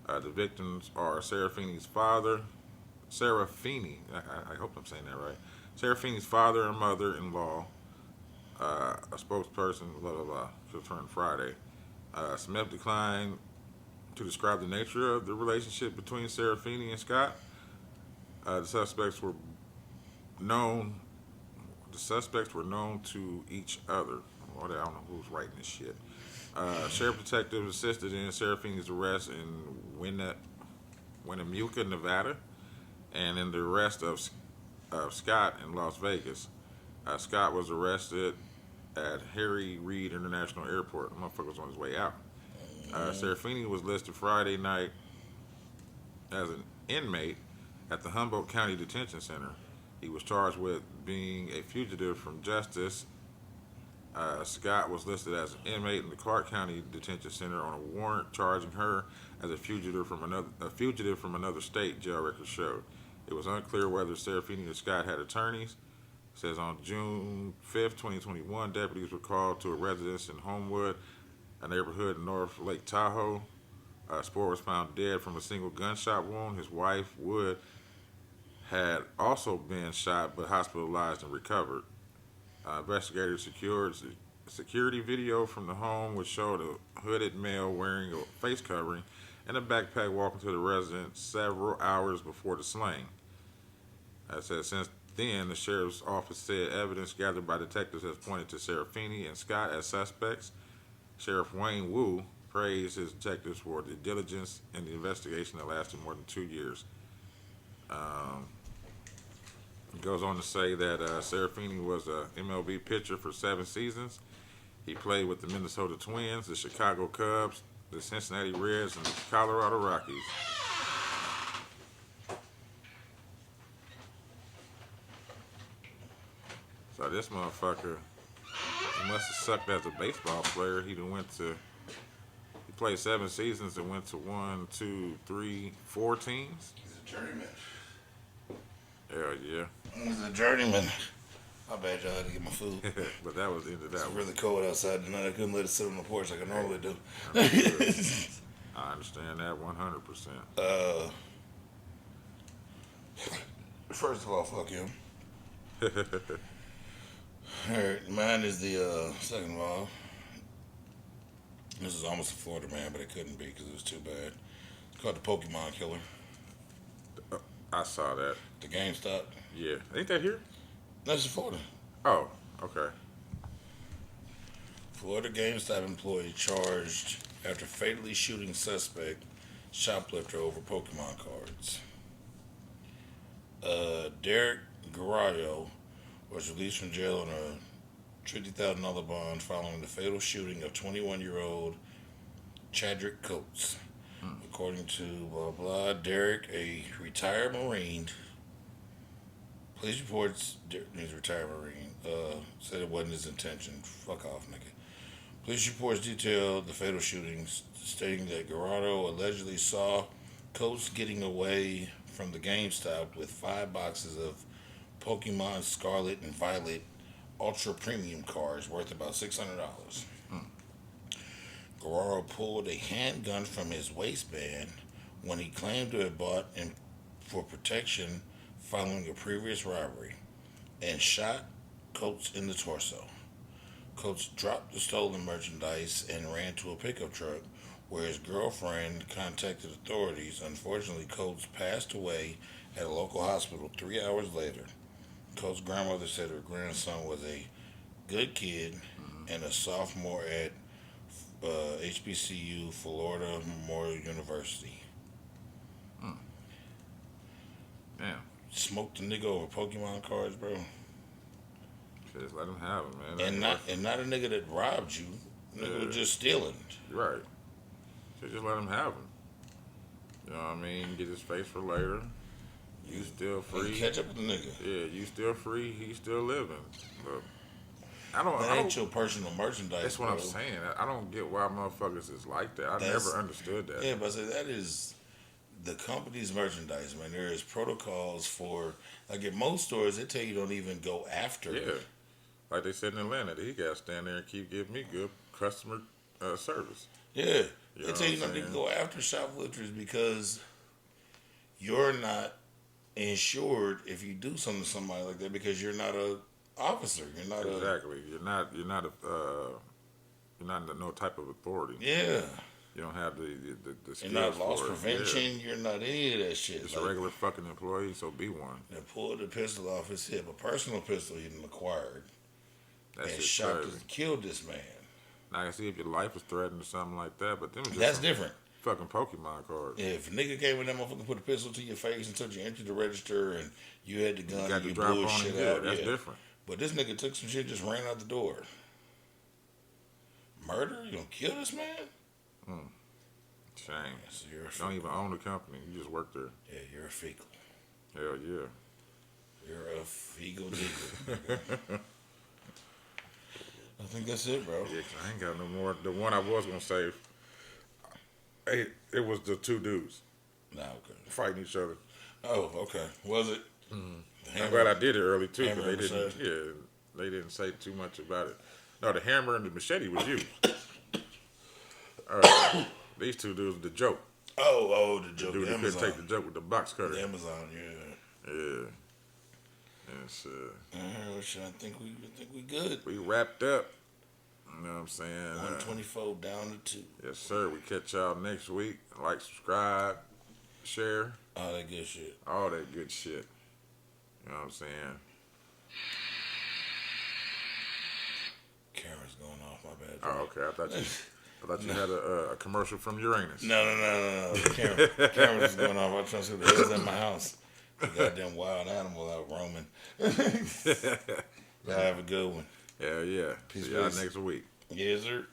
The victims are Serafini's father, Serafini, I hope I'm saying that right. Serafini's father and mother-in-law, a spokesperson, blah, blah, blah, returned Friday. Smith declined to describe the nature of the relationship between Serafini and Scott. The suspects were known. The suspects were known to each other. Well, I don't know who's writing this shit. Sheriff detectives assisted in Serafini's arrest in Winnemucca, Nevada, and in the arrest of Scott in Las Vegas. Scott was arrested at Harry Reid International Airport. The motherfucker was on his way out. Serafini was listed Friday night as an inmate at the Humboldt County Detention Center. He was charged with being a fugitive from justice. Scott was listed as an inmate in the Clark County Detention Center on a warrant charging her as a fugitive from another state. Jail records showed. It was unclear whether Serafini or Scott had attorneys. It says on June 5th, 2021, deputies were called to a residence in Homewood, a neighborhood in North Lake Tahoe. Spore was found dead from a single gunshot wound. His wife, Wood, had also been shot but hospitalized and recovered. Investigators secured security video from the home, which showed a hooded male wearing a face covering and a backpack walking to the residence several hours before the slaying. As said, since then, the sheriff's office said evidence gathered by detectives has pointed to Serafini and Scott as suspects. Sheriff Wayne Wu praised his detectives for the diligence in the investigation that lasted more than 2 years. He goes on to say that Serafini was a MLB pitcher for 7 seasons. He played with the Minnesota Twins, the Chicago Cubs, the Cincinnati Reds, and the Colorado Rockies. So this motherfucker, he must have sucked as a baseball player. He played 7 seasons and went to 1, 2, 3, 4 teams. He's a journeyman. Hell yeah. He's a journeyman. My bad, y'all. I had to get my food. But that was the end of that It's one. really cold outside tonight. I couldn't let it sit on the porch like I normally do. I understand that 100%. First of all, fuck him. Alright, mine is the second of all. This is almost a Florida man, but it couldn't be because it was too bad. It's called the Pokemon Killer. I saw that. The GameStop. Yeah. Ain't that here? That's in Florida. Oh, okay. Florida GameStop employee charged after fatally shooting suspect shoplifter over Pokemon cards. Derek Garroyo was released from jail on a $50,000 bond following the fatal shooting of 21-year-old Chadrick Coates. According to blah blah, Derek, a retired Marine. Police reports he's a retired Marine. Said it wasn't his intention. Fuck off, nigga. Police reports detailed the fatal shootings, stating that Garroyo allegedly saw Coates getting away from the GameStop with 5 boxes of Pokemon Scarlet and Violet Ultra Premium cards worth about $600. Garroyo pulled a handgun from his waistband when he claimed to have bought it for protection following a previous robbery and shot Coates in the torso. Coates dropped the stolen merchandise and ran to a pickup truck where his girlfriend contacted authorities. Unfortunately, Coates passed away at a local hospital 3 hours later. Coates' grandmother said her grandson was a good kid and a sophomore at HBCU, Florida Memorial University. Damn. Smoked the nigga over Pokemon cards, bro. Just let him have it, man. And not a nigga that robbed you. Nigga was just stealing. Right. So just let him have him. You know what I mean? Get his face for later. You still free. Catch up with the nigga. Yeah, you still free. He still living. But That ain't your personal merchandise. That's what bro. I'm saying. I don't get why motherfuckers is like that. I never understood that. Yeah, but I say that is the company's merchandise, man. There is protocols for, like at most stores, they tell you don't even go after. Yeah. Like they said in Atlanta, he got to stand there and keep giving me good customer service. Yeah. You They know tell you what not I'm to saying? go after shoplifters because you're not insured if you do something to somebody like that because you're not a officer. You're not Exactly. You're not under no type of authority. yeah. You don't have the You're skills not loss for it. prevention. Yeah. You're not any of that shit. Just Like, a regular fucking employee, so be one. they pulled the pistol off his hip, a personal pistol he done acquired, That and shit's shot crazy. and killed this man. Now I can see if your life is threatened or something like that, but them are just That's some different. fucking Pokemon cards. If a nigga came in that motherfucker, put a pistol to your face and told you enter the register and you had the gun You got and to you drop on bullshit it. Yeah, out, that's yeah. different. But this nigga took some shit, just ran out the door. Murder? You gonna kill this man? Shame. So you're a Don't fecal. even own the company. You just work there. Yeah, you're a fecal. Hell yeah. You're a fecal digger. I think that's it, bro. Yeah, 'cause I ain't got no more. The one I was gonna say, it was the two dudes Nah, okay. fighting each other. Oh, okay. Was it? I'm glad I did it early too, Hammer because they and didn't. Yeah, they didn't say too much about it. No, the hammer and the machete was used. These two dudes, the joke. The joke. Dude, The that couldn't take the Amazon. joke with the box cutter. The Amazon, yeah. Yeah. And so I think we good. we wrapped up. You know what I'm saying? 124 down to 2. Yes, sir. We catch y'all next week. Like, subscribe, share, All that good shit. all that good shit. You know what I'm saying? Camera's going off. My bad. Oh, okay. I thought you had a commercial from Uranus. No. The camera's just going off. I'm trying to see what the hell's in my house. The goddamn wild animal out roaming. Y'all have a good one. Hell yeah. Peace, See y'all peace. next week. Yes, sir.